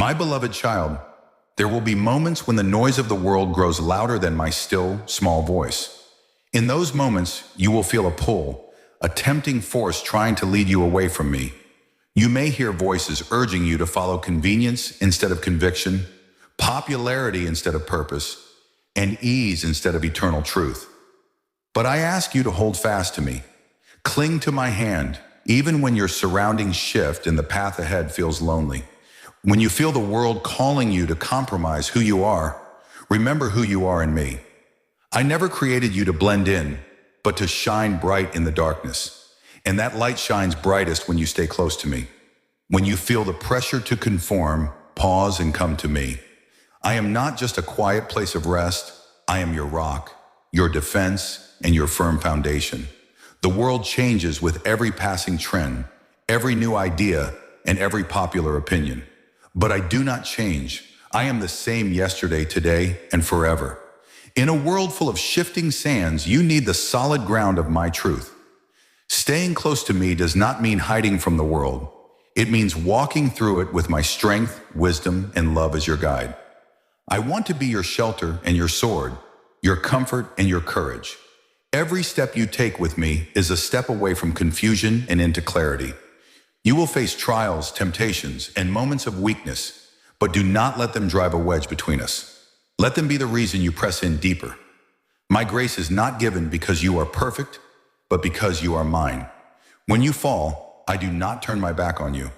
My beloved child, there will be moments when the noise of the world grows louder than my still, small voice. In those moments, you will feel a pull, a tempting force trying to lead you away from me. You may hear voices urging you to follow convenience instead of conviction, popularity instead of purpose, and ease instead of eternal truth. But I ask you to hold fast to me. Cling to my hand, even when your surroundings shift and the path ahead feels lonely. When you feel the world calling you to compromise who you are, remember who you are in me. I never created you to blend in, but to shine bright in the darkness. And that light shines brightest when you stay close to me. When you feel the pressure to conform, pause and come to me. I am not just a quiet place of rest. I am your rock, your defense, and your firm foundation. The world changes with every passing trend, every new idea, and every popular opinion. But I do not change. I am the same yesterday, today, and forever. In a world full of shifting sands, you need the solid ground of my truth. Staying close to me does not mean hiding from the world. It means walking through it with my strength, wisdom, and love as your guide. I want to be your shelter and your sword, your comfort and your courage. Every step you take with me is a step away from confusion and into clarity. You will face trials, temptations, and moments of weakness, but do not let them drive a wedge between us. Let them be the reason you press in deeper. My grace is not given because you are perfect, but because you are mine. When you fall, I do not turn my back on you.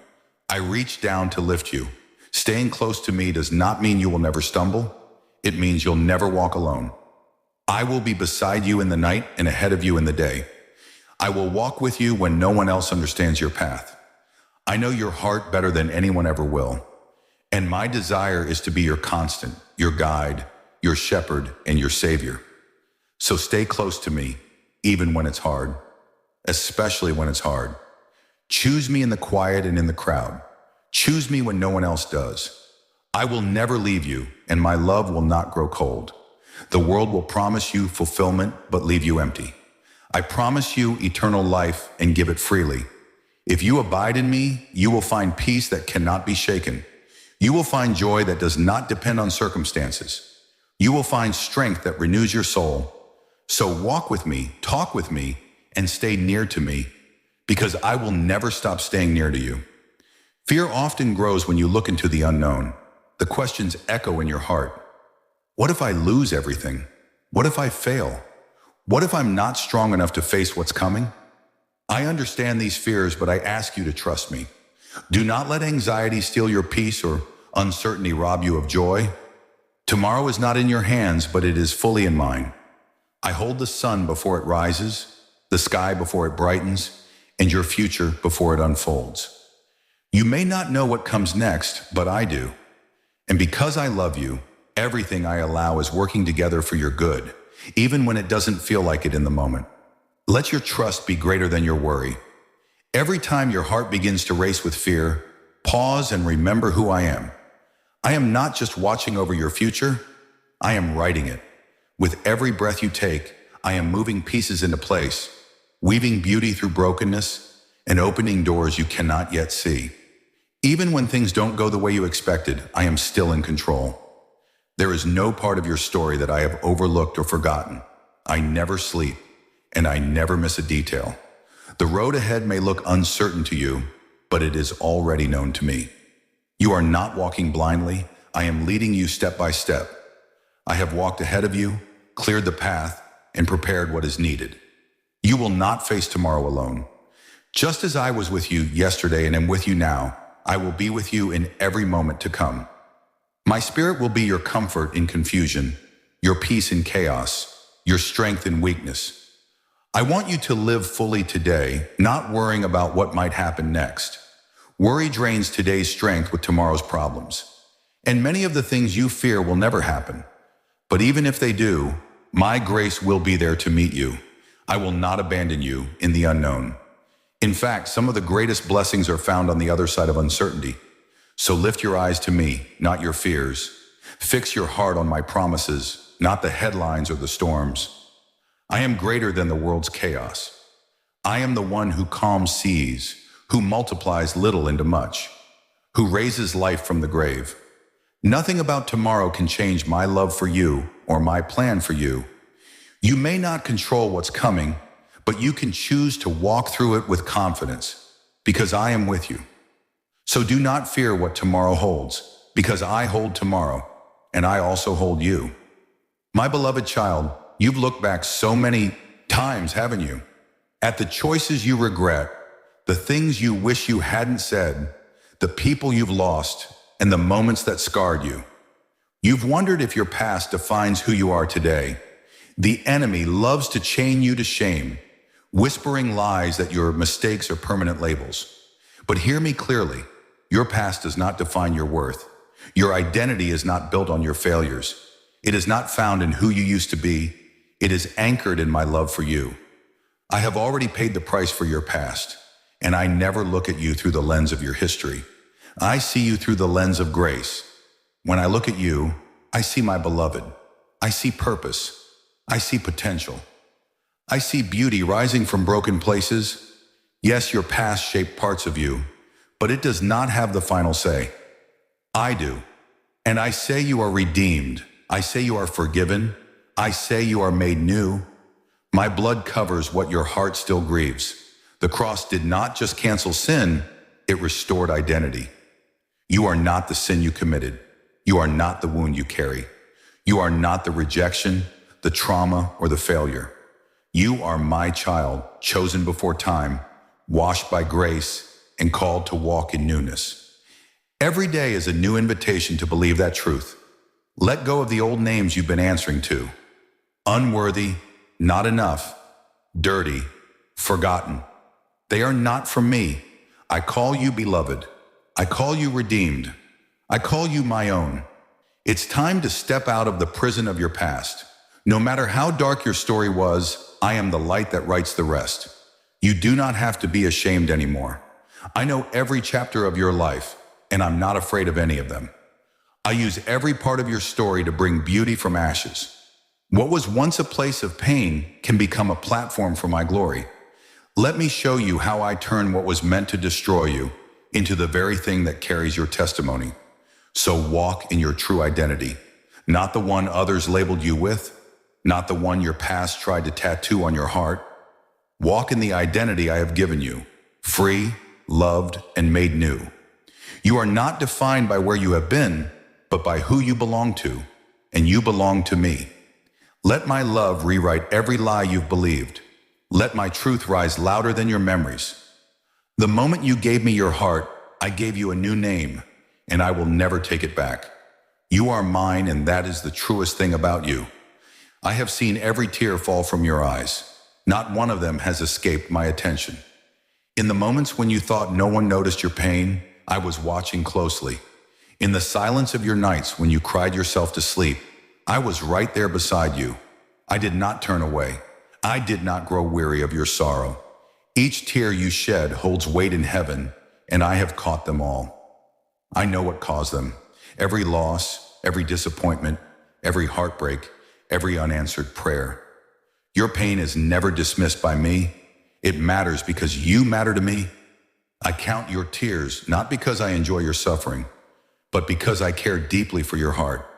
I reach down to lift you. Staying close to me does not mean you will never stumble. It means you'll never walk alone. I will be beside you in the night and ahead of you in the day. I will walk with you when no one else understands your path. I know your heart better than anyone ever will. And my desire is to be your constant, your guide, your shepherd, and your savior. So stay close to me, even when it's hard, especially when it's hard. Choose me in the quiet and in the crowd. Choose me when no one else does. I will never leave you, and my love will not grow cold. The world will promise you fulfillment, but leave you empty. I promise you eternal life and give it freely. If you abide in me, you will find peace that cannot be shaken. You will find joy that does not depend on circumstances. You will find strength that renews your soul. So walk with me, talk with me, and stay near to me, because I will never stop staying near to you. Fear often grows when you look into the unknown. The questions echo in your heart. What if I lose everything? What if I fail? What if I'm not strong enough to face what's coming? I understand these fears, but I ask you to trust me. Do not let anxiety steal your peace or uncertainty rob you of joy. Tomorrow is not in your hands, but it is fully in mine. I hold the sun before it rises, the sky before it brightens, and your future before it unfolds. You may not know what comes next, but I do. And because I love you, everything I allow is working together for your good, even when it doesn't feel like it in the moment. Let your trust be greater than your worry. Every time your heart begins to race with fear, pause and remember who I am. I am not just watching over your future, I am writing it. With every breath you take, I am moving pieces into place, weaving beauty through brokenness, and opening doors you cannot yet see. Even when things don't go the way you expected, I am still in control. There is no part of your story that I have overlooked or forgotten. I never sleep, and I never miss a detail. The road ahead may look uncertain to you, but it is already known to me. You are not walking blindly. I am leading you step by step. I have walked ahead of you, cleared the path, and prepared what is needed. You will not face tomorrow alone. Just as I was with you yesterday and am with you now, I will be with you in every moment to come. My spirit will be your comfort in confusion, your peace in chaos, your strength in weakness. I want you to live fully today, not worrying about what might happen next. Worry drains today's strength with tomorrow's problems. And many of the things you fear will never happen. But even if they do, my grace will be there to meet you. I will not abandon you in the unknown. In fact, some of the greatest blessings are found on the other side of uncertainty. So lift your eyes to me, not your fears. Fix your heart on my promises, not the headlines or the storms. I am greater than the world's chaos. I am the one who calms seas, who multiplies little into much, who raises life from the grave. Nothing about tomorrow can change my love for you or my plan for you. You may not control what's coming, but you can choose to walk through it with confidence, because I am with you. So do not fear what tomorrow holds, because I hold tomorrow, and I also hold you. My beloved child, you've looked back so many times, haven't you? At the choices you regret, the things you wish you hadn't said, the people you've lost, and the moments that scarred you. You've wondered if your past defines who you are today. The enemy loves to chain you to shame, whispering lies that your mistakes are permanent labels. But hear me clearly, your past does not define your worth. Your identity is not built on your failures. It is not found in who you used to be. It is anchored in my love for you. I have already paid the price for your past, and I never look at you through the lens of your history. I see you through the lens of grace. When I look at you, I see my beloved. I see purpose. I see potential. I see beauty rising from broken places. Yes, your past shaped parts of you, but it does not have the final say. I do. And I say you are redeemed. I say you are forgiven. I say you are made new. My blood covers what your heart still grieves. The cross did not just cancel sin, it restored identity. You are not the sin you committed. You are not the wound you carry. You are not the rejection, the trauma, or the failure. You are my child, chosen before time, washed by grace, and called to walk in newness. Every day is a new invitation to believe that truth. Let go of the old names you've been answering to. Unworthy, not enough, dirty, forgotten. They are not from me. I call you beloved. I call you redeemed. I call you my own. It's time to step out of the prison of your past. No matter how dark your story was, I am the light that writes the rest. You do not have to be ashamed anymore. I know every chapter of your life, and I'm not afraid of any of them. I use every part of your story to bring beauty from ashes. What was once a place of pain can become a platform for my glory. Let me show you how I turn what was meant to destroy you into the very thing that carries your testimony. So walk in your true identity, not the one others labeled you with, not the one your past tried to tattoo on your heart. Walk in the identity I have given you, free, loved, and made new. You are not defined by where you have been, but by who you belong to, and you belong to me. Let my love rewrite every lie you've believed. Let my truth rise louder than your memories. The moment you gave me your heart, I gave you a new name, and I will never take it back. You are mine, and that is the truest thing about you. I have seen every tear fall from your eyes. Not one of them has escaped my attention. In the moments when you thought no one noticed your pain, I was watching closely. In the silence of your nights when you cried yourself to sleep, I was right there beside you. I did not turn away. I did not grow weary of your sorrow. Each tear you shed holds weight in heaven, and I have caught them all. I know what caused them. Every loss, every disappointment, every heartbreak, every unanswered prayer. Your pain is never dismissed by me. It matters because you matter to me. I count your tears not because I enjoy your suffering, but because I care deeply for your heart.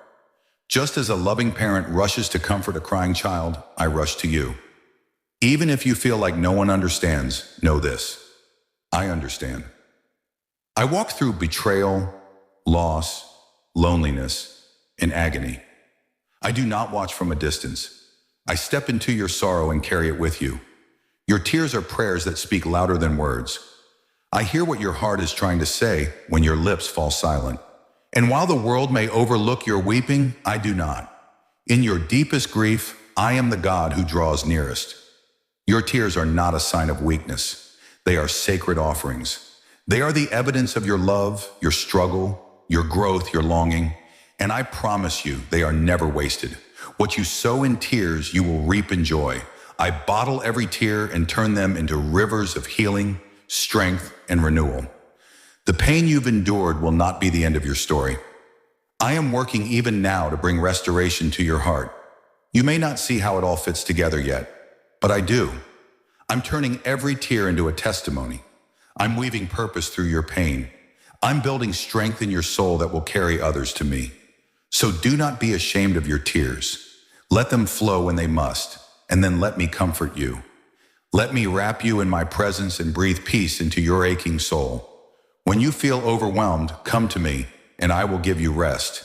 Just as a loving parent rushes to comfort a crying child, I rush to you. Even if you feel like no one understands, know this: I understand. I walk through betrayal, loss, loneliness, and agony. I do not watch from a distance. I step into your sorrow and carry it with you. Your tears are prayers that speak louder than words. I hear what your heart is trying to say when your lips fall silent. And while the world may overlook your weeping, I do not. In your deepest grief, I am the God who draws nearest. Your tears are not a sign of weakness. They are sacred offerings. They are the evidence of your love, your struggle, your growth, your longing. And I promise you, they are never wasted. What you sow in tears, you will reap in joy. I bottle every tear and turn them into rivers of healing, strength, and renewal. The pain you've endured will not be the end of your story. I am working even now to bring restoration to your heart. You may not see how it all fits together yet, but I do. I'm turning every tear into a testimony. I'm weaving purpose through your pain. I'm building strength in your soul that will carry others to me. So do not be ashamed of your tears. Let them flow when they must, and then let me comfort you. Let me wrap you in my presence and breathe peace into your aching soul. When you feel overwhelmed, come to me, and I will give you rest.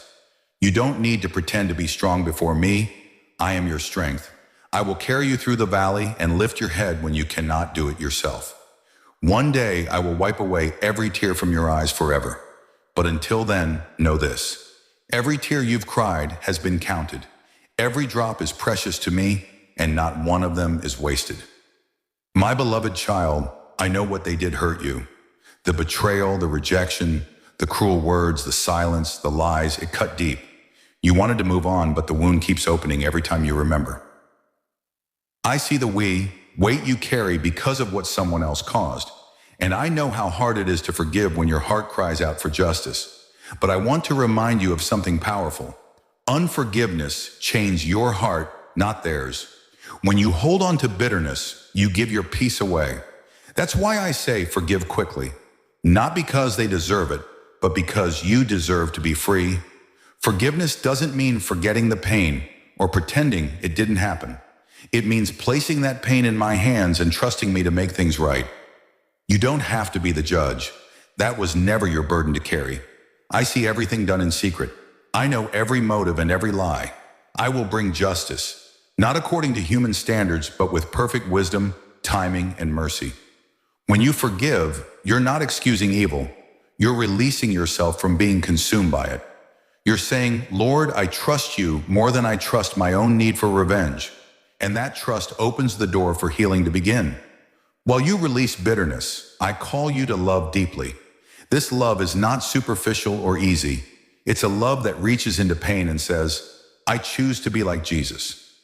You don't need to pretend to be strong before me. I am your strength. I will carry you through the valley and lift your head when you cannot do it yourself. One day I will wipe away every tear from your eyes forever. But until then, know this. Every tear you've cried has been counted. Every drop is precious to me, and not one of them is wasted. My beloved child, I know what they did hurt you. The betrayal, the rejection, the cruel words, the silence, the lies, it cut deep. You wanted to move on, but the wound keeps opening every time you remember. I see the weight you carry because of what someone else caused. And I know how hard it is to forgive when your heart cries out for justice. But I want to remind you of something powerful. Unforgiveness chains your heart, not theirs. When you hold on to bitterness, you give your peace away. That's why I say forgive quickly. Not because they deserve it, but because you deserve to be free. Forgiveness doesn't mean forgetting the pain or pretending it didn't happen. It means placing that pain in my hands and trusting me to make things right. You don't have to be the judge. That was never your burden to carry. I see everything done in secret. I know every motive and every lie. I will bring justice, not according to human standards, but with perfect wisdom, timing, and mercy. When you forgive, you're not excusing evil. You're releasing yourself from being consumed by it. You're saying, Lord, I trust you more than I trust my own need for revenge. And that trust opens the door for healing to begin. While you release bitterness, I call you to love deeply. This love is not superficial or easy. It's a love that reaches into pain and says, I choose to be like Jesus.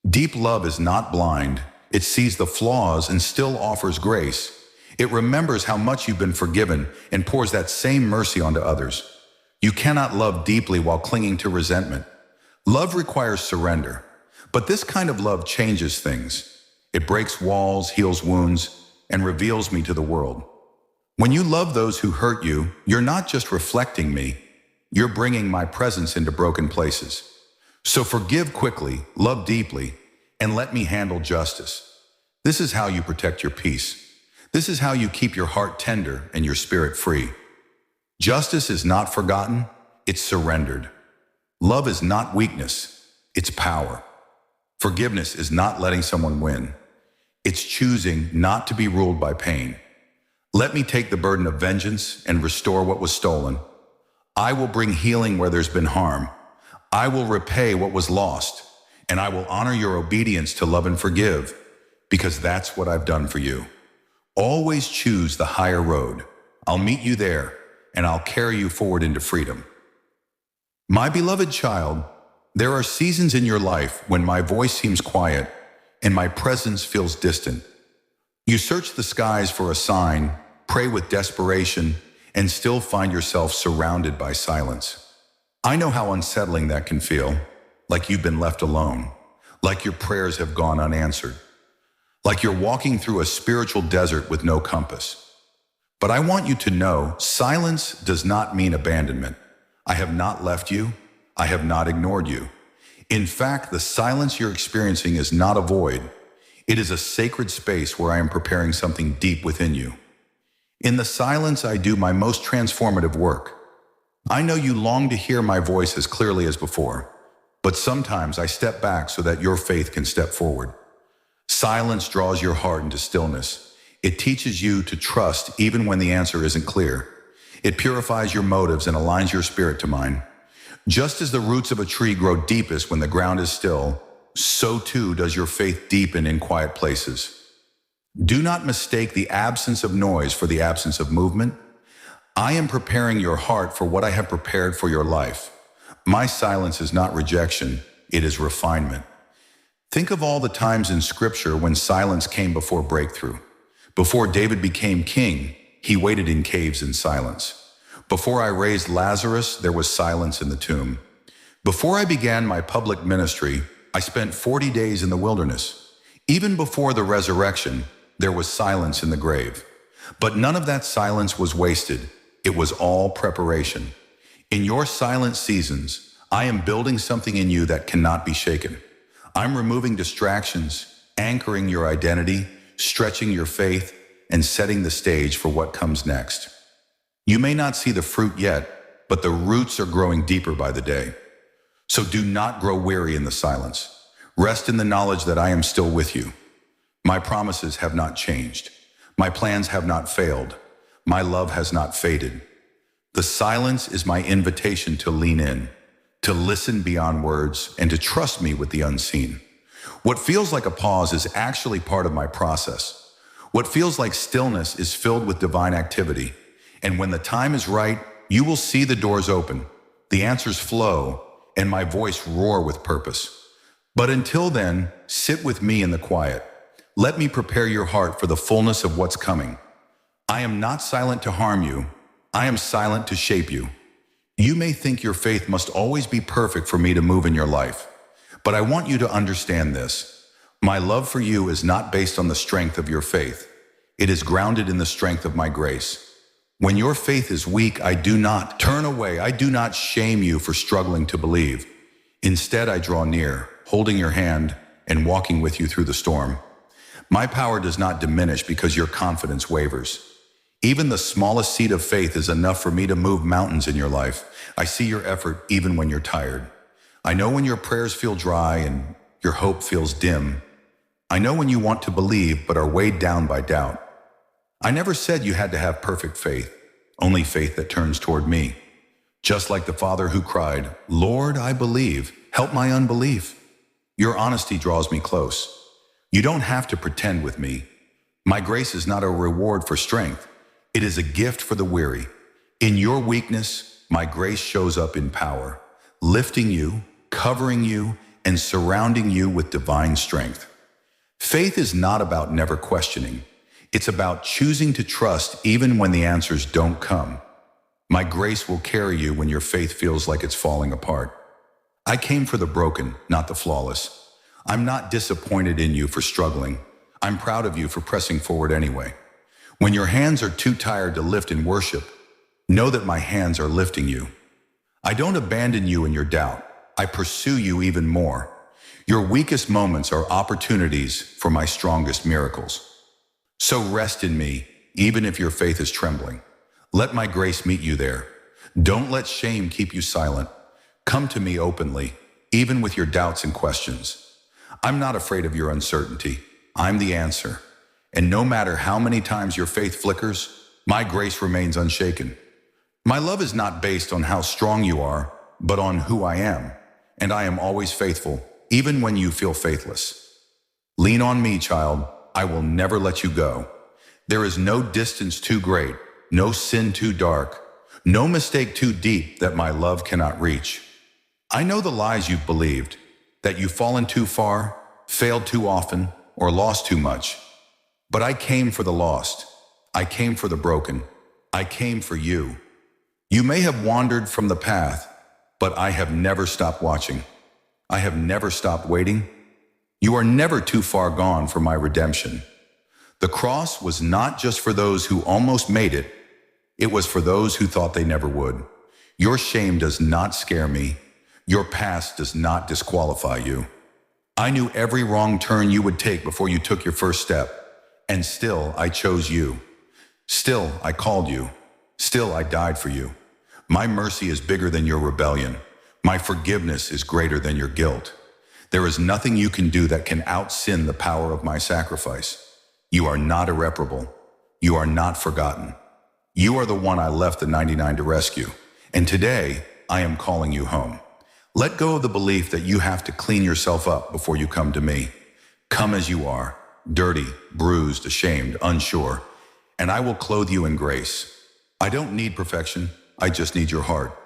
Deep love is not blind. It sees the flaws and still offers grace. It remembers how much you've been forgiven and pours that same mercy onto others. You cannot love deeply while clinging to resentment. Love requires surrender. But this kind of love changes things. It breaks walls, heals wounds, and reveals me to the world. When you love those who hurt you, you're not just reflecting me, you're bringing my presence into broken places. So forgive quickly, love deeply, and let me handle justice. This is how you protect your peace. This is how you keep your heart tender and your spirit free. Justice is not forgotten, it's surrendered. Love is not weakness, it's power. Forgiveness is not letting someone win. It's choosing not to be ruled by pain. Let me take the burden of vengeance and restore what was stolen. I will bring healing where there's been harm. I will repay what was lost, and I will honor your obedience to love and forgive, because that's what I've done for you. Always choose the higher road. I'll meet you there, and I'll carry you forward into freedom. My beloved child, there are seasons in your life when my voice seems quiet and my presence feels distant. You search the skies for a sign, pray with desperation, and still find yourself surrounded by silence. I know how unsettling that can feel, like you've been left alone, like your prayers have gone unanswered, like you're walking through a spiritual desert with no compass. But I want you to know, silence does not mean abandonment. I have not left you. I have not ignored you. In fact, the silence you're experiencing is not a void. It is a sacred space where I am preparing something deep within you. In the silence, I do my most transformative work. I know you long to hear my voice as clearly as before, but sometimes I step back so that your faith can step forward. Silence draws your heart into stillness. It teaches you to trust even when the answer isn't clear. It purifies your motives and aligns your spirit to mine. Just as the roots of a tree grow deepest when the ground is still, so too does your faith deepen in quiet places. Do not mistake the absence of noise for the absence of movement. I am preparing your heart for what I have prepared for your life. My silence is not rejection, it is refinement. Think of all the times in Scripture when silence came before breakthrough. Before David became king, he waited in caves in silence. Before I raised Lazarus, there was silence in the tomb. Before I began my public ministry, I spent 40 days in the wilderness. Even before the resurrection, there was silence in the grave. But none of that silence was wasted. It was all preparation. In your silent seasons, I am building something in you that cannot be shaken. I'm removing distractions, anchoring your identity, stretching your faith, and setting the stage for what comes next. You may not see the fruit yet, but the roots are growing deeper by the day. So do not grow weary in the silence. Rest in the knowledge that I am still with you. My promises have not changed. My plans have not failed. My love has not faded. The silence is my invitation to lean in, to listen beyond words, and to trust me with the unseen. What feels like a pause is actually part of my process. What feels like stillness is filled with divine activity. And when the time is right, you will see the doors open, the answers flow, and my voice roar with purpose. But until then, sit with me in the quiet. Let me prepare your heart for the fullness of what's coming. I am not silent to harm you. I am silent to shape you. You may think your faith must always be perfect for me to move in your life, but I want you to understand this. My love for you is not based on the strength of your faith. It is grounded in the strength of my grace. When your faith is weak, I do not turn away. I do not shame you for struggling to believe. Instead, I draw near, holding your hand and walking with you through the storm. My power does not diminish because your confidence wavers. Even the smallest seed of faith is enough for me to move mountains in your life. I see your effort even when you're tired. I know when your prayers feel dry and your hope feels dim. I know when you want to believe but are weighed down by doubt. I never said you had to have perfect faith, only faith that turns toward me. Just like the father who cried, "Lord, I believe, help my unbelief." Your honesty draws me close. You don't have to pretend with me. My grace is not a reward for strength. It is a gift for the weary. In your weakness, my grace shows up in power, lifting you, covering you, and surrounding you with divine strength. Faith is not about never questioning. It's about choosing to trust even when the answers don't come. My grace will carry you when your faith feels like it's falling apart. I came for the broken, not the flawless. I'm not disappointed in you for struggling. I'm proud of you for pressing forward anyway. When your hands are too tired to lift in worship, know that my hands are lifting you. I don't abandon you in your doubt. I pursue you even more. Your weakest moments are opportunities for my strongest miracles. So rest in me, even if your faith is trembling. Let my grace meet you there. Don't let shame keep you silent. Come to me openly, even with your doubts and questions. I'm not afraid of your uncertainty. I'm the answer. And no matter how many times your faith flickers, my grace remains unshaken. My love is not based on how strong you are, but on who I am. And I am always faithful, even when you feel faithless. Lean on me, child. I will never let you go. There is no distance too great, no sin too dark, no mistake too deep that my love cannot reach. I know the lies you've believed, that you've fallen too far, failed too often, or lost too much. But I came for the lost. I came for the broken. I came for you. You may have wandered from the path, but I have never stopped watching. I have never stopped waiting. You are never too far gone for my redemption. The cross was not just for those who almost made it. It was for those who thought they never would. Your shame does not scare me. Your past does not disqualify you. I knew every wrong turn you would take before you took your first step. And still, I chose you. Still, I called you. Still, I died for you. My mercy is bigger than your rebellion. My forgiveness is greater than your guilt. There is nothing you can do that can out-sin the power of my sacrifice. You are not irreparable. You are not forgotten. You are the one I left the 99 to rescue. And today, I am calling you home. Let go of the belief that you have to clean yourself up before you come to me. Come as you are, dirty, bruised, ashamed, unsure, and I will clothe you in grace. I don't need perfection. I just need your heart.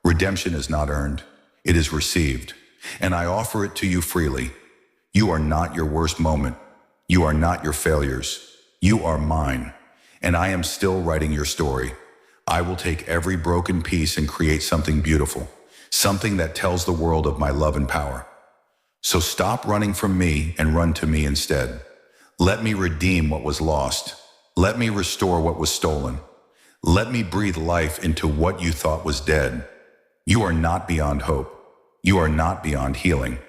Redemption is not earned. It is received, and I offer it to you freely. You are not your worst moment. You are not your failures. You are mine, and I am still writing your story. I will take every broken piece and create something beautiful, something that tells the world of my love and power. So stop running from me and run to me instead. Let me redeem what was lost. Let me restore what was stolen. Let me breathe life into what you thought was dead. You are not beyond hope. You are not beyond healing.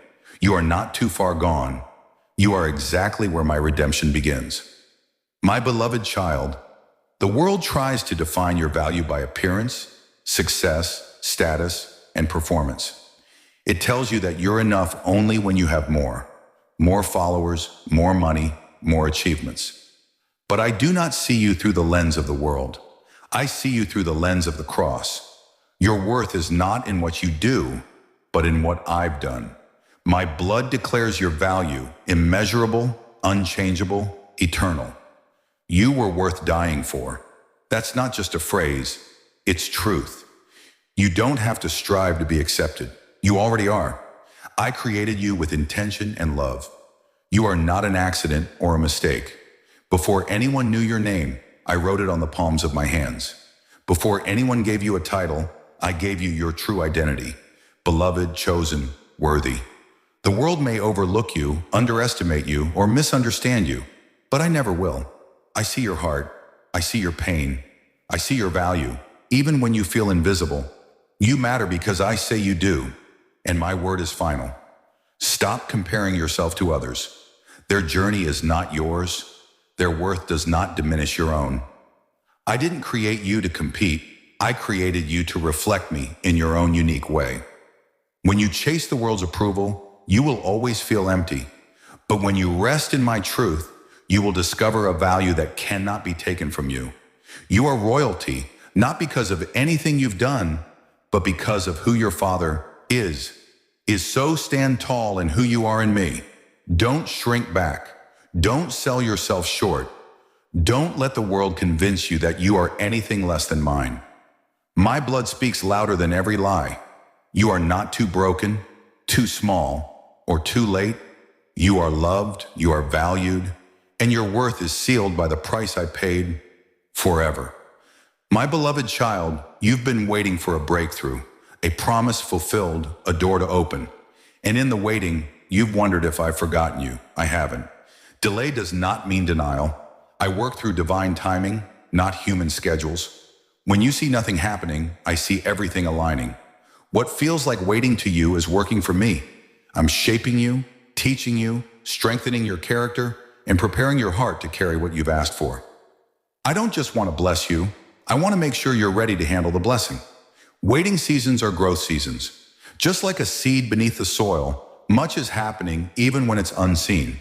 You are not too far gone. You are exactly where my redemption begins. My beloved child, the world tries to define your value by appearance, success, status, and performance. It tells you that you're enough only when you have more. More followers, more money, more achievements. But I do not see you through the lens of the world. I see you through the lens of the cross. Your worth is not in what you do, but in what I've done. My blood declares your value, immeasurable, unchangeable, eternal. You were worth dying for. That's not just a phrase, it's truth. You don't have to strive to be accepted. You already are. I created you with intention and love. You are not an accident or a mistake. Before anyone knew your name, I wrote it on the palms of my hands. Before anyone gave you a title, I gave you your true identity. Beloved, chosen, worthy. The world may overlook you, underestimate you, or misunderstand you, but I never will. I see your heart. I see your pain. I see your value, even when you feel invisible. You matter because I say you do, and my word is final. Stop comparing yourself to others. Their journey is not yours. Their worth does not diminish your own. I didn't create you to compete. I created you to reflect me in your own unique way. When you chase the world's approval, you will always feel empty. But when you rest in my truth, you will discover a value that cannot be taken from you. You are royalty, not because of anything you've done, but because of who your Father is. So stand tall in who you are in me. Don't shrink back. Don't sell yourself short. Don't let the world convince you that you are anything less than mine. My blood speaks louder than every lie. You are not too broken, too small, or too late. You are loved, you are valued, and your worth is sealed by the price I paid forever. My beloved child, you've been waiting for a breakthrough, a promise fulfilled, a door to open. And in the waiting, you've wondered if I've forgotten you. I haven't. Delay does not mean denial. I work through divine timing, not human schedules. When you see nothing happening, I see everything aligning. What feels like waiting to you is working for me. I'm shaping you, teaching you, strengthening your character, and preparing your heart to carry what you've asked for. I don't just want to bless you. I want to make sure you're ready to handle the blessing. Waiting seasons are growth seasons. Just like a seed beneath the soil, much is happening even when it's unseen.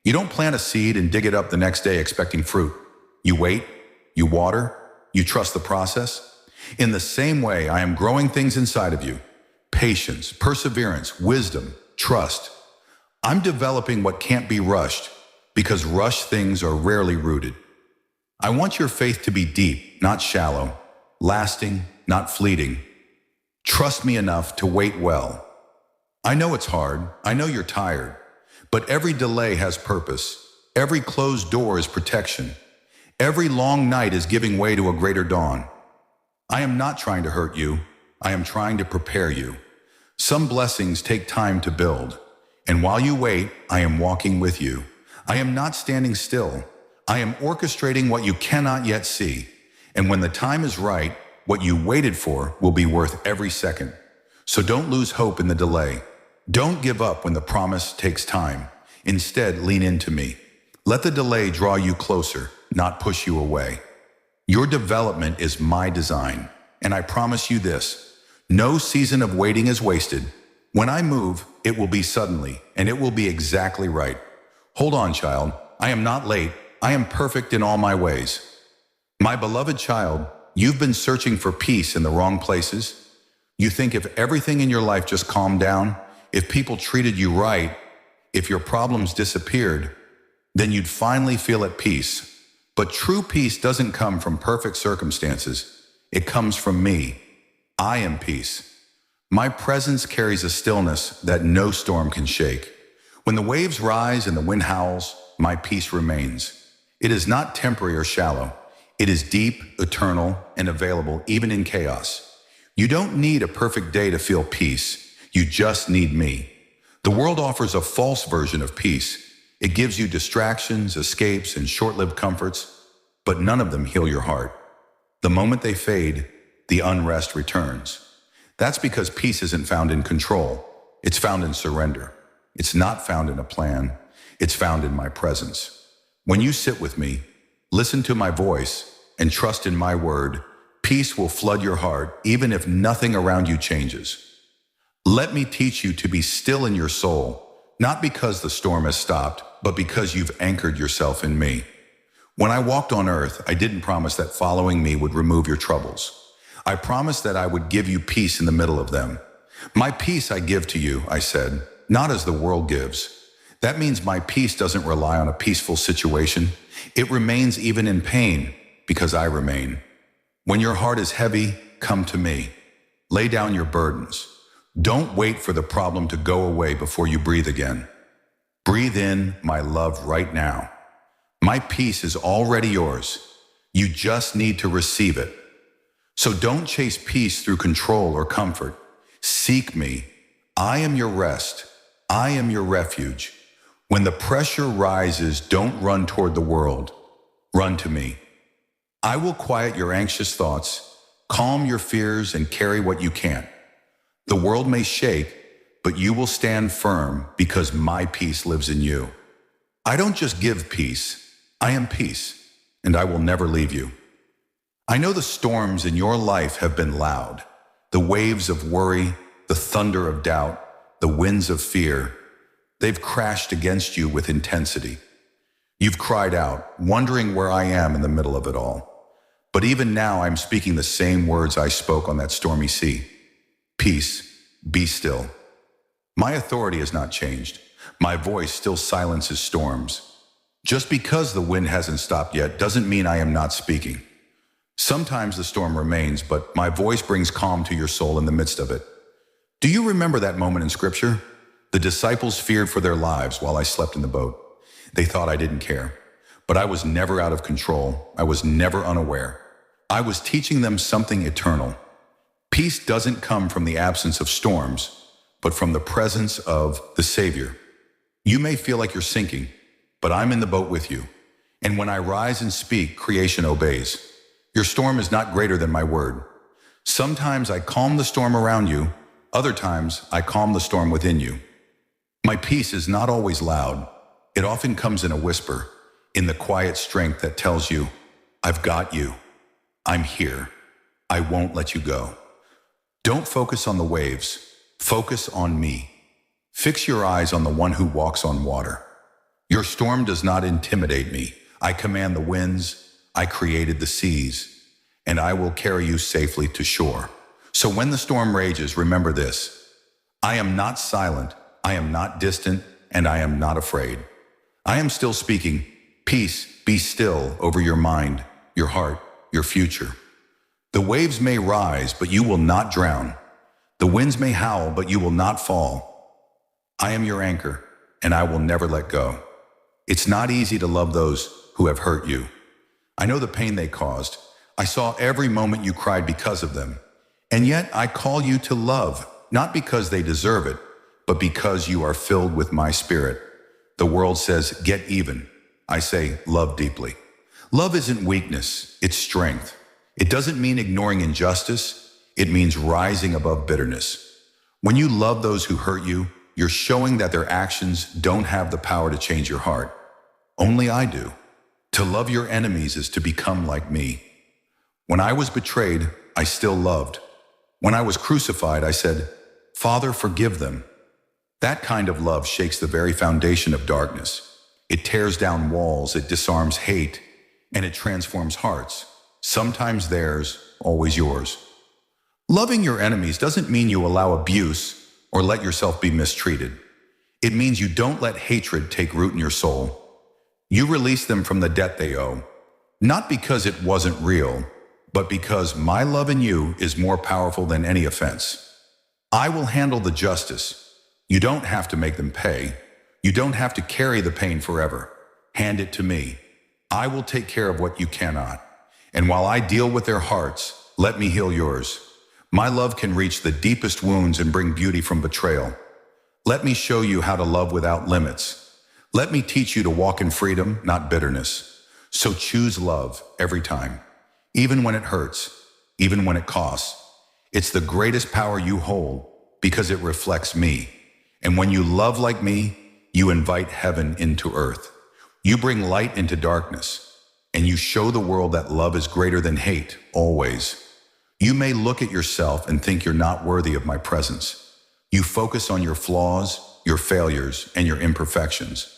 You don't plant a seed and dig it up the next day expecting fruit. You wait, you water, you trust the process. In the same way, I am growing things inside of you. Patience, perseverance, wisdom, trust. I'm developing what can't be rushed because rushed things are rarely rooted. I want your faith to be deep, not shallow, lasting, not fleeting. Trust me enough to wait well. I know it's hard. I know you're tired. But every delay has purpose. Every closed door is protection. Every long night is giving way to a greater dawn. I am not trying to hurt you. I am trying to prepare you. Some blessings take time to build. And while you wait, I am walking with you. I am not standing still. I am orchestrating what you cannot yet see. And when the time is right, what you waited for will be worth every second. So don't lose hope in the delay. Don't give up when the promise takes time. Instead, lean into me. Let the delay draw you closer, not push you away. Your development is my design, and I promise you this: no season of waiting is wasted. When I move, it will be suddenly, and it will be exactly right. Hold on, child. I am not late. I am perfect in all my ways. My beloved child, you've been searching for peace in the wrong places. You think if everything in your life just calmed down, if people treated you right, if your problems disappeared, then you'd finally feel at peace. But true peace doesn't come from perfect circumstances. It comes from me. I am peace. My presence carries a stillness that no storm can shake. When the waves rise and the wind howls, my peace remains. It is not temporary or shallow. It is deep, eternal, and available even in chaos. You don't need a perfect day to feel peace. You just need me. The world offers a false version of peace. It gives you distractions, escapes, and short-lived comforts, but none of them heal your heart. The moment they fade, the unrest returns. That's because peace isn't found in control. It's found in surrender. It's not found in a plan. It's found in my presence. When you sit with me, listen to my voice, and trust in my word, peace will flood your heart even if nothing around you changes. Let me teach you to be still in your soul, not because the storm has stopped, but because you've anchored yourself in me. When I walked on earth, I didn't promise that following me would remove your troubles. I promised that I would give you peace in the middle of them. My peace I give to you, I said, not as the world gives. That means my peace doesn't rely on a peaceful situation. It remains even in pain because I remain. When your heart is heavy, come to me. Lay down your burdens. Don't wait for the problem to go away before you breathe again. Breathe in my love right now. My peace is already yours. You just need to receive it. So don't chase peace through control or comfort. Seek me. I am your rest. I am your refuge. When the pressure rises, don't run toward the world. Run to me. I will quiet your anxious thoughts, calm your fears, and carry what you can't. The world may shake, but you will stand firm because my peace lives in you. I don't just give peace. I am peace, and I will never leave you. I know the storms in your life have been loud. The waves of worry, the thunder of doubt, the winds of fear. They've crashed against you with intensity. You've cried out, wondering where I am in the middle of it all. But even now, I'm speaking the same words I spoke on that stormy sea. Peace, be still. My authority has not changed. My voice still silences storms. Just because the wind hasn't stopped yet doesn't mean I am not speaking. Sometimes the storm remains, but my voice brings calm to your soul in the midst of it. Do you remember that moment in Scripture? The disciples feared for their lives while I slept in the boat. They thought I didn't care. But I was never out of control. I was never unaware. I was teaching them something eternal. Peace doesn't come from the absence of storms, but from the presence of the Savior. You may feel like you're sinking, but I'm in the boat with you. And when I rise and speak, creation obeys. Your storm is not greater than my word. Sometimes I calm the storm around you. Other times I calm the storm within you. My peace is not always loud. It often comes in a whisper, in the quiet strength that tells you, I've got you. I'm here. I won't let you go. Don't focus on the waves. Focus on me. Fix your eyes on the one who walks on water. Your storm does not intimidate me. I command the winds. I created the seas, and I will carry you safely to shore. So when the storm rages, remember this. I am not silent, I am not distant, and I am not afraid. I am still speaking, peace, be still over your mind, your heart, your future. The waves may rise, but you will not drown. The winds may howl, but you will not fall. I am your anchor, and I will never let go. It's not easy to love those who have hurt you. I know the pain they caused. I saw every moment you cried because of them. And yet I call you to love, not because they deserve it, but because you are filled with my spirit. The world says, get even. I say, love deeply. Love isn't weakness, it's strength. It doesn't mean ignoring injustice. It means rising above bitterness. When you love those who hurt you, you're showing that their actions don't have the power to change your heart. Only I do. To love your enemies is to become like me. When I was betrayed, I still loved. When I was crucified, I said, Father, forgive them. That kind of love shakes the very foundation of darkness. It tears down walls, it disarms hate, and it transforms hearts. Sometimes theirs, always yours. Loving your enemies doesn't mean you allow abuse or let yourself be mistreated. It means you don't let hatred take root in your soul. You release them from the debt they owe, not because it wasn't real, but because my love in you is more powerful than any offense. I will handle the justice. You don't have to make them pay. You don't have to carry the pain forever. Hand it to me. I will take care of what you cannot. And while I deal with their hearts, let me heal yours. My love can reach the deepest wounds and bring beauty from betrayal. Let me show you how to love without limits. Let me teach you to walk in freedom, not bitterness. So choose love every time. even when it hurts, even when it costs. It's the greatest power you hold because it reflects me. And when you love like me, you invite heaven into earth. You bring light into darkness, and you show the world that love is greater than hate, always. You may look at yourself and think you're not worthy of my presence. You focus on your flaws, your failures, and your imperfections.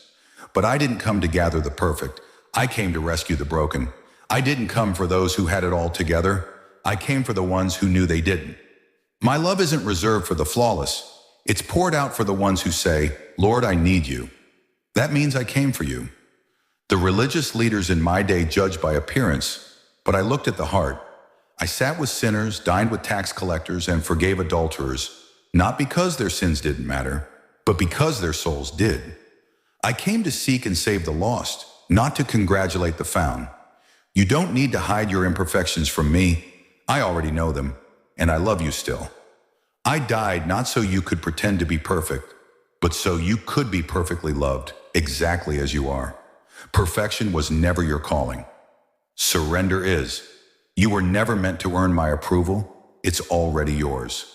But I didn't come to gather the perfect. I came to rescue the broken. I didn't come for those who had it all together. I came for the ones who knew they didn't. My love isn't reserved for the flawless. It's poured out for the ones who say, Lord, I need you. That means I came for you. The religious leaders in my day judged by appearance, but I looked at the heart. I sat with sinners, dined with tax collectors, and forgave adulterers, not because their sins didn't matter, but because their souls did. I came to seek and save the lost, not to congratulate the found. You don't need to hide your imperfections from me. I already know them, and I love you still. I died not so you could pretend to be perfect, but so you could be perfectly loved, exactly as you are. Perfection was never your calling. Surrender is. You were never meant to earn my approval. It's already yours.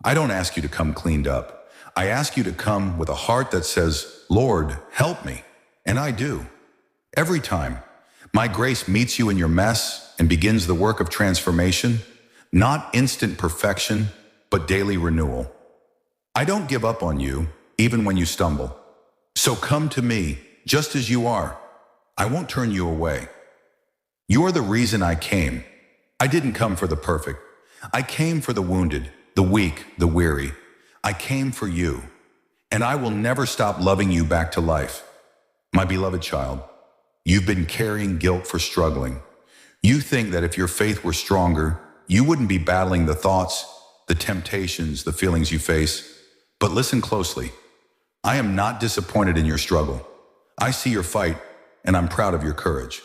I don't ask you to come cleaned up. I ask you to come with a heart that says, Lord, help me. And I do. Every time. My grace meets you in your mess and begins the work of transformation, not instant perfection, but daily renewal. I don't give up on you, even when you stumble. So come to me, just as you are. I won't turn you away. You're the reason I came. I didn't come for the perfect. I came for the wounded, the weak, the weary. I came for you, and I will never stop loving you back to life. My beloved child, you've been carrying guilt for struggling. You think that if your faith were stronger, you wouldn't be battling the thoughts, the temptations, the feelings you face. But listen closely. I am not disappointed in your struggle. I see your fight, and I'm proud of your courage.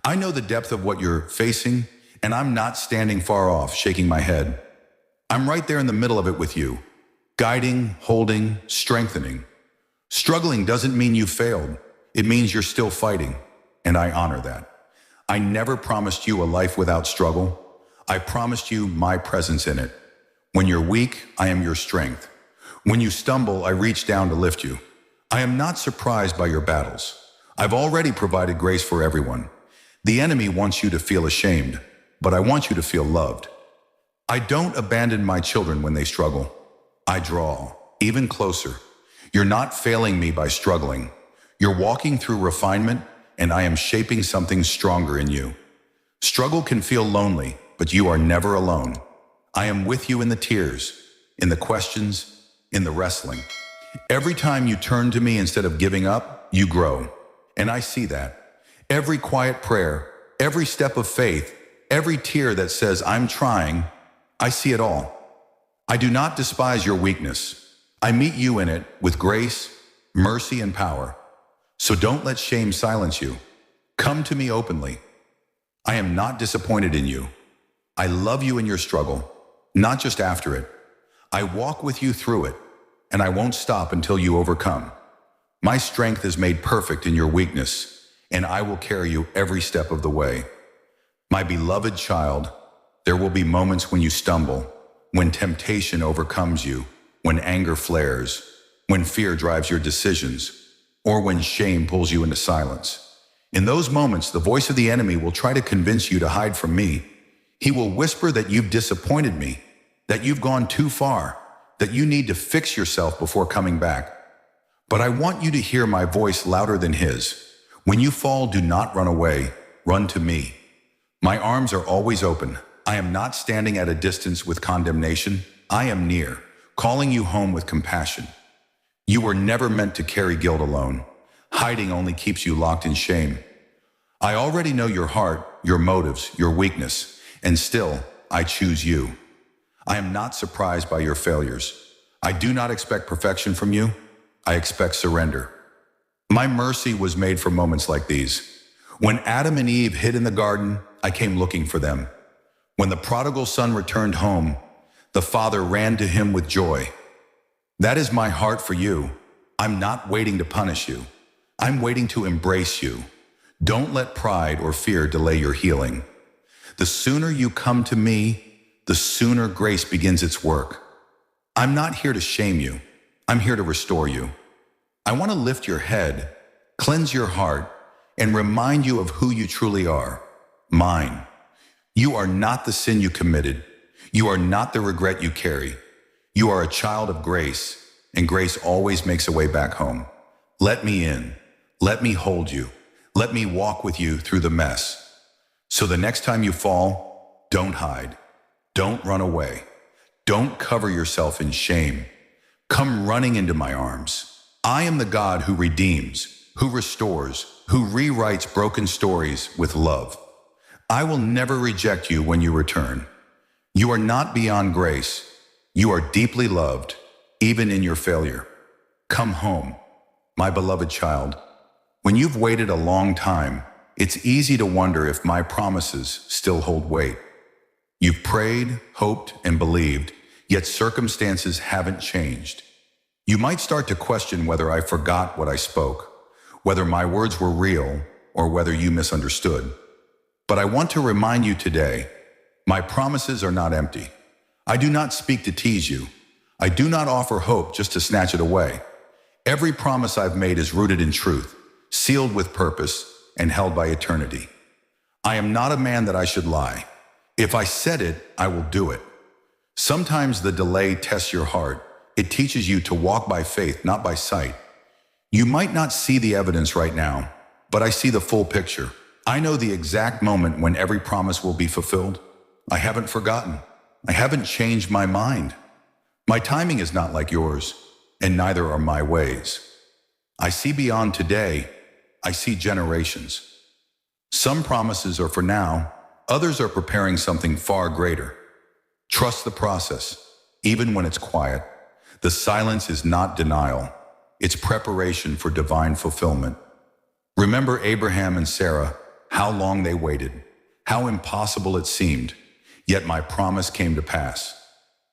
I know the depth of what you're facing, and I'm not standing far off, shaking my head. I'm right there in the middle of it with you, guiding, holding, strengthening. Struggling doesn't mean you failed. It means you're still fighting, and I honor that. I never promised you a life without struggle. I promised you my presence in it. When you're weak, I am your strength. When you stumble, I reach down to lift you. I am not surprised by your battles. I've already provided grace for everyone. The enemy wants you to feel ashamed, but I want you to feel loved. I don't abandon my children when they struggle. I draw even closer. You're not failing me by struggling. You're walking through refinement, and I am shaping something stronger in you. Struggle can feel lonely, but you are never alone. I am with you in the tears, in the questions, in the wrestling. Every time you turn to me instead of giving up, you grow. And I see that. Every quiet prayer, every step of faith, every tear that says, I'm trying, I see it all. I do not despise your weakness. I meet you in it with grace, mercy, and power. So don't let shame silence you. Come to me openly. I am not disappointed in you. I love you in your struggle, not just after it. I walk with you through it, and I won't stop until you overcome. My strength is made perfect in your weakness, and I will carry you every step of the way. My beloved child, there will be moments when you stumble, when temptation overcomes you, when anger flares, when fear drives your decisions, or when shame pulls you into silence. In those moments, the voice of the enemy will try to convince you to hide from me. He will whisper that you've disappointed me, that you've gone too far, that you need to fix yourself before coming back. But I want you to hear my voice louder than his. When you fall, do not run away. Run to me. My arms are always open. I am not standing at a distance with condemnation. I am near, calling you home with compassion. You were never meant to carry guilt alone. Hiding only keeps you locked in shame. I already know your heart, your motives, your weakness, and still, I choose you. I am not surprised by your failures. I do not expect perfection from you. I expect surrender. My mercy was made for moments like these. When Adam and Eve hid in the garden, I came looking for them. When the prodigal son returned home, the father ran to him with joy. That is my heart for you. I'm not waiting to punish you. I'm waiting to embrace you. Don't let pride or fear delay your healing. The sooner you come to me, the sooner grace begins its work. I'm not here to shame you. I'm here to restore you. I want to lift your head, cleanse your heart, and remind you of who you truly are. Mine. You are not the sin you committed. You are not the regret you carry. You are a child of grace, and grace always makes a way back home. Let me in. Let me hold you. Let me walk with you through the mess. So the next time you fall, don't hide. Don't run away. Don't cover yourself in shame. Come running into my arms. I am the God who redeems, who restores, who rewrites broken stories with love. I will never reject you when you return. You are not beyond grace. You are deeply loved, even in your failure. Come home, my beloved child. When you've waited a long time, it's easy to wonder if my promises still hold weight. You've prayed, hoped, and believed, yet circumstances haven't changed. You might start to question whether I forgot what I spoke, whether my words were real, or whether you misunderstood. But I want to remind you today, my promises are not empty. I do not speak to tease you. I do not offer hope just to snatch it away. Every promise I've made is rooted in truth, sealed with purpose, and held by eternity. I am not a man that I should lie. If I said it, I will do it. Sometimes the delay tests your heart. It teaches you to walk by faith, not by sight. You might not see the evidence right now, but I see the full picture. I know the exact moment when every promise will be fulfilled. I haven't forgotten. I haven't changed my mind. My timing is not like yours, and neither are my ways. I see beyond today. I see generations. Some promises are for now. Others are preparing something far greater. Trust the process, even when it's quiet. The silence is not denial. It's preparation for divine fulfillment. Remember Abraham and Sarah, how long they waited, how impossible it seemed, yet my promise came to pass.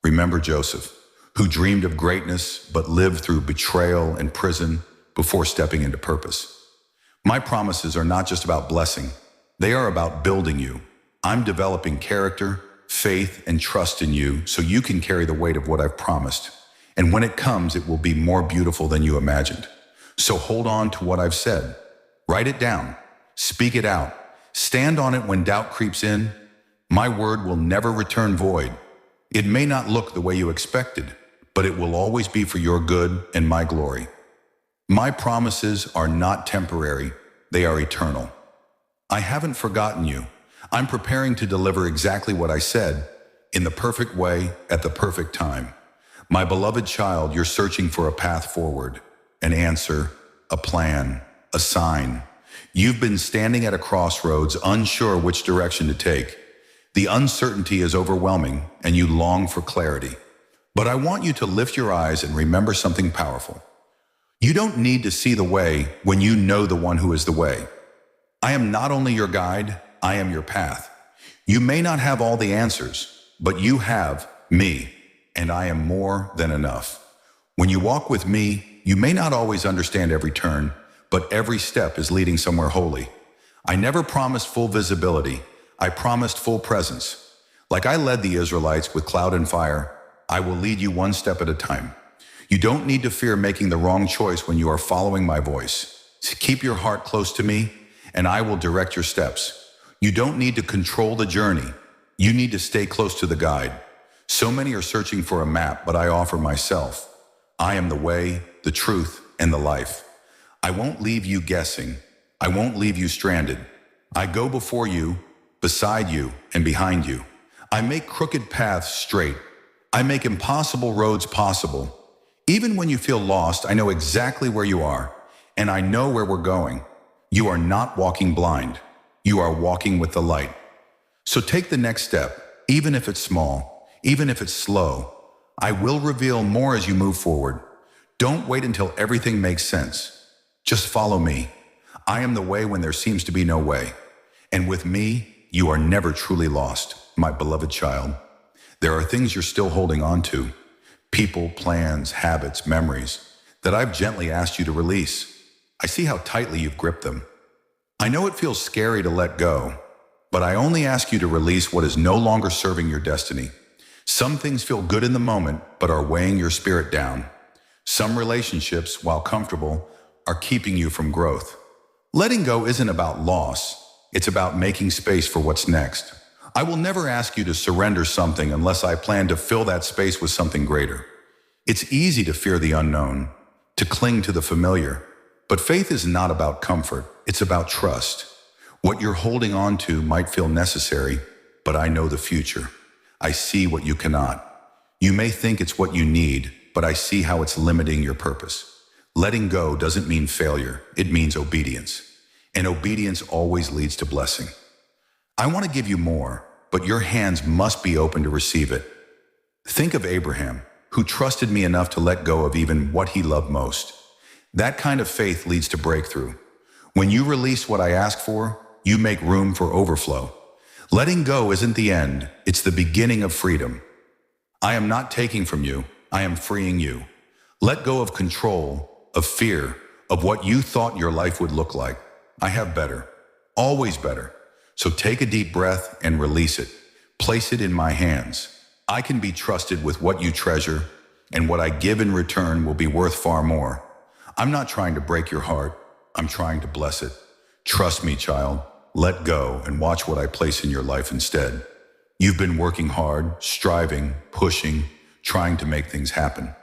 Remember Joseph, who dreamed of greatness but lived through betrayal and prison before stepping into purpose. My promises are not just about blessing. They are about building you. I'm developing character, faith, and trust in you so you can carry the weight of what I've promised. And when it comes, it will be more beautiful than you imagined. So hold on to what I've said. Write it down. Speak it out. Stand on it when doubt creeps in. My word will never return void. It may not look the way you expected, but it will always be for your good and my glory. My promises are not temporary. They are eternal. I haven't forgotten you. I'm preparing to deliver exactly what I said, in the perfect way, at the perfect time. My beloved child, you're searching for a path forward, an answer, a plan, a sign. You've been standing at a crossroads, unsure which direction to take. The uncertainty is overwhelming, and you long for clarity. But I want you to lift your eyes and remember something powerful. You don't need to see the way when you know the one who is the way. I am not only your guide, I am your path. You may not have all the answers, but you have me, and I am more than enough. When you walk with me, you may not always understand every turn, but every step is leading somewhere holy. I never promised full visibility. I promised full presence. Like I led the Israelites with cloud and fire, I will lead you one step at a time. You don't need to fear making the wrong choice when you are following my voice. Keep your heart close to me, and I will direct your steps. You don't need to control the journey. You need to stay close to the guide. So many are searching for a map, but I offer myself. I am the way, the truth, and the life. I won't leave you guessing. I won't leave you stranded. I go before you, beside you, and behind you. I make crooked paths straight. I make impossible roads possible. Even when you feel lost, I know exactly where you are, and I know where we're going. You are not walking blind. You are walking with the light. So take the next step, even if it's small, even if it's slow. I will reveal more as you move forward. Don't wait until everything makes sense. Just follow me. I am the way when there seems to be no way. And with me, you are never truly lost, my beloved child. There are things you're still holding on to. People, plans, habits, memories that I've gently asked you to release. I see how tightly you've gripped them. I know it feels scary to let go. but I only ask you to release what is no longer serving your destiny. Some things feel good in the moment, but are weighing your spirit down. Some relationships, while comfortable, are keeping you from growth. Letting go isn't about loss. It's about making space for what's next. I will never ask you to surrender something unless I plan to fill that space with something greater. It's easy to fear the unknown, to cling to the familiar. But faith is not about comfort. It's about trust. What you're holding on to might feel necessary, but I know the future. I see what you cannot. You may think it's what you need, but I see how it's limiting your purpose. Letting go doesn't mean failure. It means obedience. And obedience always leads to blessing. I want to give you more, but your hands must be open to receive it. Think of Abraham, who trusted me enough to let go of even what he loved most. That kind of faith leads to breakthrough. When you release what I ask for, you make room for overflow. Letting go isn't the end, it's the beginning of freedom. I am not taking from you, I am freeing you. Let go of control, of fear, of what you thought your life would look like. I have better, always better. So take a deep breath and release it. Place it in my hands. I can be trusted with what you treasure, and what I give in return will be worth far more. I'm not trying to break your heart. I'm trying to bless it. Trust me, child. Let go and watch what I place in your life instead. You've been working hard, striving, pushing, trying to make things happen.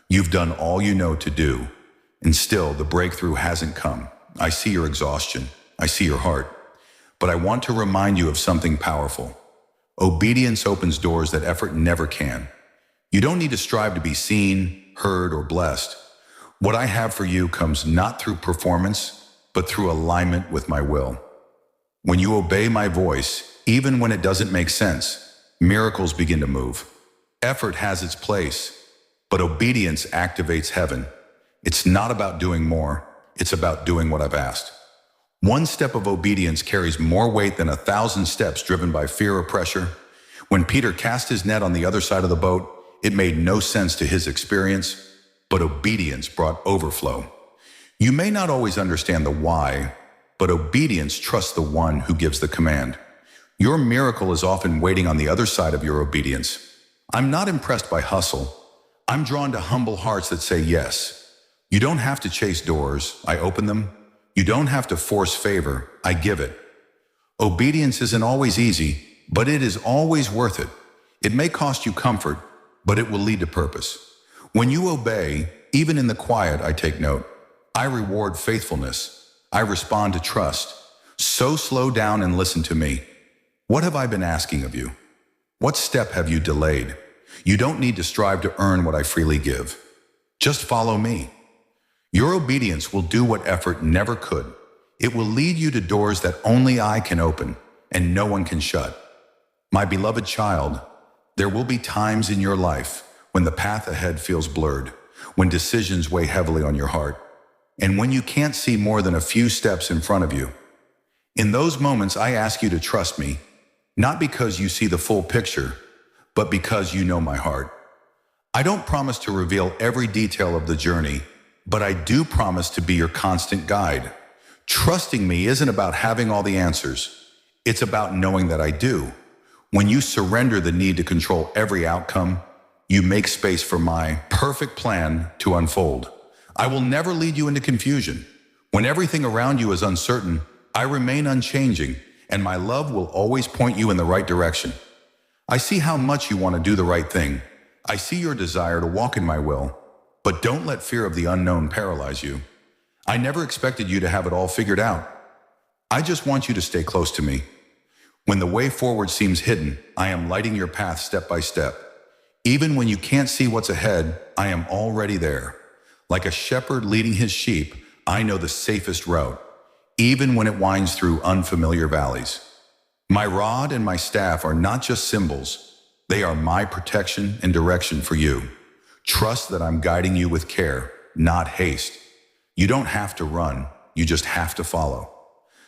You've done all you know to do, and still the breakthrough hasn't come. I see your exhaustion. I see your heart. But I want to remind you of something powerful. Obedience opens doors that effort never can. You don't need to strive to be seen, heard, or blessed. What I have for you comes not through performance, but through alignment with my will. When you obey my voice, even when it doesn't make sense, miracles begin to move. Effort has its place, but obedience activates heaven. It's not about doing more, it's about doing what I've asked. One step of obedience carries more weight than 1,000 steps driven by fear or pressure. When Peter cast his net on the other side of the boat, it made no sense to his experience, but obedience brought overflow. You may not always understand the why, but obedience trusts the one who gives the command. Your miracle is often waiting on the other side of your obedience. I'm not impressed by hustle. I'm drawn to humble hearts that say yes. You don't have to chase doors, I open them. You don't have to force favor, I give it. Obedience isn't always easy, but it is always worth it. It may cost you comfort, but it will lead to purpose. When you obey, even in the quiet, I take note. I reward faithfulness. I respond to trust. So slow down and listen to me. What have I been asking of you? What step have you delayed? You don't need to strive to earn what I freely give. Just follow me. Your obedience will do what effort never could. It will lead you to doors that only I can open and no one can shut. My beloved child, there will be times in your life when the path ahead feels blurred, when decisions weigh heavily on your heart, and when you can't see more than a few steps in front of you. In those moments, I ask you to trust me, not because you see the full picture, but because you know my heart. I don't promise to reveal every detail of the journey, but I do promise to be your constant guide. Trusting me isn't about having all the answers. It's about knowing that I do. When you surrender the need to control every outcome, you make space for my perfect plan to unfold. I will never lead you into confusion. When everything around you is uncertain, I remain unchanging, and my love will always point you in the right direction. I see how much you want to do the right thing. I see your desire to walk in my will. But don't let fear of the unknown paralyze you. I never expected you to have it all figured out. I just want you to stay close to me. When the way forward seems hidden, I am lighting your path step by step. Even when you can't see what's ahead, I am already there. Like a shepherd leading his sheep, I know the safest route, even when it winds through unfamiliar valleys. My rod and my staff are not just symbols. They are my protection and direction for you. Trust that I'm guiding you with care, not haste. You don't have to run, you just have to follow.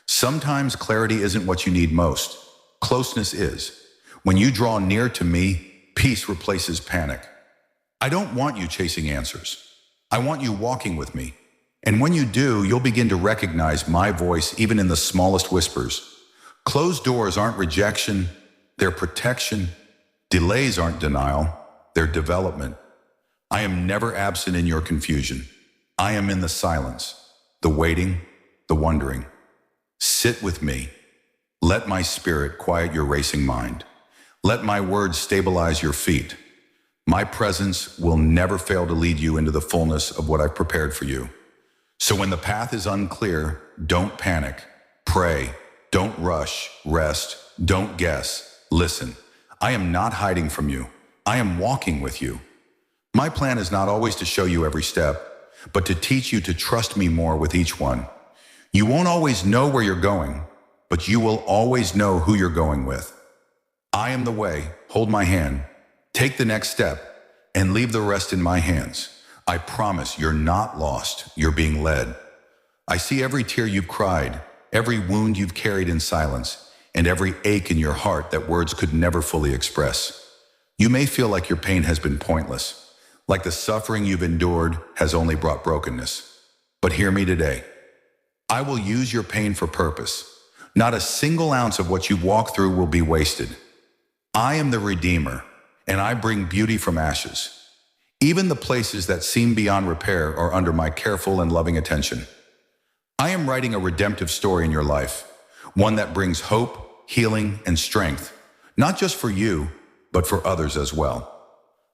Sometimes clarity isn't what you need most. Closeness is. When you draw near to me, peace replaces panic. I don't want you chasing answers. I want you walking with me. And when you do, you'll begin to recognize my voice even in the smallest whispers. Closed doors aren't rejection, they're protection. Delays aren't denial, they're development. I am never absent in your confusion. I am in the silence, the waiting, the wondering. Sit with me. Let my spirit quiet your racing mind. Let my words stabilize your feet. My presence will never fail to lead you into the fullness of what I've prepared for you. So when the path is unclear, don't panic. Pray. Don't rush. Rest. Don't guess. Listen. I am not hiding from you. I am walking with you. My plan is not always to show you every step, but to teach you to trust me more with each one. You won't always know where you're going, but you will always know who you're going with. I am the way. Hold my hand. Take the next step and leave the rest in my hands. I promise you're not lost. You're being led. I see every tear you've cried, every wound you've carried in silence, and every ache in your heart that words could never fully express. You may feel like your pain has been pointless, like the suffering you've endured has only brought brokenness. But hear me today. I will use your pain for purpose. Not a single ounce of what you've walked through will be wasted. I am the Redeemer, and I bring beauty from ashes. Even the places that seem beyond repair are under my careful and loving attention. I am writing a redemptive story in your life, one that brings hope, healing, and strength, not just for you, but for others as well.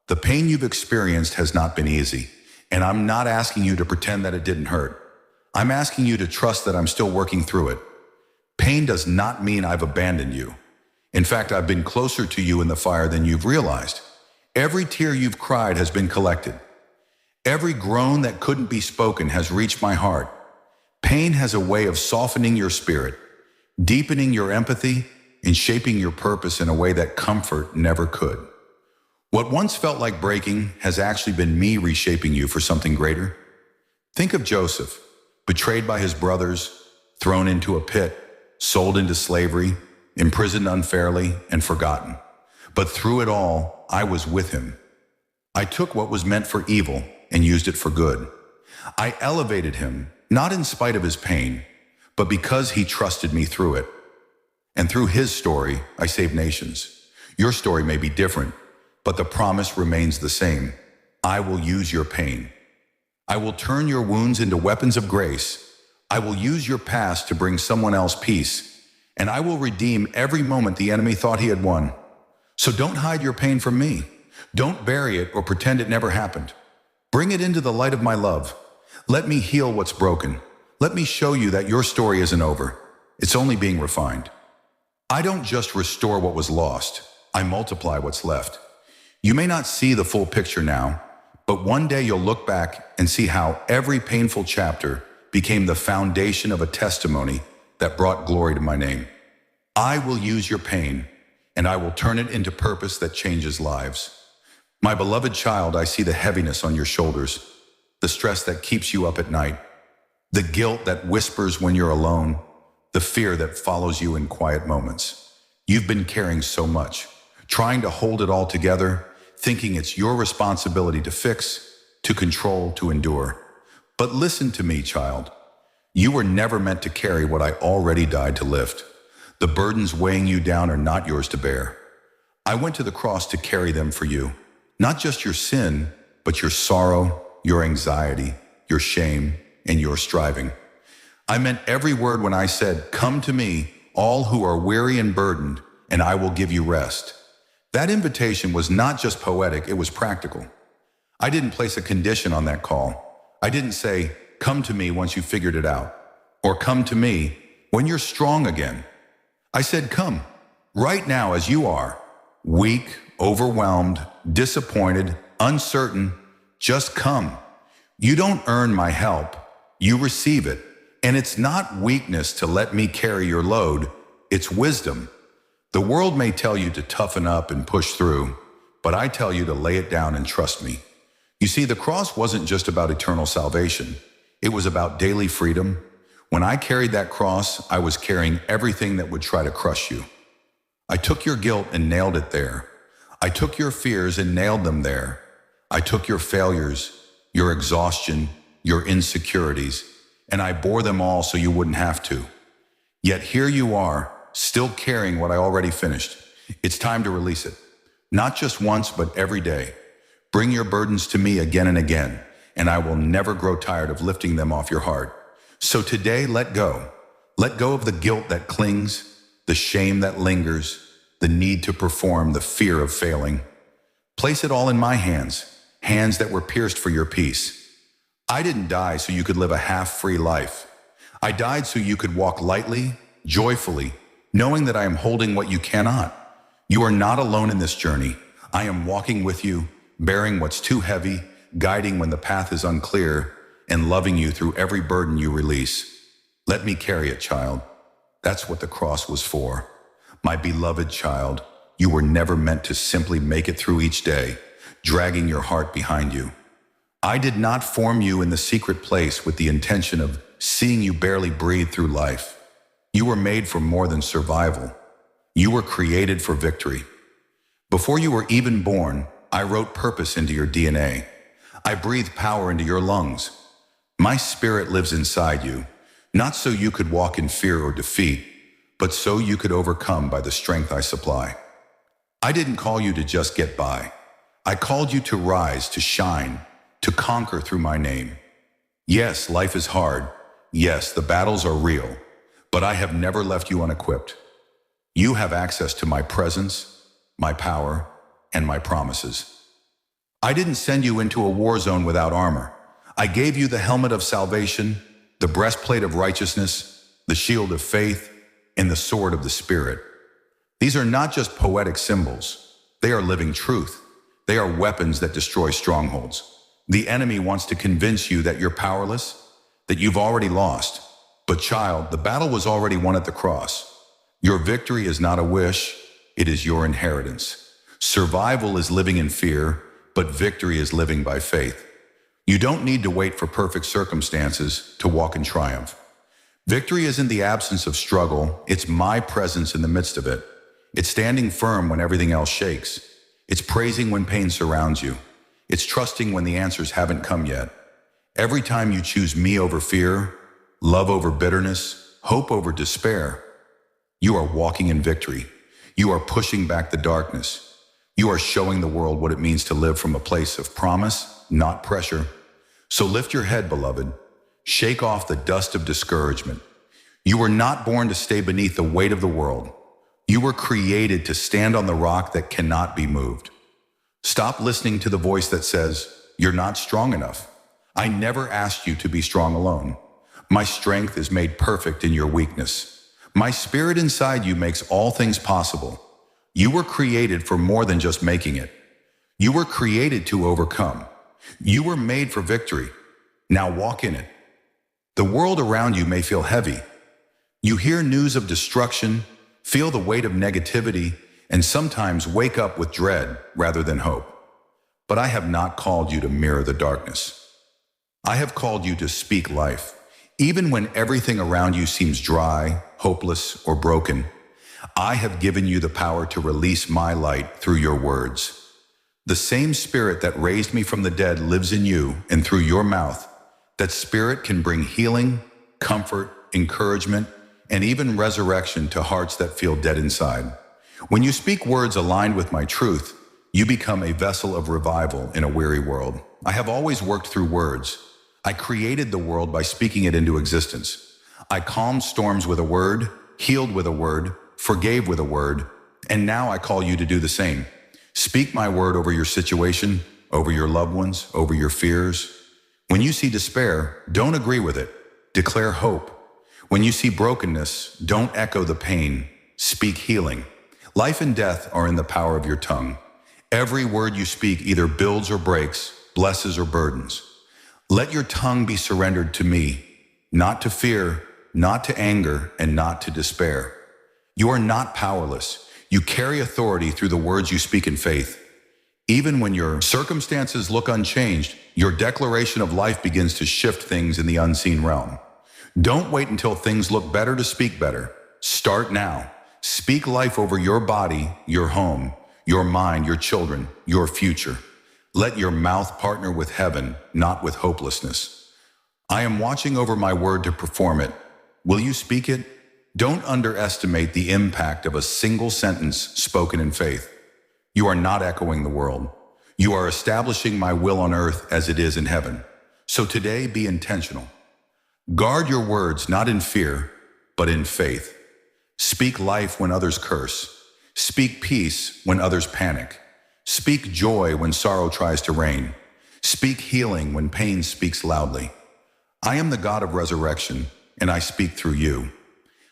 The pain you've experienced has not been easy, and I'm not asking you to pretend that it didn't hurt. I'm asking you to trust that I'm still working through it. Pain does not mean I've abandoned you. In fact, I've been closer to you in the fire than you've realized. Every tear you've cried has been collected. Every groan that couldn't be spoken has reached my heart. Pain has a way of softening your spirit, deepening your empathy, and shaping your purpose in a way that comfort never could. What once felt like breaking has actually been me reshaping you for something greater. Think of Joseph, betrayed by his brothers, thrown into a pit, sold into slavery, imprisoned unfairly, and forgotten. But through it all, I was with him. I took what was meant for evil and used it for good. I elevated him, not in spite of his pain, but because he trusted me through it. And through his story, I saved nations. Your story may be different, but the promise remains the same. I will use your pain. I will turn your wounds into weapons of grace. I will use your past to bring someone else peace. And I will redeem every moment the enemy thought he had won. So don't hide your pain from me. Don't bury it or pretend it never happened. Bring it into the light of my love. Let me heal what's broken. Let me show you that your story isn't over. It's only being refined. I don't just restore what was lost. I multiply what's left. You may not see the full picture now, but one day you'll look back and see how every painful chapter became the foundation of a testimony that brought glory to my name. I will use your pain, and I will turn it into purpose that changes lives. My beloved child, I see the heaviness on your shoulders, the stress that keeps you up at night, the guilt that whispers when you're alone, the fear that follows you in quiet moments. You've been carrying so much, trying to hold it all together, thinking it's your responsibility to fix, to control, to endure. But listen to me, child. You were never meant to carry what I already died to lift. The burdens weighing you down are not yours to bear. I went to the cross to carry them for you. Not just your sin, but your sorrow, your anxiety, your shame, and your striving. I meant every word when I said, "Come to me, all who are weary and burdened, and I will give you rest." That invitation was not just poetic, it was practical. I didn't place a condition on that call. I didn't say, "Come to me once you figured it out," or "Come to me when you're strong again." I said, "Come, right now as you are, weak, overwhelmed, disappointed, uncertain, just come. You don't earn my help, you receive it. And it's not weakness to let me carry your load, it's wisdom. The world may tell you to toughen up and push through, but I tell you to lay it down and trust me. You see, the cross wasn't just about eternal salvation. It was about daily freedom. When I carried that cross, I was carrying everything that would try to crush you. I took your guilt and nailed it there. I took your fears and nailed them there. I took your failures, your exhaustion, your insecurities, and I bore them all so you wouldn't have to. Yet here you are, still carrying what I already finished. It's time to release it. Not just once, but every day. Bring your burdens to me again and again, and I will never grow tired of lifting them off your heart. So today, let go. Let go of the guilt that clings, the shame that lingers, the need to perform, the fear of failing. Place it all in my hands, hands that were pierced for your peace. I didn't die so you could live a half-free life. I died so you could walk lightly, joyfully, knowing that I am holding what you cannot. You are not alone in this journey. I am walking with you, bearing what's too heavy, guiding when the path is unclear, and loving you through every burden you release. Let me carry it, child. That's what the cross was for. My beloved child, you were never meant to simply make it through each day, dragging your heart behind you. I did not form you in the secret place with the intention of seeing you barely breathe through life. You were made for more than survival. You were created for victory. Before you were even born, I wrote purpose into your DNA. I breathed power into your lungs. My spirit lives inside you, not so you could walk in fear or defeat, but so you could overcome by the strength I supply. I didn't call you to just get by. I called you to rise, to shine, to conquer through my name. Yes, life is hard. Yes, the battles are real, but I have never left you unequipped. You have access to my presence, my power, and my promises. I didn't send you into a war zone without armor. I gave you the helmet of salvation, the breastplate of righteousness, the shield of faith, and the sword of the Spirit. These are not just poetic symbols. They are living truth. They are weapons that destroy strongholds. The enemy wants to convince you that you're powerless, that you've already lost. But child, the battle was already won at the cross. Your victory is not a wish, it is your inheritance. Survival is living in fear, but victory is living by faith. You don't need to wait for perfect circumstances to walk in triumph. Victory isn't the absence of struggle, it's my presence in the midst of it. It's standing firm when everything else shakes. It's praising when pain surrounds you. It's trusting when the answers haven't come yet. Every time you choose me over fear, love over bitterness, hope over despair, you are walking in victory. You are pushing back the darkness. You are showing the world what it means to live from a place of promise, not pressure. So lift your head, beloved. Shake off the dust of discouragement. You were not born to stay beneath the weight of the world. You were created to stand on the rock that cannot be moved. Stop listening to the voice that says, "You're not strong enough." I never asked you to be strong alone. My strength is made perfect in your weakness. My spirit inside you makes all things possible. You were created for more than just making it. You were created to overcome. You were made for victory. Now walk in it. The world around you may feel heavy. You hear news of destruction, feel the weight of negativity, and sometimes wake up with dread rather than hope. But I have not called you to mirror the darkness. I have called you to speak life. Even when everything around you seems dry, hopeless, or broken, I have given you the power to release my light through your words. The same spirit that raised me from the dead lives in you, and through your mouth, that spirit can bring healing, comfort, encouragement, and even resurrection to hearts that feel dead inside. When you speak words aligned with my truth, you become a vessel of revival in a weary world. I have always worked through words. I created the world by speaking it into existence. I calmed storms with a word, healed with a word, forgave with a word, and now I call you to do the same. Speak my word over your situation, over your loved ones, over your fears. When you see despair, don't agree with it. Declare hope. When you see brokenness, don't echo the pain. Speak healing. Life and death are in the power of your tongue. Every word you speak either builds or breaks, blesses or burdens. Let your tongue be surrendered to me, not to fear, not to anger, and not to despair. You are not powerless. You carry authority through the words you speak in faith. Even when your circumstances look unchanged, your declaration of life begins to shift things in the unseen realm. Don't wait until things look better to speak better. Start now. Speak life over your body, your home, your mind, your children, your future. Let your mouth partner with heaven, not with hopelessness. I am watching over my word to perform it. Will you speak it? Don't underestimate the impact of a single sentence spoken in faith. You are not echoing the world. You are establishing my will on earth as it is in heaven. So today, be intentional. Guard your words not in fear, but in faith. Speak life when others curse. Speak peace when others panic. Speak joy when sorrow tries to reign. Speak healing when pain speaks loudly. I am the God of resurrection, and I speak through you.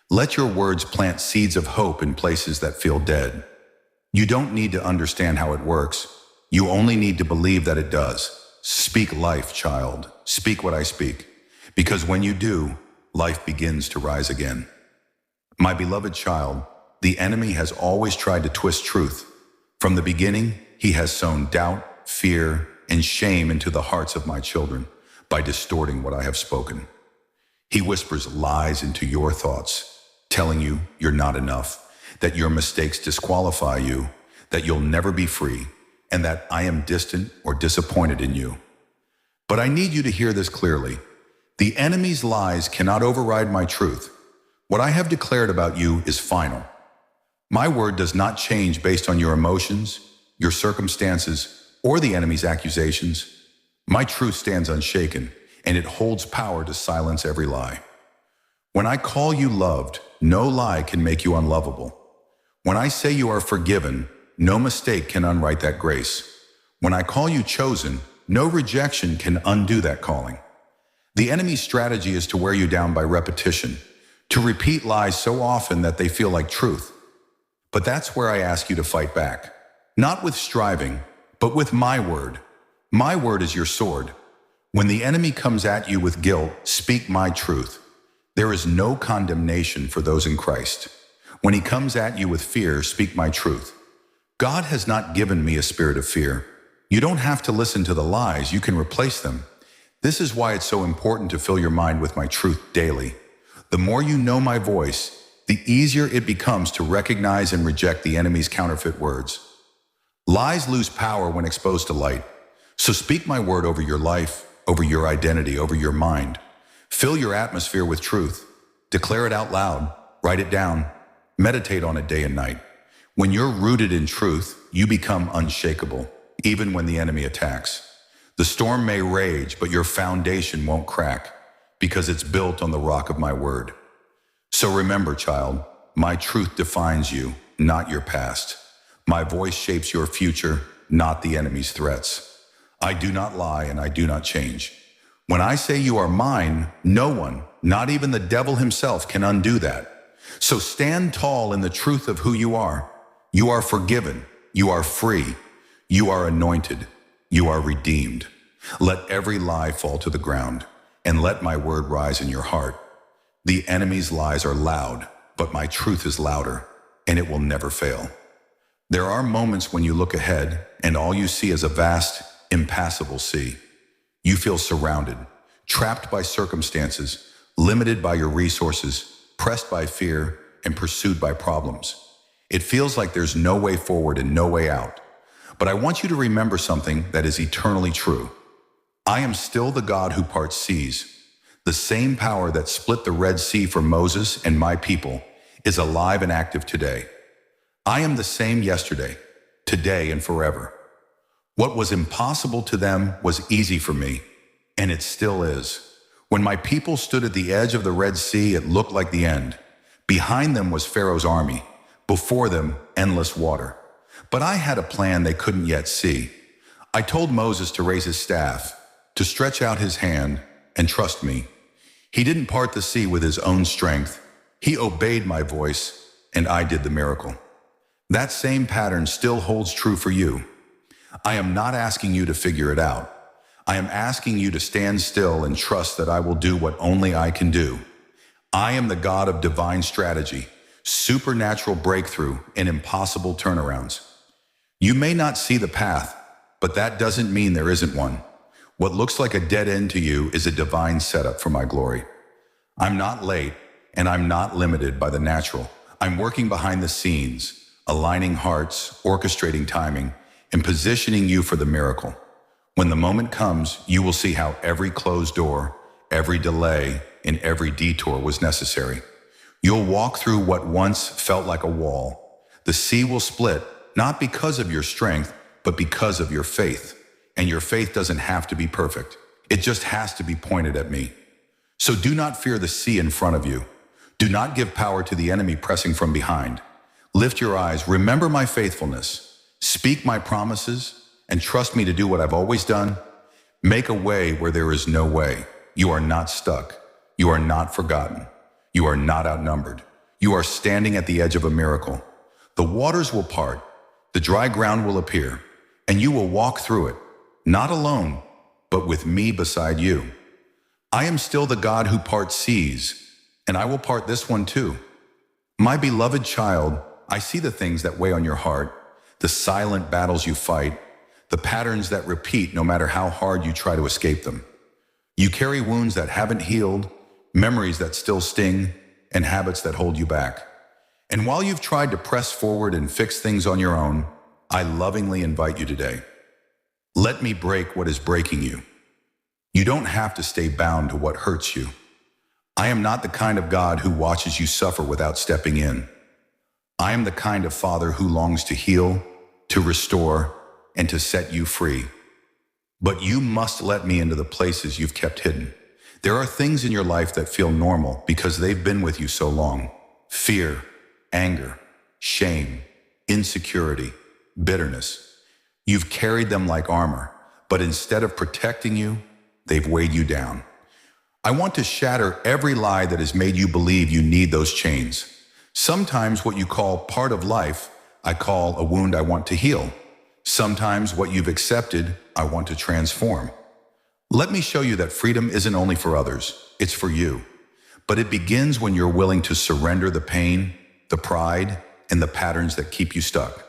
Let your words plant seeds of hope in places that feel dead. You don't need to understand how it works. You only need to believe that it does. Speak life, child. Speak what I speak. Because when you do, life begins to rise again. My beloved child, the enemy has always tried to twist truth. From the beginning, he has sown doubt, fear, and shame into the hearts of my children by distorting what I have spoken. He whispers lies into your thoughts, telling you you're not enough, that your mistakes disqualify you, that you'll never be free, and that I am distant or disappointed in you. But I need you to hear this clearly. The enemy's lies cannot override my truth. What I have declared about you is final. My word does not change based on your emotions, your circumstances, or the enemy's accusations. My truth stands unshaken, and it holds power to silence every lie. When I call you loved, no lie can make you unlovable. When I say you are forgiven, no mistake can unwrite that grace. When I call you chosen, no rejection can undo that calling. The enemy's strategy is to wear you down by repetition, to repeat lies so often that they feel like truth. But that's where I ask you to fight back. Not with striving, but with my word. My word is your sword. When the enemy comes at you with guilt, speak my truth. There is no condemnation for those in Christ. When he comes at you with fear, speak my truth. God has not given me a spirit of fear. You don't have to listen to the lies, you can replace them. This is why it's so important to fill your mind with my truth daily. The more you know my voice, the easier it becomes to recognize and reject the enemy's counterfeit words. Lies lose power when exposed to light. So speak my word over your life, over your identity, over your mind. Fill your atmosphere with truth. Declare it out loud. Write it down. Meditate on it day and night. When you're rooted in truth, you become unshakable, even when the enemy attacks. The storm may rage, but your foundation won't crack, because it's built on the rock of my word. So remember, child, my truth defines you, not your past. My voice shapes your future, not the enemy's threats. I do not lie and I do not change. When I say you are mine, no one, not even the devil himself, can undo that. So stand tall in the truth of who you are. You are forgiven. You are free. You are anointed. You are redeemed. Let every lie fall to the ground, and let my word rise in your heart. The enemy's lies are loud, but my truth is louder, and it will never fail. There are moments when you look ahead, and all you see is a vast, impassable sea. You feel surrounded, trapped by circumstances, limited by your resources, pressed by fear, and pursued by problems. It feels like there's no way forward and no way out. But I want you to remember something that is eternally true. I am still the God who parts seas. The same power that split the Red Sea for Moses and my people is alive and active today. I am the same yesterday, today, and forever. What was impossible to them was easy for me, and it still is. When my people stood at the edge of the Red Sea, it looked like the end. Behind them was Pharaoh's army, before them, endless water. But I had a plan they couldn't yet see. I told Moses to raise his staff, to stretch out his hand, and trust me. He didn't part the sea with his own strength. He obeyed my voice, and I did the miracle. That same pattern still holds true for you. I am not asking you to figure it out. I am asking you to stand still and trust that I will do what only I can do. I am the God of divine strategy, supernatural breakthrough, and impossible turnarounds. You may not see the path, but that doesn't mean there isn't one. What looks like a dead end to you is a divine setup for my glory. I'm not late, and I'm not limited by the natural. I'm working behind the scenes, aligning hearts, orchestrating timing, and positioning you for the miracle. When the moment comes, you will see how every closed door, every delay, and every detour was necessary. You'll walk through what once felt like a wall. The sea will split, not because of your strength, but because of your faith. And your faith doesn't have to be perfect. It just has to be pointed at me. So do not fear the sea in front of you. Do not give power to the enemy pressing from behind. Lift your eyes, remember my faithfulness. Speak my promises, and trust me to do what I've always done. Make a way where there is no way. You are not stuck. You are not forgotten. You are not outnumbered. You are standing at the edge of a miracle. The waters will part. The dry ground will appear. And you will walk through it, not alone, but with me beside you. I am still the God who parts seas, and I will part this one too. My beloved child, I see the things that weigh on your heart, the silent battles you fight, the patterns that repeat no matter how hard you try to escape them. You carry wounds that haven't healed, memories that still sting, and habits that hold you back. And while you've tried to press forward and fix things on your own, I lovingly invite you today. Let me break what is breaking you. You don't have to stay bound to what hurts you. I am not the kind of God who watches you suffer without stepping in. I am the kind of Father who longs to heal, to restore, and to set you free. But you must let me into the places you've kept hidden. There are things in your life that feel normal because they've been with you so long. Fear, anger, shame, insecurity, bitterness. You've carried them like armor, but instead of protecting you, they've weighed you down. I want to shatter every lie that has made you believe you need those chains. Sometimes what you call part of life, I call a wound I want to heal. Sometimes what you've accepted, I want to transform. Let me show you that freedom isn't only for others, it's for you. But it begins when you're willing to surrender the pain, the pride, and the patterns that keep you stuck.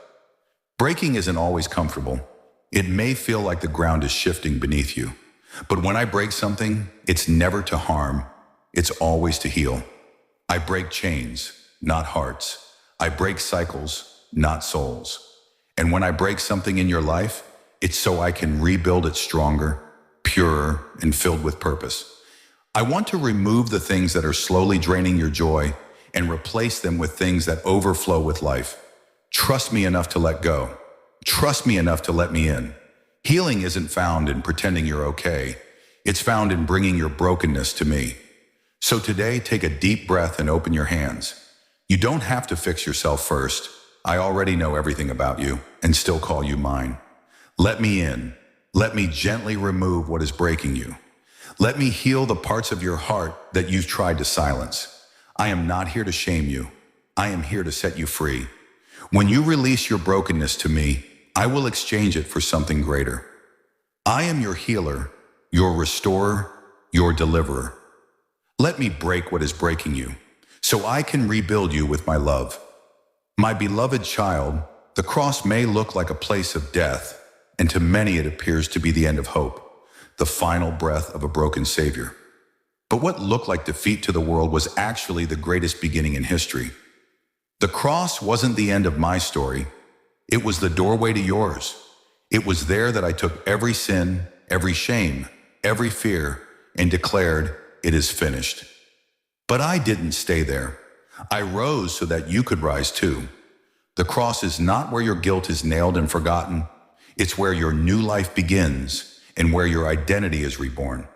Breaking isn't always comfortable. It may feel like the ground is shifting beneath you. But when I break something, it's never to harm. It's always to heal. I break chains, not hearts. I break cycles, not souls. And when I break something in your life, it's so I can rebuild it stronger, purer, and filled with purpose. I want to remove the things that are slowly draining your joy and replace them with things that overflow with life. Trust me enough to let go. Trust me enough to let me in. Healing isn't found in pretending you're okay. It's found in bringing your brokenness to me. So today, take a deep breath and open your hands. You don't have to fix yourself first. I already know everything about you and still call you mine. Let me in. Let me gently remove what is breaking you. Let me heal the parts of your heart that you've tried to silence. I am not here to shame you. I am here to set you free. When you release your brokenness to me, I will exchange it for something greater. I am your healer, your restorer, your deliverer. Let me break what is breaking you, so I can rebuild you with my love. My beloved child, the cross may look like a place of death, and to many it appears to be the end of hope, the final breath of a broken Savior. But what looked like defeat to the world was actually the greatest beginning in history. The cross wasn't the end of my story. It was the doorway to yours. It was there that I took every sin, every shame, every fear, and declared, it is finished. But I didn't stay there. I rose so that you could rise too. The cross is not where your guilt is nailed and forgotten. It's where your new life begins and where your identity is reborn.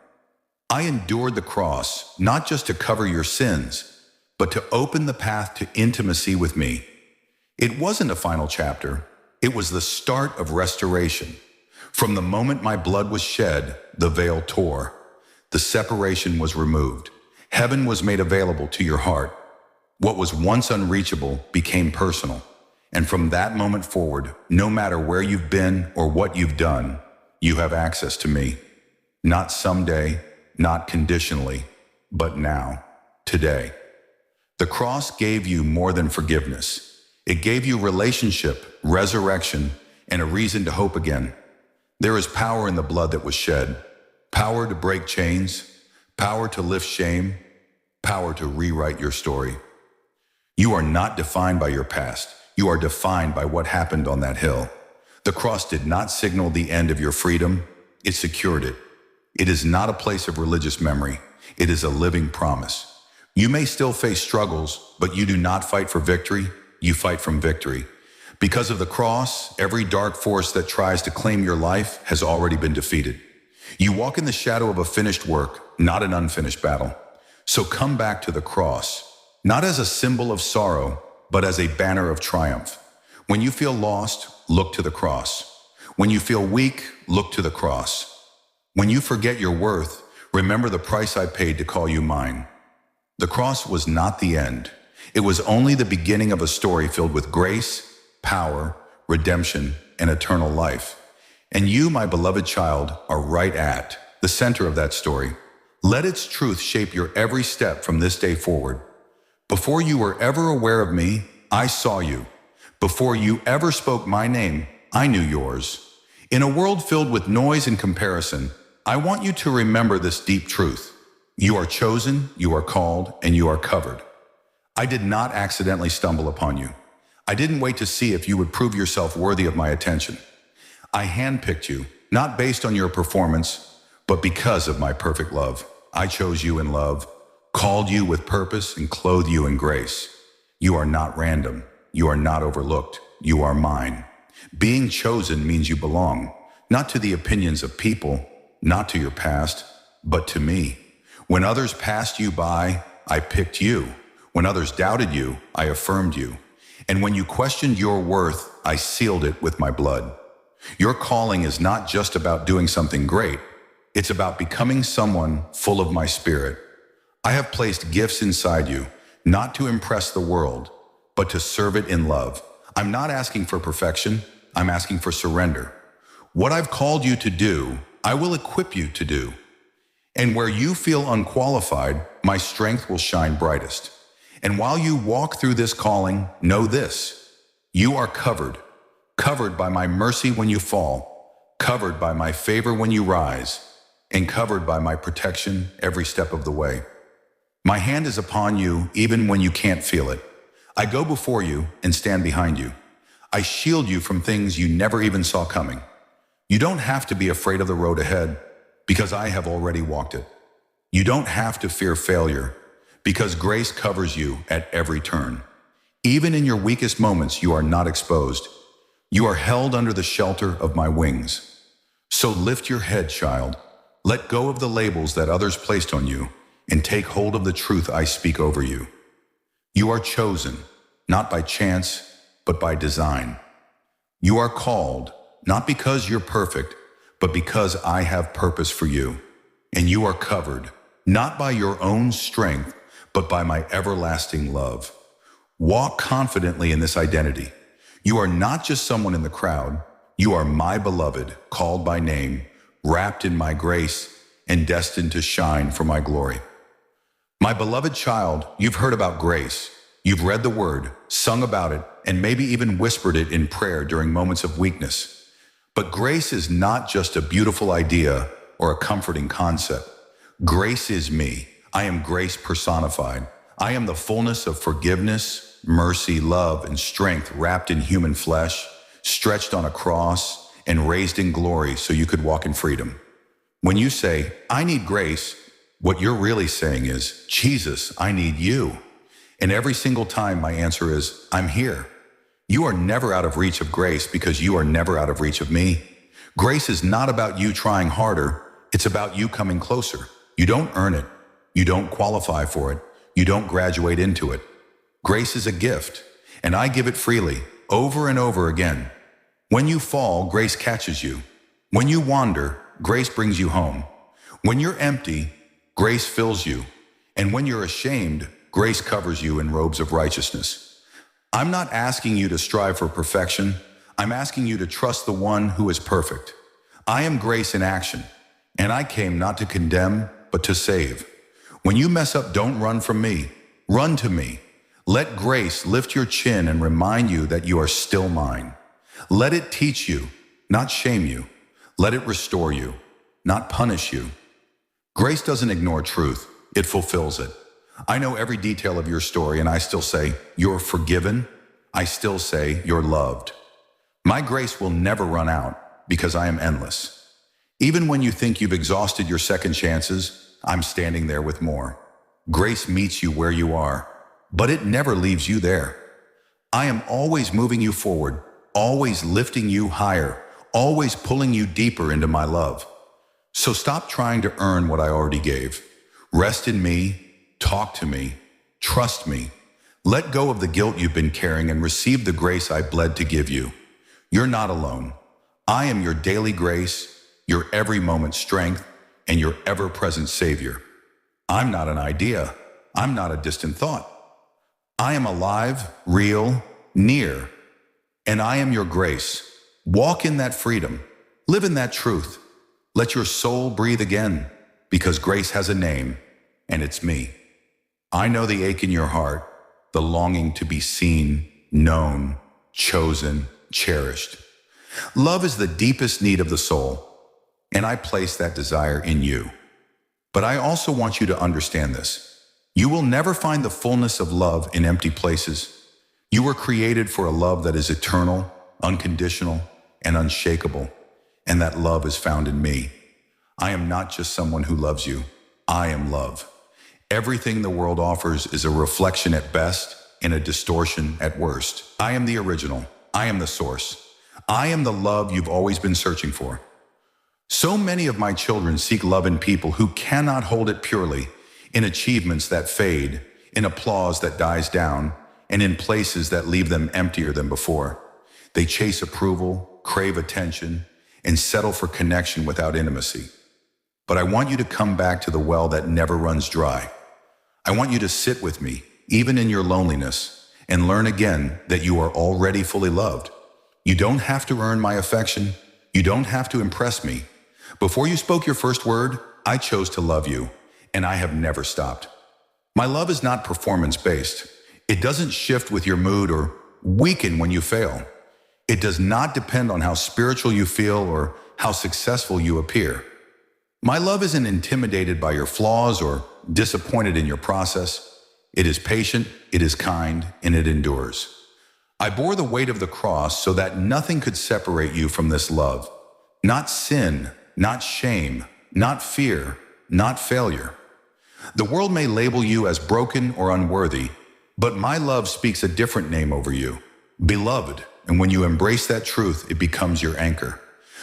I endured the cross, not just to cover your sins, but to open the path to intimacy with me. It wasn't a final chapter. It was the start of restoration. From the moment my blood was shed, the veil tore. The separation was removed. Heaven was made available to your heart. What was once unreachable became personal. And from that moment forward, no matter where you've been or what you've done, you have access to me. Not someday, not conditionally, but now, today. The cross gave you more than forgiveness. It gave you relationship, resurrection, and a reason to hope again. There is power in the blood that was shed. Power to break chains, power to lift shame, power to rewrite your story. You are not defined by your past. You are defined by what happened on that hill. The cross did not signal the end of your freedom. It secured it. It is not a place of religious memory. It is a living promise. You may still face struggles, but you do not fight for victory, you fight from victory. Because of the cross, every dark force that tries to claim your life has already been defeated. You walk in the shadow of a finished work, not an unfinished battle. So come back to the cross, not as a symbol of sorrow, but as a banner of triumph. When you feel lost, look to the cross. When you feel weak, look to the cross. When you forget your worth, remember the price I paid to call you mine. The cross was not the end. It was only the beginning of a story filled with grace, power, redemption, and eternal life. And you, my beloved child, are right at the center of that story. Let its truth shape your every step from this day forward. Before you were ever aware of me, I saw you. Before you ever spoke my name, I knew yours. In a world filled with noise and comparison, I want you to remember this deep truth. You are chosen, you are called, and you are covered. I did not accidentally stumble upon you. I didn't wait to see if you would prove yourself worthy of my attention. I handpicked you, not based on your performance, but because of my perfect love. I chose you in love, called you with purpose, and clothed you in grace. You are not random. You are not overlooked. You are mine. Being chosen means you belong, not to the opinions of people, not to your past, but to me. When others passed you by, I picked you. When others doubted you, I affirmed you. And when you questioned your worth, I sealed it with my blood. Your calling is not just about doing something great. It's about becoming someone full of my spirit. I have placed gifts inside you, not to impress the world, but to serve it in love. I'm not asking for perfection. I'm asking for surrender. What I've called you to do, I will equip you to do. And where you feel unqualified, my strength will shine brightest. And while you walk through this calling, know this: you are covered. Covered by my mercy when you fall, covered by my favor when you rise, and covered by my protection every step of the way. My hand is upon you even when you can't feel it. I go before you and stand behind you. I shield you from things you never even saw coming. You don't have to be afraid of the road ahead, because I have already walked it. You don't have to fear failure, because grace covers you at every turn. Even in your weakest moments, you are not exposed. You are held under the shelter of my wings. So lift your head, child. Let go of the labels that others placed on you, and take hold of the truth I speak over you. You are chosen, not by chance, but by design. You are called, not because you're perfect, but because I have purpose for you. And you are covered, not by your own strength, but by my everlasting love. Walk confidently in this identity. You are not just someone in the crowd. You are my beloved, called by name, wrapped in my grace, and destined to shine for my glory. My beloved child, you've heard about grace. You've read the word, sung about it, and maybe even whispered it in prayer during moments of weakness. But grace is not just a beautiful idea or a comforting concept. Grace is me. I am grace personified. I am the fullness of forgiveness, mercy, love, and strength wrapped in human flesh, stretched on a cross, and raised in glory so you could walk in freedom. When you say, I need grace, what you're really saying is, Jesus, I need you. And every single time my answer is, I'm here. You are never out of reach of grace because you are never out of reach of me. Grace is not about you trying harder. It's about you coming closer. You don't earn it. You don't qualify for it. You don't graduate into it. Grace is a gift, and I give it freely, over and over again. When you fall, grace catches you. When you wander, grace brings you home. When you're empty, grace fills you. And when you're ashamed, grace covers you in robes of righteousness. I'm not asking you to strive for perfection. I'm asking you to trust the one who is perfect. I am grace in action, and I came not to condemn, but to save. When you mess up, don't run from me. Run to me. Let grace lift your chin and remind you that you are still mine. Let it teach you, not shame you. Let it restore you, not punish you. Grace doesn't ignore truth. It fulfills it. I know every detail of your story, and I still say, you're forgiven. I still say, you're loved. My grace will never run out because I am endless. Even when you think you've exhausted your second chances, I'm standing there with more. Grace meets you where you are, but it never leaves you there. I am always moving you forward, always lifting you higher, always pulling you deeper into my love. So stop trying to earn what I already gave. Rest in me, talk to me, trust me. Let go of the guilt you've been carrying and receive the grace I bled to give you. You're not alone. I am your daily grace, your every moment strength, and your ever-present Savior. I'm not an idea. I'm not a distant thought. I am alive, real, near, and I am your grace. Walk in that freedom. Live in that truth. Let your soul breathe again, because grace has a name, and it's me. I know the ache in your heart, the longing to be seen, known, chosen, cherished. Love is the deepest need of the soul, and I place that desire in you. But I also want you to understand this. You will never find the fullness of love in empty places. You were created for a love that is eternal, unconditional, and unshakable, and that love is found in me. I am not just someone who loves you. I am love. Everything the world offers is a reflection at best and a distortion at worst. I am the original. I am the source. I am the love you've always been searching for. So many of my children seek love in people who cannot hold it purely, in achievements that fade, in applause that dies down, and in places that leave them emptier than before. They chase approval, crave attention, and settle for connection without intimacy. But I want you to come back to the well that never runs dry. I want you to sit with me, even in your loneliness, and learn again that you are already fully loved. You don't have to earn my affection. You don't have to impress me. Before you spoke your first word, I chose to love you, and I have never stopped. My love is not performance-based. It doesn't shift with your mood or weaken when you fail. It does not depend on how spiritual you feel or how successful you appear. My love isn't intimidated by your flaws or disappointed in your process. It is patient, it is kind, and it endures. I bore the weight of the cross so that nothing could separate you from this love. Not sin, not shame, not fear, not failure. The world may label you as broken or unworthy, but my love speaks a different name over you, beloved, and when you embrace that truth, it becomes your anchor.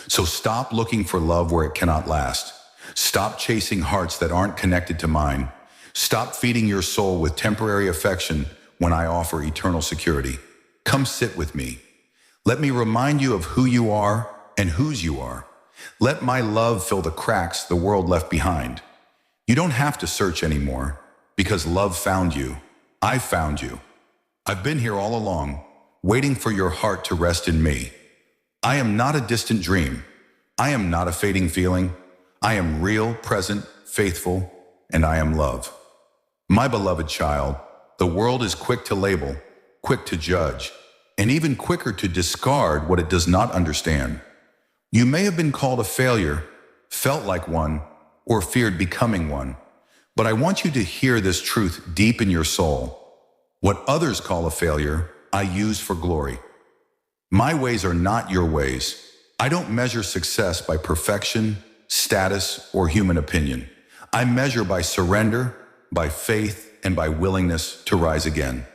So stop looking for love where it cannot last. Stop chasing hearts that aren't connected to mine. Stop feeding your soul with temporary affection when I offer eternal security. Come sit with me. Let me remind you of who you are and whose you are. Let my love fill the cracks the world left behind. You don't have to search anymore, because love found you. I found you. I've been here all along, waiting for your heart to rest in me. I am not a distant dream. I am not a fading feeling. I am real, present, faithful, and I am love. My beloved child, the world is quick to label, quick to judge, and even quicker to discard what it does not understand. You may have been called a failure, felt like one, or feared becoming one, but I want you to hear this truth deep in your soul. What others call a failure, I use for glory. My ways are not your ways. I don't measure success by perfection, status, or human opinion. I measure by surrender, by faith, and by willingness to rise again.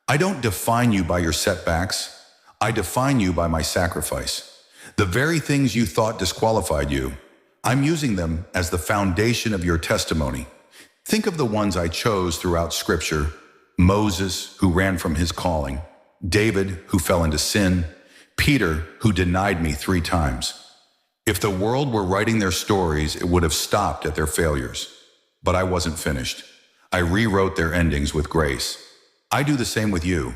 I don't define you by your setbacks. I define you by my sacrifice. The very things you thought disqualified you, I'm using them as the foundation of your testimony. Think of the ones I chose throughout Scripture: Moses, who ran from his calling; David, who fell into sin; Peter, who denied me 3 times. If the world were writing their stories, it would have stopped at their failures. But I wasn't finished. I rewrote their endings with grace. I do the same with you.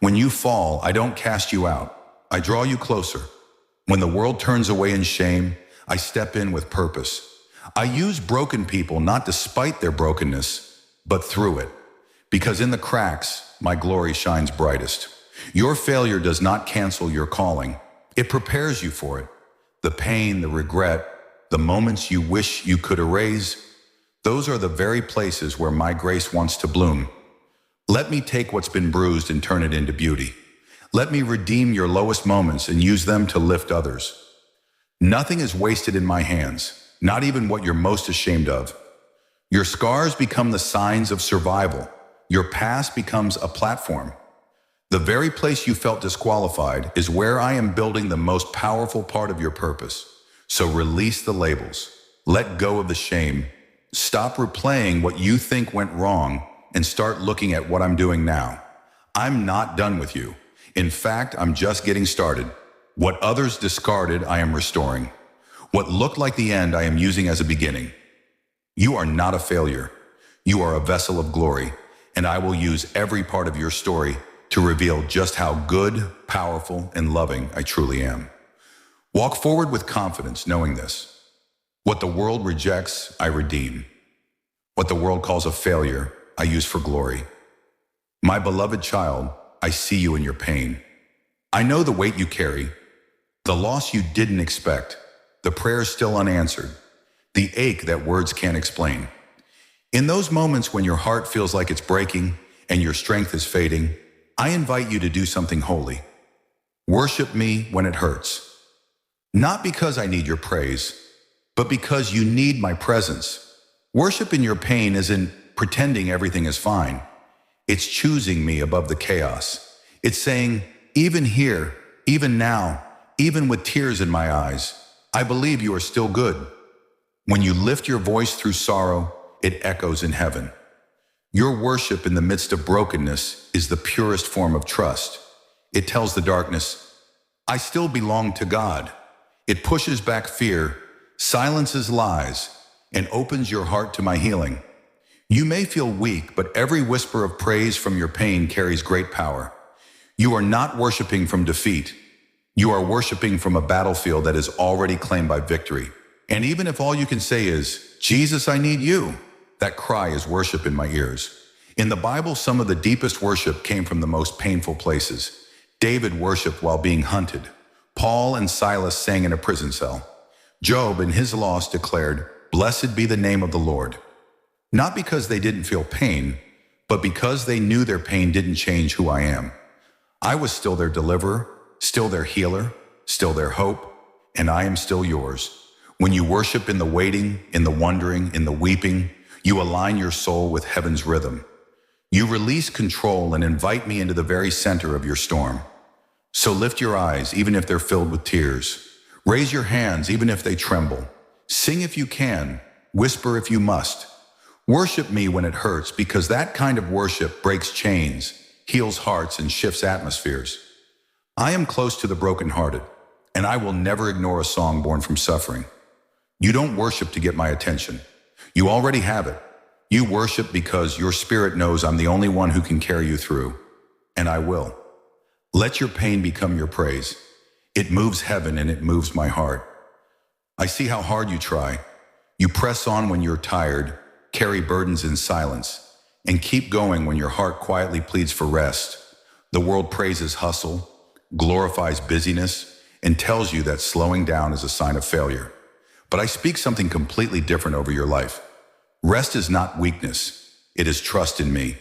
When you fall, I don't cast you out. I draw you closer. When the world turns away in shame, I step in with purpose. I use broken people not despite their brokenness, but through it. Because in the cracks, my glory shines brightest. Your failure does not cancel your calling. It prepares you for it. The pain, the regret, the moments you wish you could erase, those are the very places where my grace wants to bloom. Let me take what's been bruised and turn it into beauty. Let me redeem your lowest moments and use them to lift others. Nothing is wasted in my hands, not even what you're most ashamed of. Your scars become the signs of survival. Your past becomes a platform. The very place you felt disqualified is where I am building the most powerful part of your purpose. So release the labels. Let go of the shame. Stop replaying what you think went wrong and start looking at what I'm doing now. I'm not done with you. In fact, I'm just getting started. What others discarded, I am restoring. What looked like the end, I am using as a beginning. You are not a failure. You are a vessel of glory, and I will use every part of your story to reveal just how good, powerful, and loving I truly am. Walk forward with confidence, knowing this. What the world rejects, I redeem. What the world calls a failure, I use for glory. My beloved child, I see you in your pain. I know the weight you carry, the loss you didn't expect, the prayers still unanswered, the ache that words can't explain. In those moments when your heart feels like it's breaking and your strength is fading, I invite you to do something holy. Worship me when it hurts. Not because I need your praise, but because you need my presence. Worship in your pain isn't pretending everything is fine. It's choosing me above the chaos. It's saying, even here, even now, even with tears in my eyes, I believe you are still good. When you lift your voice through sorrow, it echoes in heaven. Your worship in the midst of brokenness is the purest form of trust. It tells the darkness, I still belong to God. It pushes back fear, silences lies, and opens your heart to my healing. You may feel weak, but every whisper of praise from your pain carries great power. You are not worshiping from defeat. You are worshiping from a battlefield that is already claimed by victory. And even if all you can say is, Jesus, I need you, that cry is worship in my ears. In the Bible, some of the deepest worship came from the most painful places. David worshiped while being hunted. Paul and Silas sang in a prison cell. Job, in his loss, declared, Blessed be the name of the Lord. Not because they didn't feel pain, but because they knew their pain didn't change who I am. I was still their deliverer, still their healer, still their hope, and I am still yours. When you worship in the waiting, in the wondering, in the weeping, you align your soul with heaven's rhythm. You release control and invite me into the very center of your storm. So lift your eyes, even if they're filled with tears. Raise your hands, even if they tremble. Sing if you can, whisper if you must. Worship me when it hurts, because that kind of worship breaks chains, heals hearts, and shifts atmospheres. I am close to the brokenhearted, and I will never ignore a song born from suffering. You don't worship to get my attention. You already have it. You worship because your spirit knows I'm the only one who can carry you through, and I will. Let your pain become your praise. It moves heaven and it moves my heart. I see how hard you try. You press on when you're tired, carry burdens in silence, and keep going when your heart quietly pleads for rest. The world praises hustle, glorifies busyness, and tells you that slowing down is a sign of failure. But I speak something completely different over your life. Rest is not weakness. It is trust in me.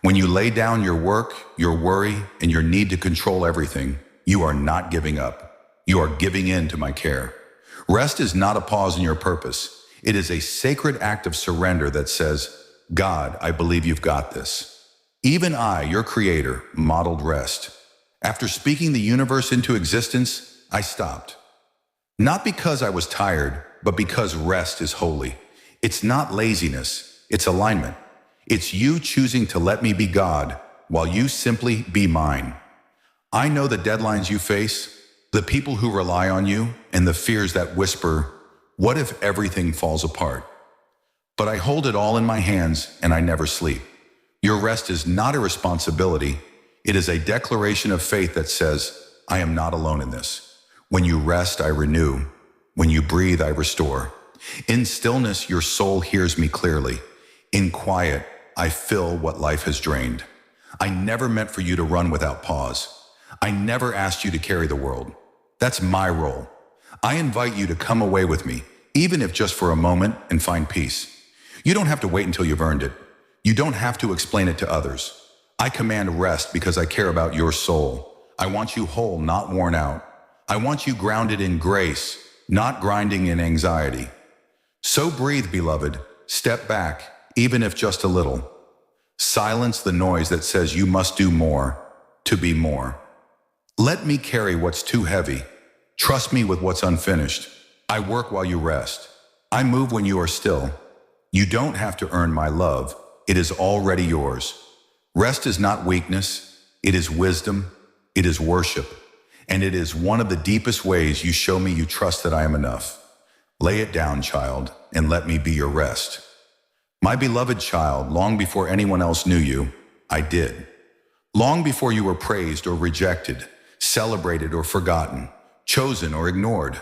When you lay down your work, your worry, and your need to control everything, you are not giving up. You are giving in to my care. Rest is not a pause in your purpose. It is a sacred act of surrender that says, God, I believe you've got this. Even I, your creator, modeled rest. After speaking the universe into existence, I stopped. Not because I was tired, but because rest is holy. It's not laziness, it's alignment. It's you choosing to let me be God while you simply be mine. I know the deadlines you face, the people who rely on you, and the fears that whisper, what if everything falls apart? But I hold it all in my hands and I never sleep. Your rest is not a responsibility. It is a declaration of faith that says, I am not alone in this. When you rest, I renew. When you breathe, I restore. In stillness, your soul hears me clearly. In quiet, I fill what life has drained. I never meant for you to run without pause. I never asked you to carry the world. That's my role. I invite you to come away with me, even if just for a moment, and find peace. You don't have to wait until you've earned it. You don't have to explain it to others. I command rest because I care about your soul. I want you whole, not worn out. I want you grounded in grace, not grinding in anxiety. So breathe, beloved. Step back, even if just a little. Silence the noise that says you must do more to be more. Let me carry what's too heavy. Trust me with what's unfinished. I work while you rest. I move when you are still. You don't have to earn my love. It is already yours. Rest is not weakness. It is wisdom. It is worship. And it is one of the deepest ways you show me you trust that I am enough. Lay it down, child, and let me be your rest. My beloved child, long before anyone else knew you, I did. Long before you were praised or rejected, celebrated or forgotten, chosen or ignored.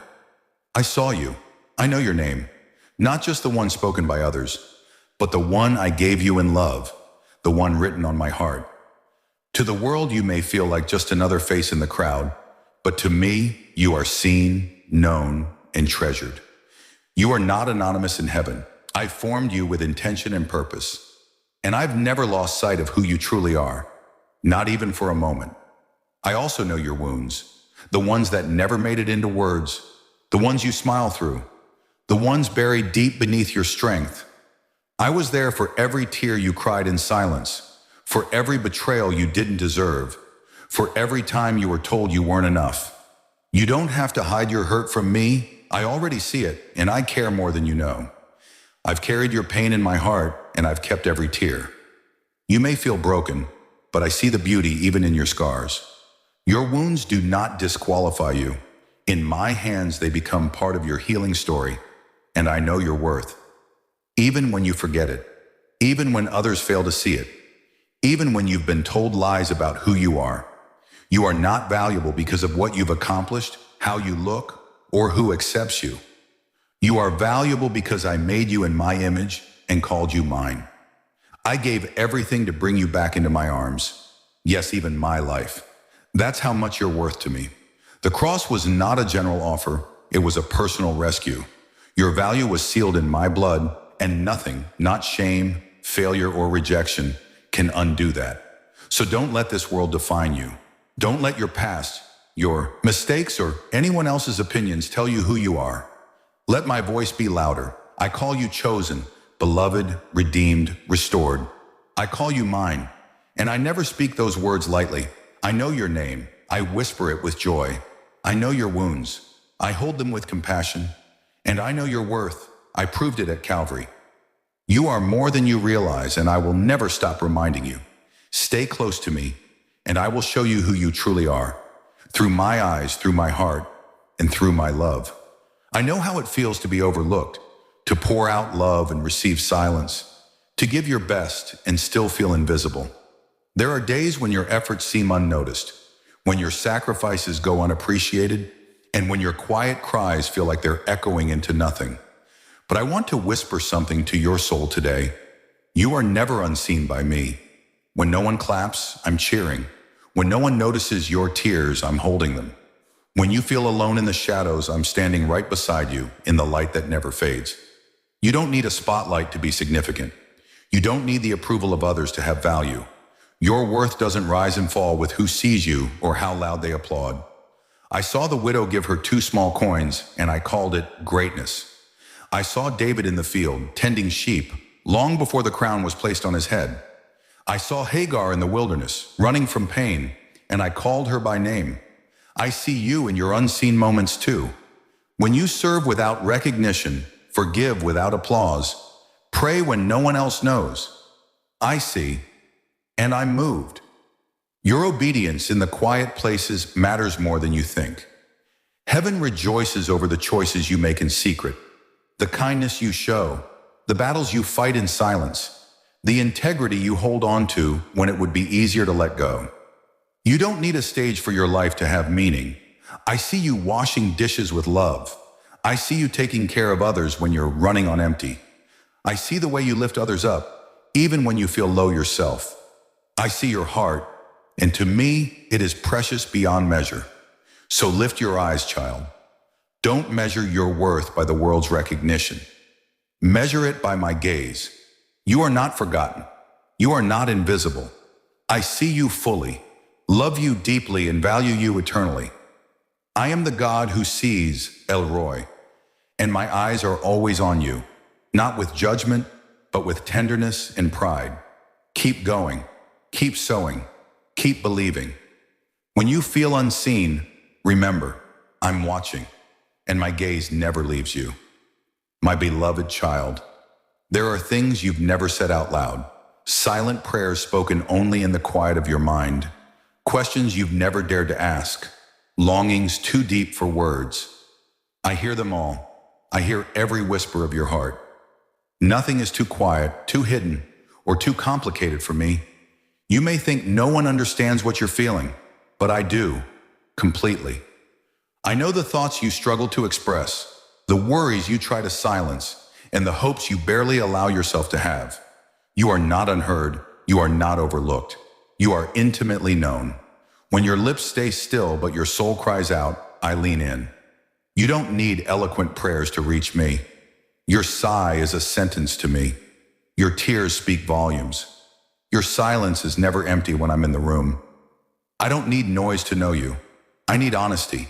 I saw you. I know your name. Not just the one spoken by others, but the one I gave you in love, the one written on my heart. To the world you may feel like just another face in the crowd, but to me you are seen, known, and treasured. You are not anonymous in heaven. I formed you with intention and purpose, and I've never lost sight of who you truly are, not even for a moment. I also know your wounds, the ones that never made it into words, the ones you smile through, the ones buried deep beneath your strength. I was there for every tear you cried in silence, for every betrayal you didn't deserve, for every time you were told you weren't enough. You don't have to hide your hurt from me. I already see it, and I care more than you know. I've carried your pain in my heart, and I've kept every tear. You may feel broken, but I see the beauty even in your scars. Your wounds do not disqualify you. In my hands, they become part of your healing story, and I know your worth. Even when you forget it, even when others fail to see it, even when you've been told lies about who you are not valuable because of what you've accomplished, how you look, or who accepts you. You are valuable because I made you in my image and called you mine. I gave everything to bring you back into my arms. Yes, even my life. That's how much you're worth to me. The cross was not a general offer. It was a personal rescue. Your value was sealed in my blood, and nothing, not shame, failure, or rejection, can undo that. So don't let this world define you. Don't let your past, your mistakes, or anyone else's opinions tell you who you are. Let my voice be louder. I call you chosen, beloved, redeemed, restored. I call you mine, and I never speak those words lightly. I know your name. I whisper it with joy. I know your wounds. I hold them with compassion. And I know your worth. I proved it at Calvary. You are more than you realize, and I will never stop reminding you. Stay close to me, and I will show you who you truly are. Through my eyes, through my heart, and through my love. I know how it feels to be overlooked, to pour out love and receive silence, to give your best and still feel invisible. There are days when your efforts seem unnoticed, when your sacrifices go unappreciated, and when your quiet cries feel like they're echoing into nothing. But I want to whisper something to your soul today. You are never unseen by me. When no one claps, I'm cheering. When no one notices your tears, I'm holding them. When you feel alone in the shadows, I'm standing right beside you in the light that never fades. You don't need a spotlight to be significant. You don't need the approval of others to have value. Your worth doesn't rise and fall with who sees you or how loud they applaud. I saw the widow give her 2 small coins, and I called it greatness. I saw David in the field, tending sheep, long before the crown was placed on his head. I saw Hagar in the wilderness, running from pain, and I called her by name. I see you in your unseen moments too. When you serve without recognition, forgive without applause, pray when no one else knows. I see, and I'm moved. Your obedience in the quiet places matters more than you think. Heaven rejoices over the choices you make in secret, the kindness you show, the battles you fight in silence, the integrity you hold on to when it would be easier to let go. You don't need a stage for your life to have meaning. I see you washing dishes with love. I see you taking care of others when you're running on empty. I see the way you lift others up, even when you feel low yourself. I see your heart, and to me, it is precious beyond measure. So lift your eyes, child. Don't measure your worth by the world's recognition. Measure it by my gaze. You are not forgotten. You are not invisible. I see you fully, love you deeply, and value you eternally. I am the God who sees, El Roy, and my eyes are always on you, not with judgment, but with tenderness and pride. Keep going, keep sowing, keep believing. When you feel unseen, remember, I'm watching, and my gaze never leaves you. My beloved child, there are things you've never said out loud, silent prayers spoken only in the quiet of your mind, questions you've never dared to ask, longings too deep for words. I hear them all. I hear every whisper of your heart. Nothing is too quiet, too hidden, or too complicated for me. You may think no one understands what you're feeling, but I do, completely. I know the thoughts you struggle to express, the worries you try to silence, and the hopes you barely allow yourself to have. You are not unheard. You are not overlooked. You are intimately known. When your lips stay still but your soul cries out, I lean in. You don't need eloquent prayers to reach me. Your sigh is a sentence to me. Your tears speak volumes. Your silence is never empty when I'm in the room. I don't need noise to know you. I need honesty.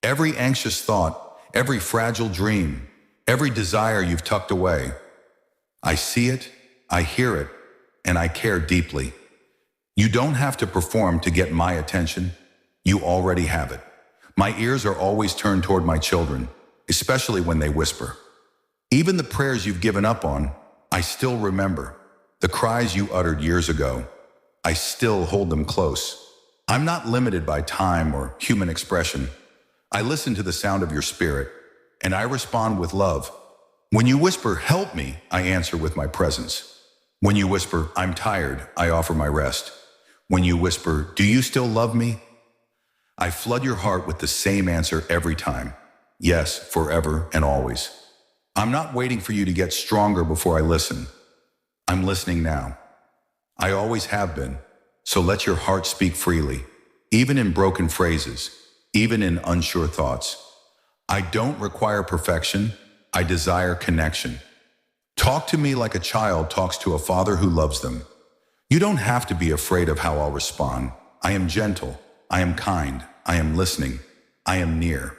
Every anxious thought, every fragile dream, every desire you've tucked away. I see it, I hear it, and I care deeply. You don't have to perform to get my attention. You already have it. My ears are always turned toward my children, especially when they whisper. Even the prayers you've given up on, I still remember. The cries you uttered years ago, I still hold them close. I'm not limited by time or human expression. I listen to the sound of your spirit, and I respond with love. When you whisper, help me, I answer with my presence. When you whisper, I'm tired, I offer my rest. When you whisper, do you still love me? I flood your heart with the same answer every time. Yes, forever and always. I'm not waiting for you to get stronger before I listen. I'm listening now. I always have been. So let your heart speak freely, even in broken phrases, even in unsure thoughts. I don't require perfection. I desire connection. Talk to me like a child talks to a father who loves them. You don't have to be afraid of how I'll respond. I am gentle. I am kind. I am listening. I am near.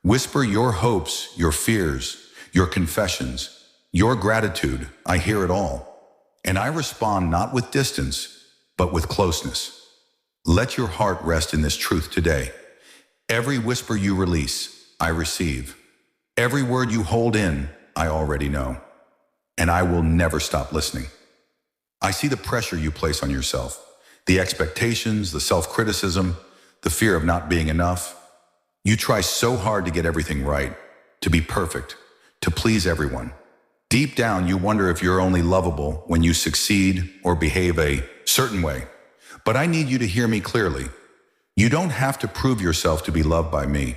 Whisper your hopes, your fears, your confessions, your gratitude. I hear it all. And I respond not with distance, but with closeness. Let your heart rest in this truth today. Every whisper you release, I receive. Every word you hold in, I already know. And I will never stop listening. I see the pressure you place on yourself, the expectations, the self-criticism, the fear of not being enough. You try so hard to get everything right, to be perfect, to please everyone. Deep down, you wonder if you're only lovable when you succeed or behave a certain way. But I need you to hear me clearly. You don't have to prove yourself to be loved by me.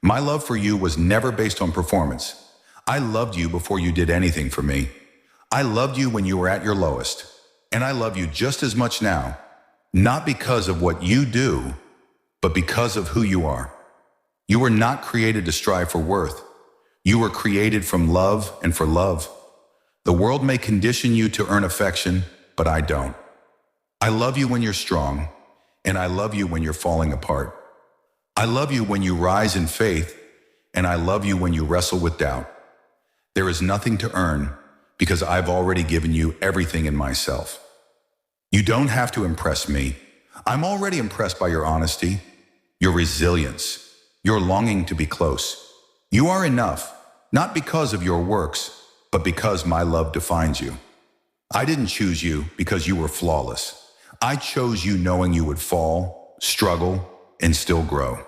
My love for you was never based on performance. I loved you before you did anything for me. I loved you when you were at your lowest. And I love you just as much now, not because of what you do, but because of who you are. You were not created to strive for worth. You were created from love and for love. The world may condition you to earn affection, but I don't. I love you when you're strong, and I love you when you're falling apart. I love you when you rise in faith, and I love you when you wrestle with doubt. There is nothing to earn because I've already given you everything in myself. You don't have to impress me. I'm already impressed by your honesty, your resilience, your longing to be close. You are enough, not because of your works, but because my love defines you. I didn't choose you because you were flawless. I chose you knowing you would fall, struggle, and still grow.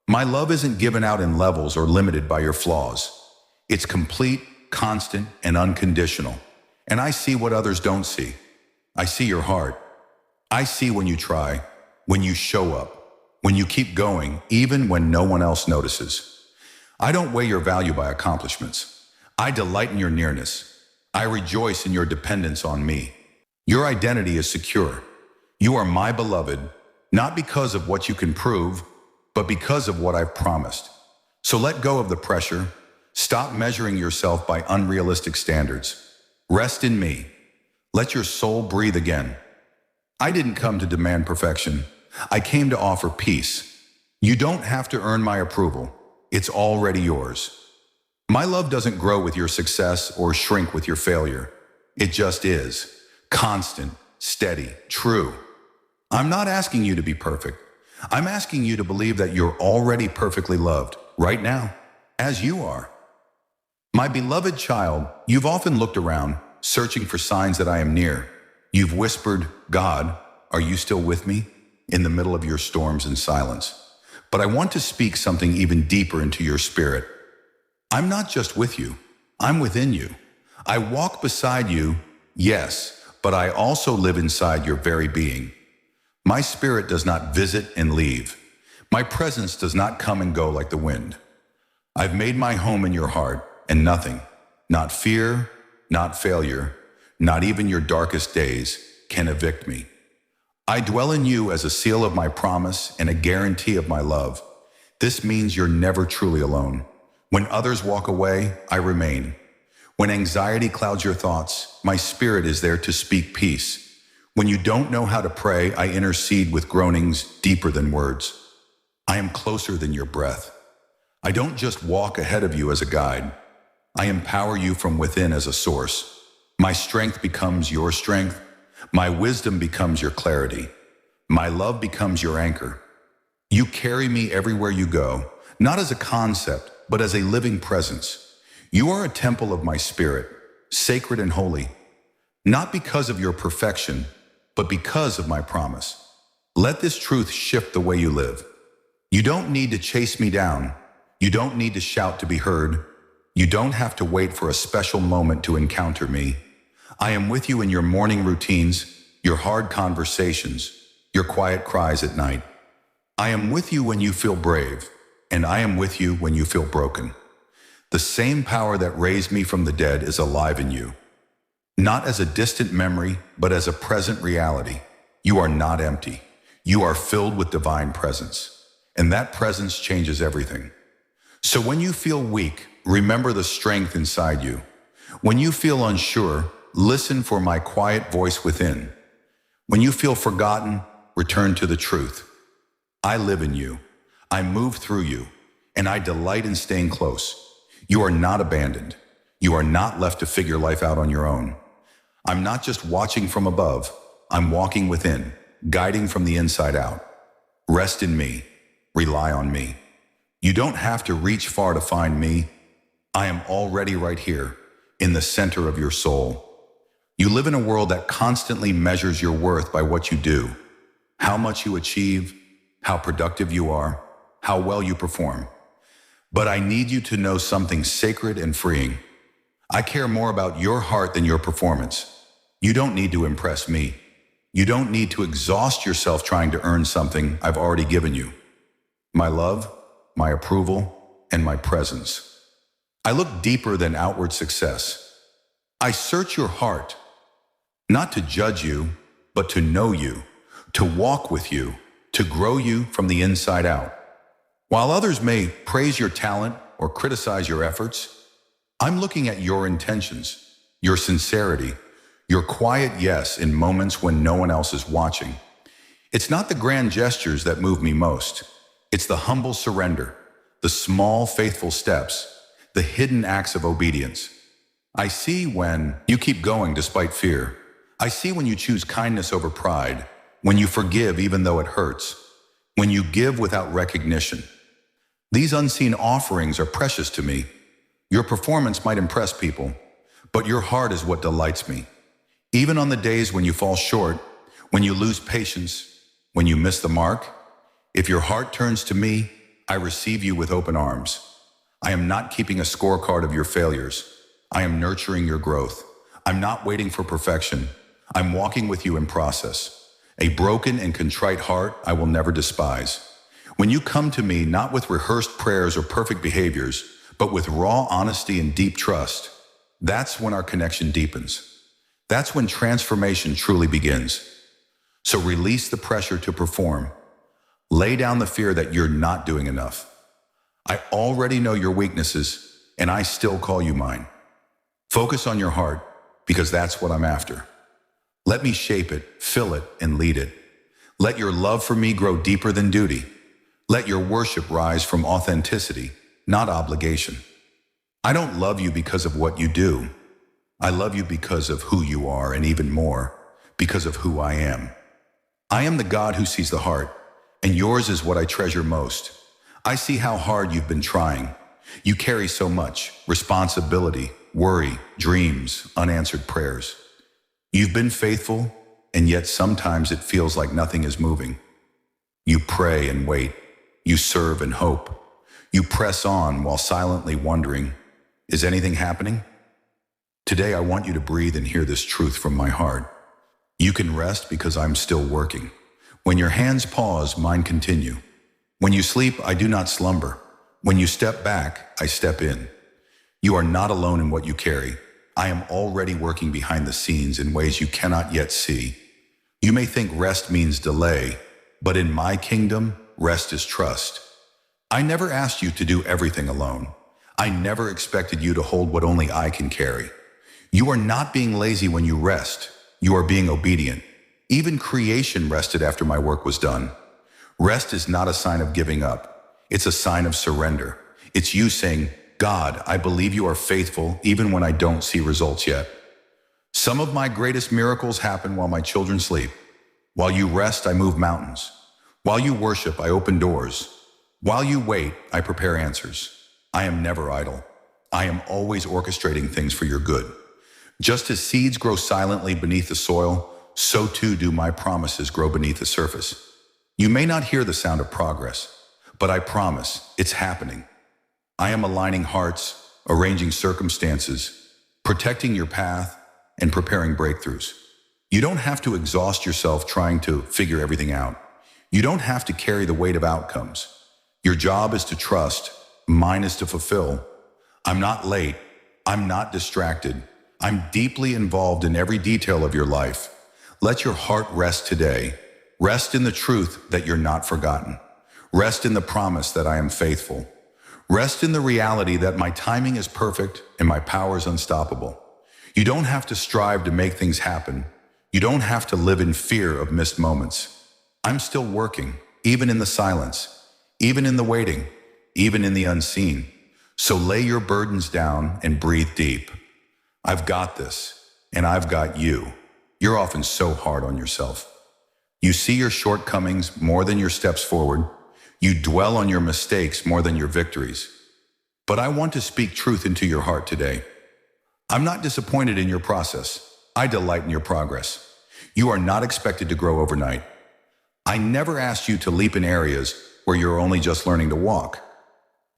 My love isn't given out in levels or limited by your flaws. It's complete, constant, and unconditional. And I see what others don't see. I see your heart. I see when you try, when you show up, when you keep going, even when no one else notices. I don't weigh your value by accomplishments. I delight in your nearness. I rejoice in your dependence on me. Your identity is secure. You are my beloved, not because of what you can prove, but because of what I've promised. So let go of the pressure. Stop measuring yourself by unrealistic standards. Rest in me. Let your soul breathe again. I didn't come to demand perfection. I came to offer peace. You don't have to earn my approval. It's already yours. My love doesn't grow with your success or shrink with your failure. It just is. Constant, steady, true. I'm not asking you to be perfect. I'm asking you to believe that you're already perfectly loved, right now, as you are. My beloved child, you've often looked around, searching for signs that I am near. You've whispered, God, are you still with me? In the middle of your storms and silence. But I want to speak something even deeper into your spirit. I'm not just with you, I'm within you. I walk beside you, yes, but I also live inside your very being. My spirit does not visit and leave. My presence does not come and go like the wind. I've made my home in your heart, and nothing, not fear, not failure, not even your darkest days, can evict me. I dwell in you as a seal of my promise and a guarantee of my love. This means you're never truly alone. When others walk away, I remain. When anxiety clouds your thoughts, my spirit is there to speak peace. When you don't know how to pray, I intercede with groanings deeper than words. I am closer than your breath. I don't just walk ahead of you as a guide. I empower you from within as a source. My strength becomes your strength. My wisdom becomes your clarity. My love becomes your anchor. You carry me everywhere you go, not as a concept, but as a living presence. You are a temple of my spirit, sacred and holy, not because of your perfection, but because of my promise. Let this truth shift the way you live. You don't need to chase me down. You don't need to shout to be heard. You don't have to wait for a special moment to encounter me. I am with you in your morning routines, your hard conversations, your quiet cries at night. I am with you when you feel brave, and I am with you when you feel broken. The same power that raised me from the dead is alive in you. Not as a distant memory, but as a present reality. You are not empty. You are filled with divine presence, and that presence changes everything. So when you feel weak, remember the strength inside you. When you feel unsure, listen for my quiet voice within. When you feel forgotten, return to the truth. I live in you. I move through you, and I delight in staying close. You are not abandoned. You are not left to figure life out on your own. I'm not just watching from above. I'm walking within, guiding from the inside out. Rest in me. Rely on me. You don't have to reach far to find me. I am already right here, in the center of your soul. You live in a world that constantly measures your worth by what you do, how much you achieve, how productive you are, how well you perform. But I need you to know something sacred and freeing. I care more about your heart than your performance. You don't need to impress me. You don't need to exhaust yourself trying to earn something I've already given you. My love, my approval, and my presence. I look deeper than outward success. I search your heart, not to judge you, but to know you, to walk with you, to grow you from the inside out. While others may praise your talent or criticize your efforts, I'm looking at your intentions, your sincerity, your quiet yes in moments when no one else is watching. It's not the grand gestures that move me most. It's the humble surrender, the small faithful steps, the hidden acts of obedience. I see when you keep going despite fear. I see when you choose kindness over pride, when you forgive even though it hurts, when you give without recognition. These unseen offerings are precious to me. Your performance might impress people, but your heart is what delights me. Even on the days when you fall short, when you lose patience, when you miss the mark, if your heart turns to me, I receive you with open arms. I am not keeping a scorecard of your failures. I am nurturing your growth. I'm not waiting for perfection. I'm walking with you in process. A broken and contrite heart I will never despise. When you come to me not with rehearsed prayers or perfect behaviors, but with raw honesty and deep trust, that's when our connection deepens. That's when transformation truly begins. So release the pressure to perform. Lay down the fear that you're not doing enough. I already know your weaknesses, and I still call you mine. Focus on your heart, because that's what I'm after. Let me shape it, fill it, and lead it. Let your love for me grow deeper than duty. Let your worship rise from authenticity, not obligation. I don't love you because of what you do. I love you because of who you are, and even more, because of who I am. I am the God who sees the heart, and yours is what I treasure most. I see how hard you've been trying. You carry so much responsibility, worry, dreams, unanswered prayers. You've been faithful, and yet sometimes it feels like nothing is moving. You pray and wait. You serve and hope. You press on while silently wondering, is anything happening? Today I want you to breathe and hear this truth from my heart. You can rest because I'm still working. When your hands pause, mine continue. When you sleep, I do not slumber. When you step back, I step in. You are not alone in what you carry. I am already working behind the scenes in ways you cannot yet see. You may think rest means delay, but in my kingdom, rest is trust. I never asked you to do everything alone. I never expected you to hold what only I can carry. You are not being lazy when you rest. You are being obedient. Even creation rested after my work was done. Rest is not a sign of giving up. It's a sign of surrender. It's you saying, God, I believe you are faithful even when I don't see results yet. Some of my greatest miracles happen while my children sleep. While you rest, I move mountains. While you worship, I open doors. While you wait, I prepare answers. I am never idle. I am always orchestrating things for your good. Just as seeds grow silently beneath the soil, so too do my promises grow beneath the surface. You may not hear the sound of progress, but I promise it's happening. I am aligning hearts, arranging circumstances, protecting your path, and preparing breakthroughs. You don't have to exhaust yourself trying to figure everything out. You don't have to carry the weight of outcomes. Your job is to trust. Mine is to fulfill. I'm not late. I'm not distracted. I'm deeply involved in every detail of your life. Let your heart rest today. Rest in the truth that you're not forgotten. Rest in the promise that I am faithful. Rest in the reality that my timing is perfect and my power is unstoppable. You don't have to strive to make things happen. You don't have to live in fear of missed moments. I'm still working, even in the silence, even in the waiting, even in the unseen. So lay your burdens down and breathe deep. I've got this, and I've got you. You're often so hard on yourself. You see your shortcomings more than your steps forward. You dwell on your mistakes more than your victories. But I want to speak truth into your heart today. I'm not disappointed in your process. I delight in your progress. You are not expected to grow overnight. I never asked you to leap in areas where you're only just learning to walk.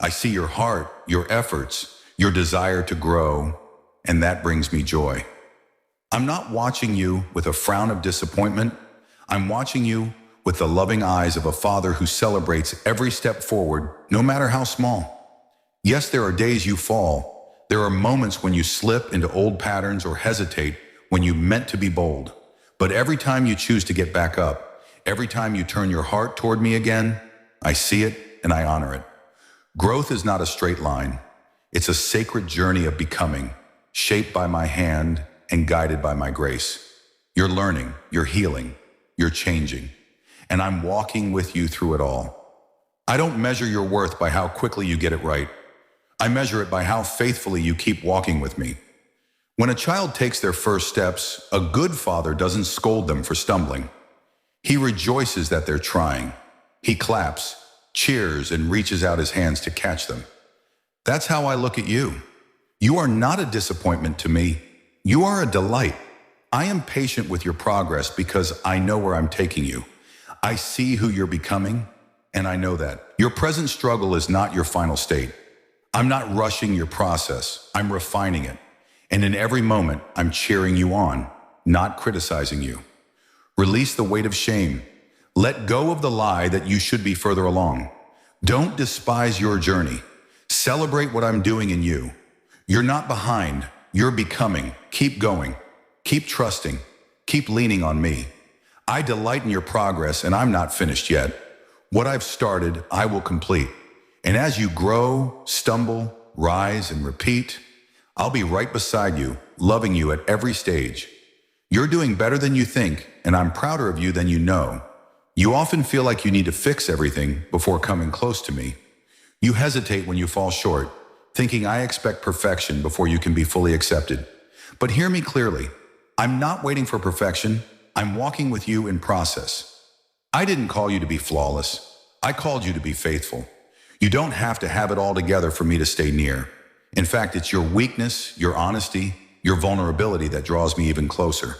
I see your heart, your efforts, your desire to grow, and that brings me joy. I'm not watching you with a frown of disappointment. I'm watching you with the loving eyes of a father who celebrates every step forward, no matter how small. Yes, there are days you fall. There are moments when you slip into old patterns or hesitate when you meant to be bold. But every time you choose to get back up, every time you turn your heart toward me again, I see it and I honor it. Growth is not a straight line. It's a sacred journey of becoming, shaped by my hand and guided by my grace. You're learning, you're healing, you're changing, and I'm walking with you through it all. I don't measure your worth by how quickly you get it right. I measure it by how faithfully you keep walking with me. When a child takes their first steps, a good father doesn't scold them for stumbling. He rejoices that they're trying. He claps, cheers, and reaches out his hands to catch them. That's how I look at you. You are not a disappointment to me. You are a delight. I am patient with your progress because I know where I'm taking you. I see who you're becoming, and I know that. Your present struggle is not your final state. I'm not rushing your process. I'm refining it. And in every moment, I'm cheering you on, not criticizing you. Release the weight of shame. Let go of the lie that you should be further along. Don't despise your journey. Celebrate what I'm doing in you. You're not behind. You're becoming. Keep going. Keep trusting. Keep leaning on me. I delight in your progress, and I'm not finished yet. What I've started, I will complete. And as you grow, stumble, rise, and repeat, I'll be right beside you, loving you at every stage. You're doing better than you think, and I'm prouder of you than you know. You often feel like you need to fix everything before coming close to me. You hesitate when you fall short, thinking I expect perfection before you can be fully accepted. But hear me clearly. I'm not waiting for perfection. I'm walking with you in process. I didn't call you to be flawless. I called you to be faithful. You don't have to have it all together for me to stay near. In fact, it's your weakness, your honesty, your vulnerability that draws me even closer.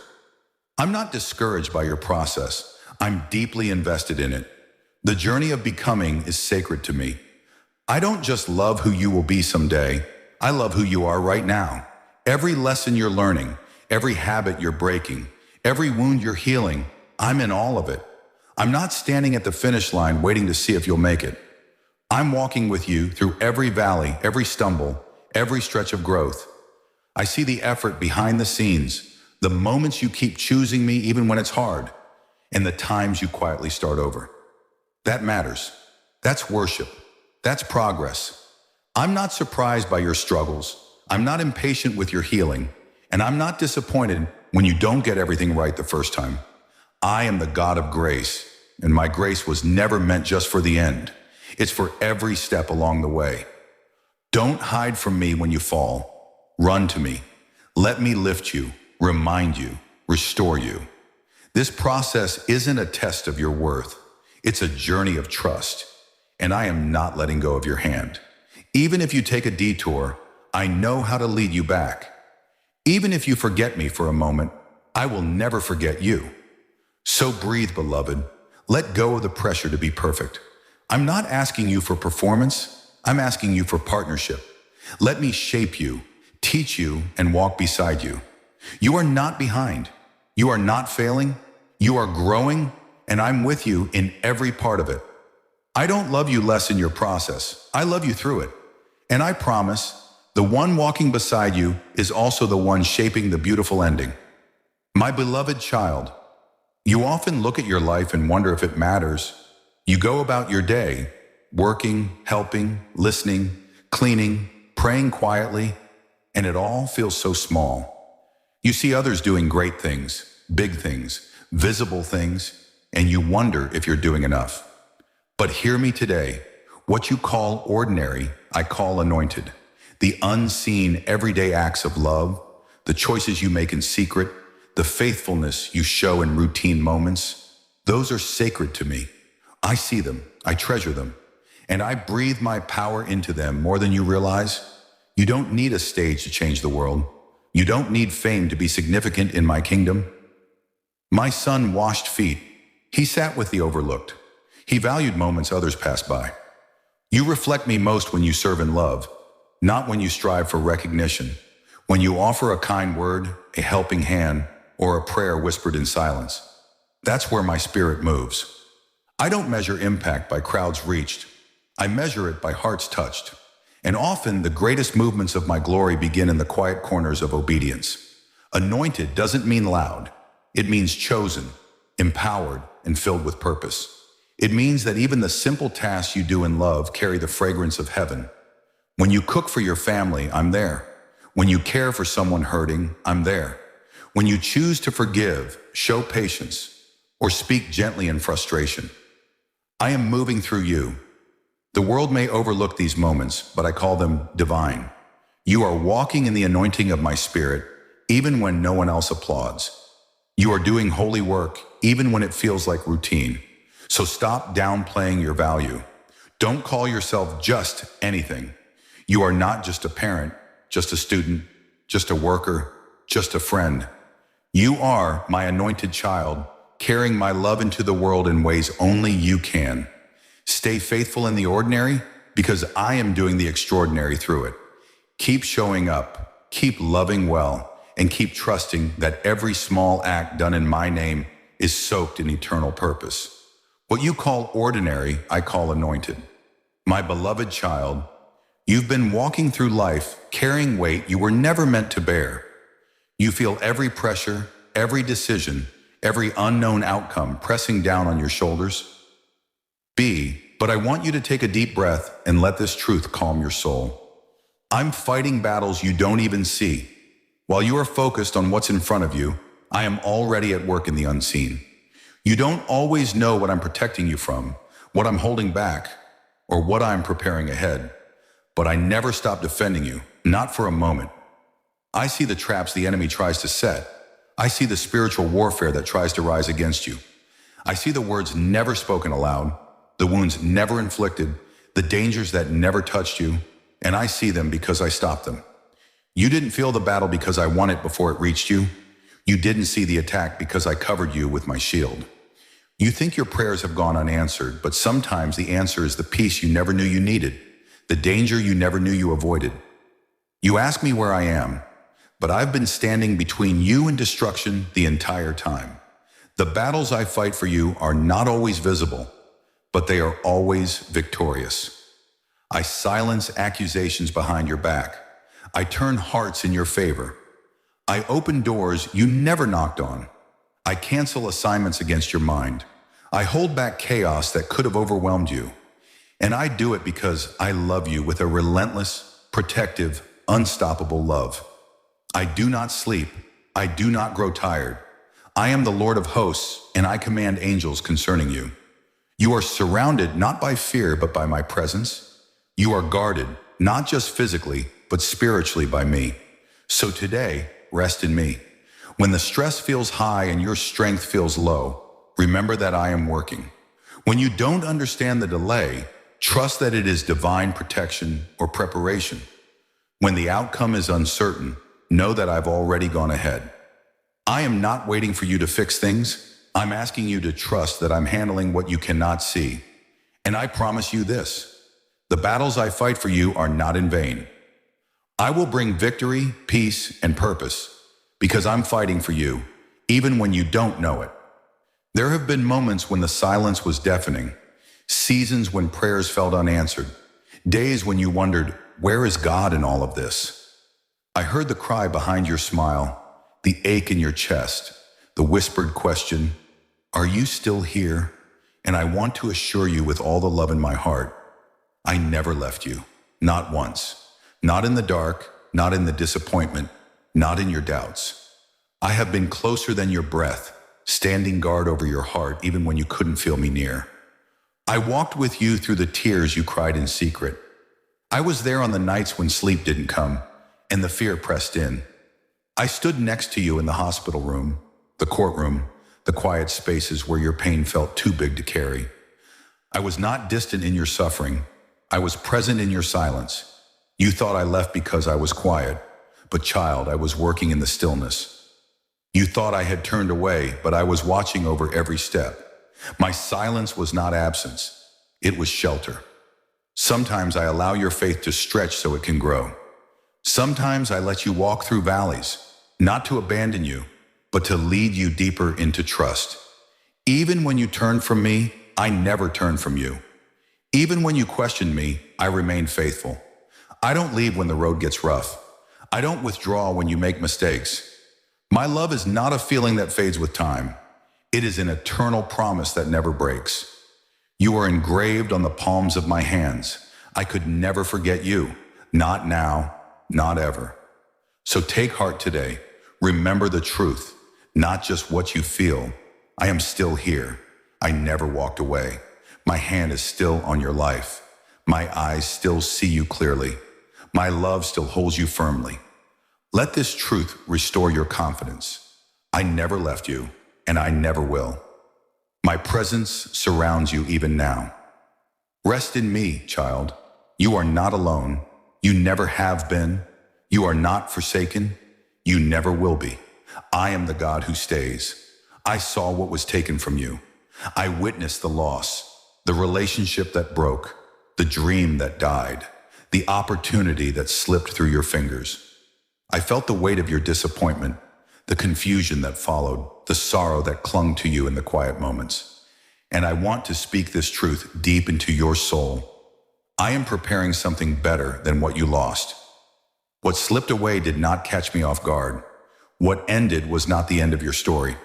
I'm not discouraged by your process. I'm deeply invested in it. The journey of becoming is sacred to me. I don't just love who you will be someday. I love who you are right now. Every lesson you're learning, every habit you're breaking, every wound you're healing, I'm in all of it. I'm not standing at the finish line waiting to see if you'll make it. I'm walking with you through every valley, every stumble, every stretch of growth. I see the effort behind the scenes, the moments you keep choosing me even when it's hard, and the times you quietly start over. That matters. That's worship. That's progress. I'm not surprised by your struggles. I'm not impatient with your healing, and I'm not disappointed when you don't get everything right the first time. I am the God of grace, and my grace was never meant just for the end. It's for every step along the way. Don't hide from me when you fall. Run to me. Let me lift you, remind you, restore you. This process isn't a test of your worth. It's a journey of trust, and I am not letting go of your hand. Even if you take a detour, I know how to lead you back. Even if you forget me for a moment, I will never forget you. So breathe, beloved. Let go of the pressure to be perfect. I'm not asking you for performance. I'm asking you for partnership. Let me shape you, teach you, and walk beside you. You are not behind. You are not failing. You are growing, and I'm with you in every part of it. I don't love you less in your process. I love you through it. And I promise, the one walking beside you is also the one shaping the beautiful ending. My beloved child, you often look at your life and wonder if it matters. You go about your day, working, helping, listening, cleaning, praying quietly, and it all feels so small. You see others doing great things, big things, visible things, and you wonder if you're doing enough. But hear me today. What you call ordinary, I call anointed. The unseen, everyday acts of love, the choices you make in secret, the faithfulness you show in routine moments, those are sacred to me. I see them, I treasure them, and I breathe my power into them more than you realize. You don't need a stage to change the world. You don't need fame to be significant in my kingdom. My son washed feet. He sat with the overlooked. He valued moments others passed by. You reflect me most when you serve in love, not when you strive for recognition, when you offer a kind word, a helping hand, or a prayer whispered in silence. That's where my spirit moves. I don't measure impact by crowds reached. I measure it by hearts touched. And often the greatest movements of my glory begin in the quiet corners of obedience. Anointed doesn't mean loud. It means chosen, empowered, and filled with purpose. It means that even the simple tasks you do in love carry the fragrance of heaven. When you cook for your family, I'm there. When you care for someone hurting, I'm there. When you choose to forgive, show patience, or speak gently in frustration, I am moving through you. The world may overlook these moments, but I call them divine. You are walking in the anointing of my spirit, even when no one else applauds. You are doing holy work, even when it feels like routine. So stop downplaying your value. Don't call yourself just anything. You are not just a parent, just a student, just a worker, just a friend. You are my anointed child, carrying my love into the world in ways only you can. Stay faithful in the ordinary, because I am doing the extraordinary through it. Keep showing up, keep loving well, and keep trusting that every small act done in my name is soaked in eternal purpose. What you call ordinary, I call anointed. My beloved child, you've been walking through life carrying weight you were never meant to bear. You feel every pressure, every decision, every unknown outcome pressing down on your shoulders. But I want you to take a deep breath and let this truth calm your soul. I'm fighting battles you don't even see. While you are focused on what's in front of you, I am already at work in the unseen. You don't always know what I'm protecting you from, what I'm holding back, or what I'm preparing ahead. But I never stop defending you, not for a moment. I see the traps the enemy tries to set. I see the spiritual warfare that tries to rise against you. I see the words never spoken aloud, the wounds never inflicted, the dangers that never touched you, and I see them because I stopped them. You didn't feel the battle because I won it before it reached you. You didn't see the attack because I covered you with my shield. You think your prayers have gone unanswered, but sometimes the answer is the peace you never knew you needed, the danger you never knew you avoided. You ask me where I am, but I've been standing between you and destruction the entire time. The battles I fight for you are not always visible, but they are always victorious. I silence accusations behind your back. I turn hearts in your favor. I open doors you never knocked on. I cancel assignments against your mind. I hold back chaos that could have overwhelmed you. And I do it because I love you with a relentless, protective, unstoppable love. I do not sleep. I do not grow tired. I am the Lord of hosts, and I command angels concerning you. You are surrounded not by fear, but by my presence. You are guarded, not just physically, but spiritually by me. So today, rest in me. When the stress feels high and your strength feels low, remember that I am working. When you don't understand the delay, trust that it is divine protection or preparation. When the outcome is uncertain, know that I've already gone ahead. I am not waiting for you to fix things. I'm asking you to trust that I'm handling what you cannot see. And I promise you this, the battles I fight for you are not in vain. I will bring victory, peace, and purpose because I'm fighting for you, even when you don't know it. There have been moments when the silence was deafening, seasons when prayers felt unanswered, days when you wondered, where is God in all of this? I heard the cry behind your smile, the ache in your chest, the whispered question, are you still here? And I want to assure you with all the love in my heart, I never left you, not once. Not in the dark, not in the disappointment, not in your doubts. I have been closer than your breath, standing guard over your heart even when you couldn't feel me near. I walked with you through the tears you cried in secret. I was there on the nights when sleep didn't come and the fear pressed in. I stood next to you in the hospital room, the courtroom, the quiet spaces where your pain felt too big to carry. I was not distant in your suffering. I was present in your silence. You thought I left because I was quiet, but child, I was working in the stillness. You thought I had turned away, but I was watching over every step. My silence was not absence, it was shelter. Sometimes I allow your faith to stretch so it can grow. Sometimes I let you walk through valleys, not to abandon you, but to lead you deeper into trust. Even when you turned from me, I never turned from you. Even when you questioned me, I remained faithful. I don't leave when the road gets rough. I don't withdraw when you make mistakes. My love is not a feeling that fades with time. It is an eternal promise that never breaks. You are engraved on the palms of my hands. I could never forget you. Not now, not ever. So take heart today. Remember the truth, not just what you feel. I am still here. I never walked away. My hand is still on your life. My eyes still see you clearly. My love still holds you firmly. Let this truth restore your confidence. I never left you, and I never will. My presence surrounds you even now. Rest in me, child. You are not alone. You never have been. You are not forsaken. You never will be. I am the God who stays. I saw what was taken from you. I witnessed the loss, the relationship that broke, the dream that died, the opportunity that slipped through your fingers. I felt the weight of your disappointment, the confusion that followed, the sorrow that clung to you in the quiet moments. And I want to speak this truth deep into your soul. I am preparing something better than what you lost. What slipped away did not catch me off guard. What ended was not the end of your story.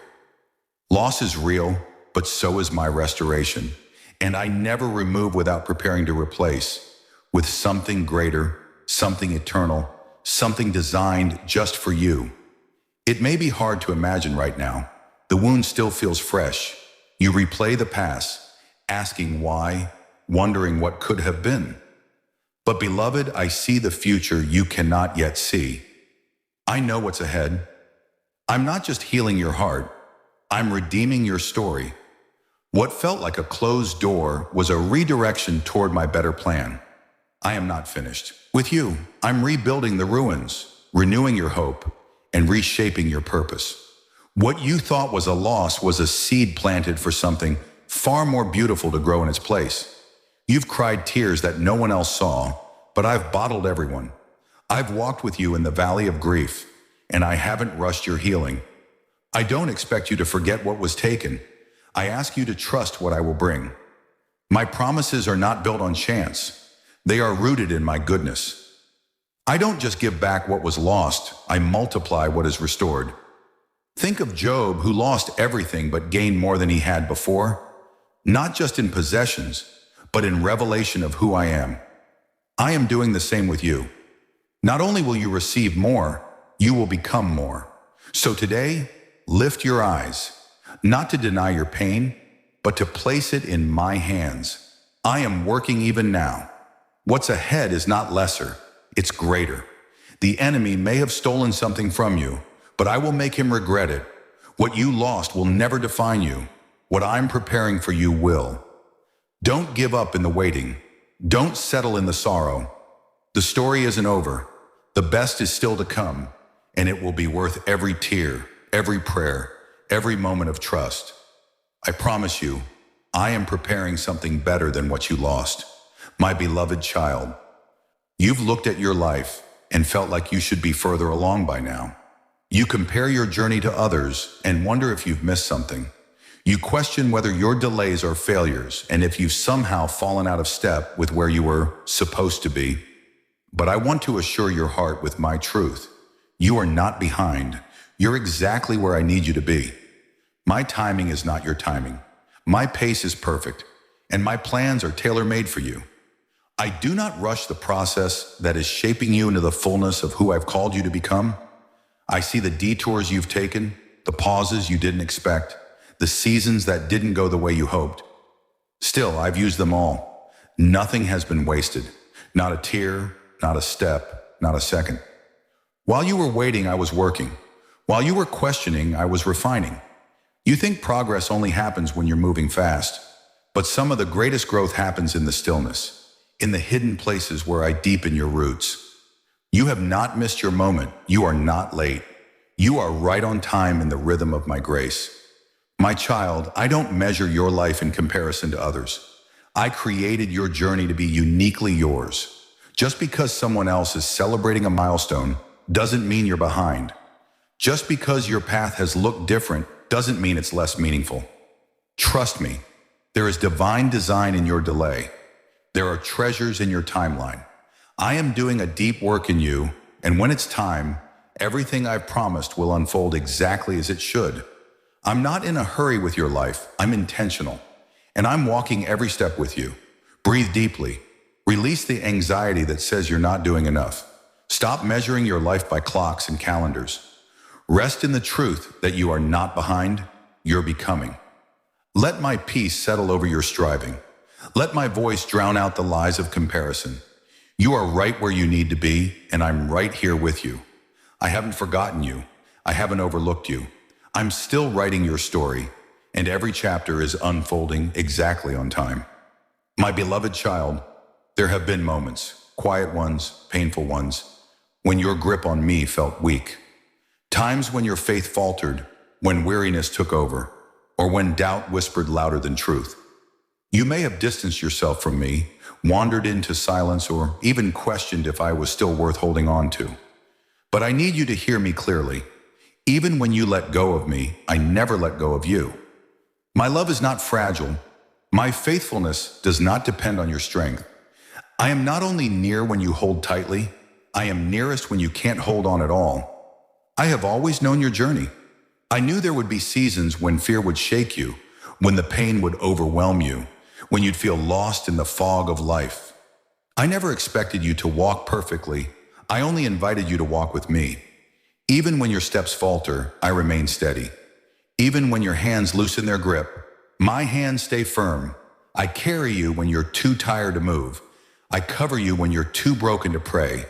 Loss is real, but so is my restoration. And I never remove without preparing to replace with something greater, something eternal, something designed just for you. It may be hard to imagine right now. The wound still feels fresh. You replay the past, asking why, wondering what could have been. But beloved, I see the future you cannot yet see. I know what's ahead. I'm not just healing your heart, I'm redeeming your story. What felt like a closed door was a redirection toward my better plan. I am not finished. With you, I'm rebuilding the ruins, renewing your hope, and reshaping your purpose. What you thought was a loss was a seed planted for something far more beautiful to grow in its place. You've cried tears that no one else saw, but I've bottled everyone. I've walked with you in the valley of grief, and I haven't rushed your healing. I don't expect you to forget what was taken. I ask you to trust what I will bring. My promises are not built on chance. They are rooted in my goodness. I don't just give back what was lost, I multiply what is restored. Think of Job, who lost everything but gained more than he had before. Not just in possessions, but in revelation of who I am. I am doing the same with you. Not only will you receive more, you will become more. So today, lift your eyes, not to deny your pain, but to place it in my hands. I am working even now. What's ahead is not lesser, it's greater. The enemy may have stolen something from you, but I will make him regret it. What you lost will never define you. What I'm preparing for you will. Don't give up in the waiting. Don't settle in the sorrow. The story isn't over. The best is still to come, and it will be worth every tear, every prayer, every moment of trust. I promise you, I am preparing something better than what you lost. My beloved child, you've looked at your life and felt like you should be further along by now. You compare your journey to others and wonder if you've missed something. You question whether your delays are failures and if you've somehow fallen out of step with where you were supposed to be. But I want to assure your heart with my truth. You are not behind. You're exactly where I need you to be. My timing is not your timing. My pace is perfect, and my plans are tailor-made for you. I do not rush the process that is shaping you into the fullness of who I've called you to become. I see the detours you've taken, the pauses you didn't expect, the seasons that didn't go the way you hoped. Still, I've used them all. Nothing has been wasted. Not a tear, not a step, not a second. While you were waiting, I was working. While you were questioning, I was refining. You think progress only happens when you're moving fast, but some of the greatest growth happens in the stillness, in the hidden places where I deepen your roots. You have not missed your moment. You are not late. You are right on time in the rhythm of my grace. My child, I don't measure your life in comparison to others. I created your journey to be uniquely yours. Just because someone else is celebrating a milestone doesn't mean you're behind. Just because your path has looked different doesn't mean it's less meaningful. Trust me, there is divine design in your delay. There are treasures in your timeline. I am doing a deep work in you, and when it's time, everything I've promised will unfold exactly as it should. I'm not in a hurry with your life, I'm intentional, and I'm walking every step with you. Breathe deeply. Release the anxiety that says you're not doing enough. Stop measuring your life by clocks and calendars. Rest in the truth that you are not behind, you're becoming. Let my peace settle over your striving. Let my voice drown out the lies of comparison. You are right where you need to be, and I'm right here with you. I haven't forgotten you. I haven't overlooked you. I'm still writing your story, and every chapter is unfolding exactly on time. My beloved child, there have been moments, quiet ones, painful ones, when your grip on me felt weak. Times when your faith faltered, when weariness took over, or when doubt whispered louder than truth. You may have distanced yourself from me, wandered into silence, or even questioned if I was still worth holding on to. But I need you to hear me clearly. Even when you let go of me, I never let go of you. My love is not fragile. My faithfulness does not depend on your strength. I am not only near when you hold tightly, I am nearest when you can't hold on at all. I have always known your journey. I knew there would be seasons when fear would shake you, when the pain would overwhelm you, when you'd feel lost in the fog of life. I never expected you to walk perfectly. I only invited you to walk with me. Even when your steps falter, I remain steady. Even when your hands loosen their grip, my hands stay firm. I carry you when you're too tired to move. I cover you when you're too broken to pray.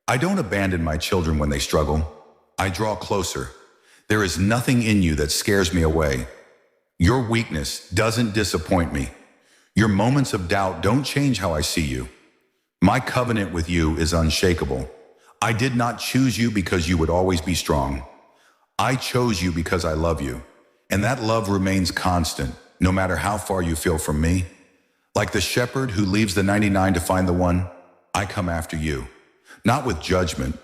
I don't abandon my children when they struggle. I draw closer. There is nothing in you that scares me away. Your weakness doesn't disappoint me. Your moments of doubt don't change how I see you. My covenant with you is unshakable. I did not choose you because you would always be strong. I chose you because I love you. And that love remains constant, no matter how far you feel from me. Like the shepherd who leaves the 99 to find the one, I come after you. Not with judgment,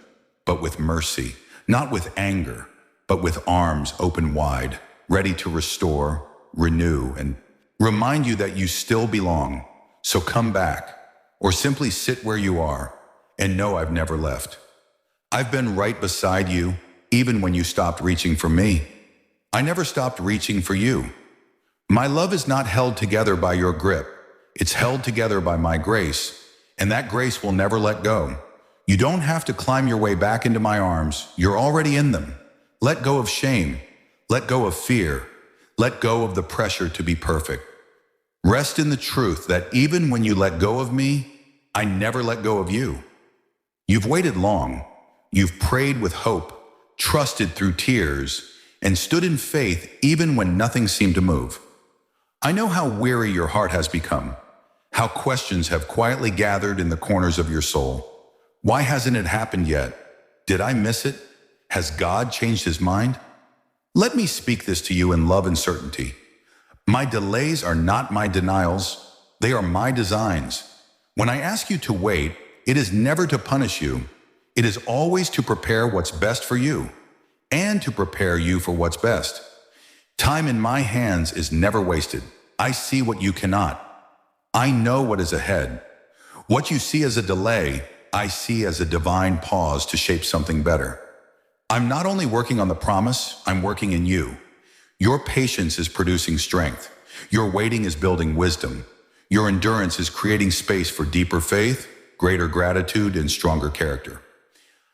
but with mercy. Not with anger, but with arms open wide, ready to restore, renew, and remind you that you still belong. So come back, or simply sit where you are, and know I've never left. I've been right beside you, even when you stopped reaching for me. I never stopped reaching for you. My love is not held together by your grip. It's held together by my grace, and that grace will never let go. You don't have to climb your way back into my arms. You're already in them. Let go of shame. Let go of fear. Let go of the pressure to be perfect. Rest in the truth that even when you let go of me, I never let go of you. You've waited long. You've prayed with hope, trusted through tears, and stood in faith even when nothing seemed to move. I know how weary your heart has become, how questions have quietly gathered in the corners of your soul. Why hasn't it happened yet? Did I miss it? Has God changed his mind? Let me speak this to you in love and certainty. My delays are not my denials. They are my designs. When I ask you to wait, it is never to punish you. It is always to prepare what's best for you and to prepare you for what's best. Time in my hands is never wasted. I see what you cannot. I know what is ahead. What you see as a delay, I see as a divine pause to shape something better. I'm not only working on the promise, I'm working in you. Your patience is producing strength. Your waiting is building wisdom. Your endurance is creating space for deeper faith, greater gratitude, and stronger character.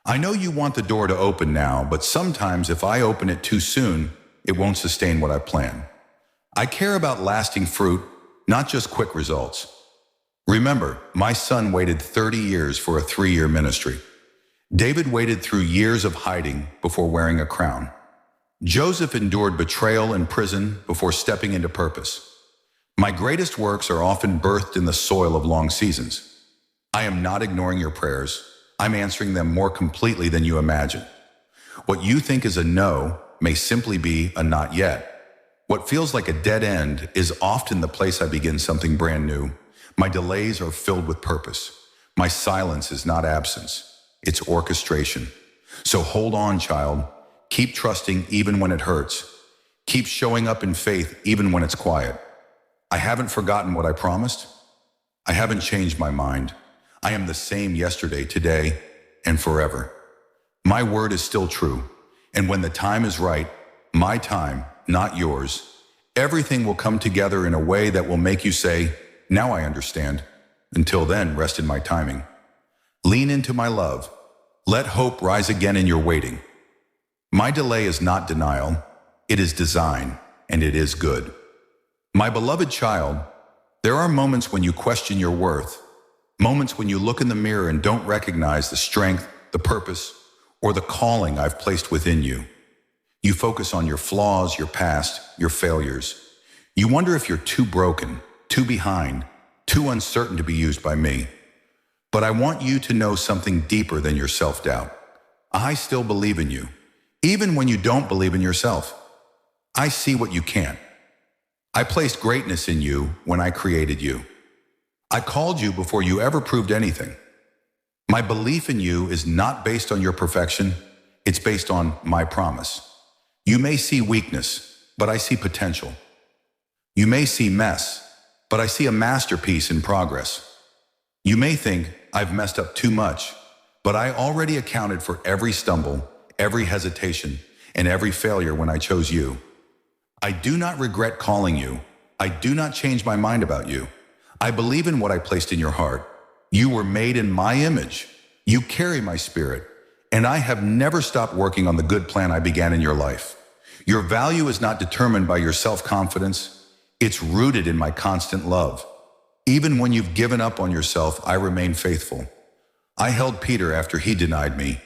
I know you want the door to open now, but sometimes if I open it too soon, it won't sustain what I plan. I care about lasting fruit, not just quick results. Remember, my son waited 30 years for a 3-year ministry. David waited through years of hiding before wearing a crown. Joseph endured betrayal in prison before stepping into purpose. My greatest works are often birthed in the soil of long seasons. I am not ignoring your prayers. I'm answering them more completely than you imagine. What you think is a no may simply be a not yet. What feels like a dead end is often the place I begin something brand new. My delays are filled with purpose. My silence is not absence. It's orchestration. So hold on, child. Keep trusting even when it hurts. Keep showing up in faith even when it's quiet. I haven't forgotten what I promised. I haven't changed my mind. I am the same yesterday, today, and forever. My word is still true. And when the time is right, my time, not yours, everything will come together in a way that will make you say, now I understand. Until then, rest in my timing. Lean into my love. Let hope rise again in your waiting. My delay is not denial. It is design, and it is good. My beloved child, there are moments when you question your worth, moments when you look in the mirror and don't recognize the strength, the purpose, or the calling I've placed within you. You focus on your flaws, your past, your failures. You wonder if you're too broken, too behind, too uncertain to be used by me. But I want you to know something deeper than your self-doubt. I still believe in you, even when you don't believe in yourself. I see what you can't. I placed greatness in you when I created you. I called you before you ever proved anything. My belief in you is not based on your perfection. It's based on my promise. You may see weakness, but I see potential. You may see mess, but I see a masterpiece in progress. You may think I've messed up too much, but I already accounted for every stumble, every hesitation, and every failure when I chose you. I do not regret calling you. I do not change my mind about you. I believe in what I placed in your heart. You were made in my image. You carry my spirit, and I have never stopped working on the good plan I began in your life. Your value is not determined by your self-confidence. It's rooted in my constant love. Even when you've given up on yourself, I remain faithful. I held Peter after he denied me.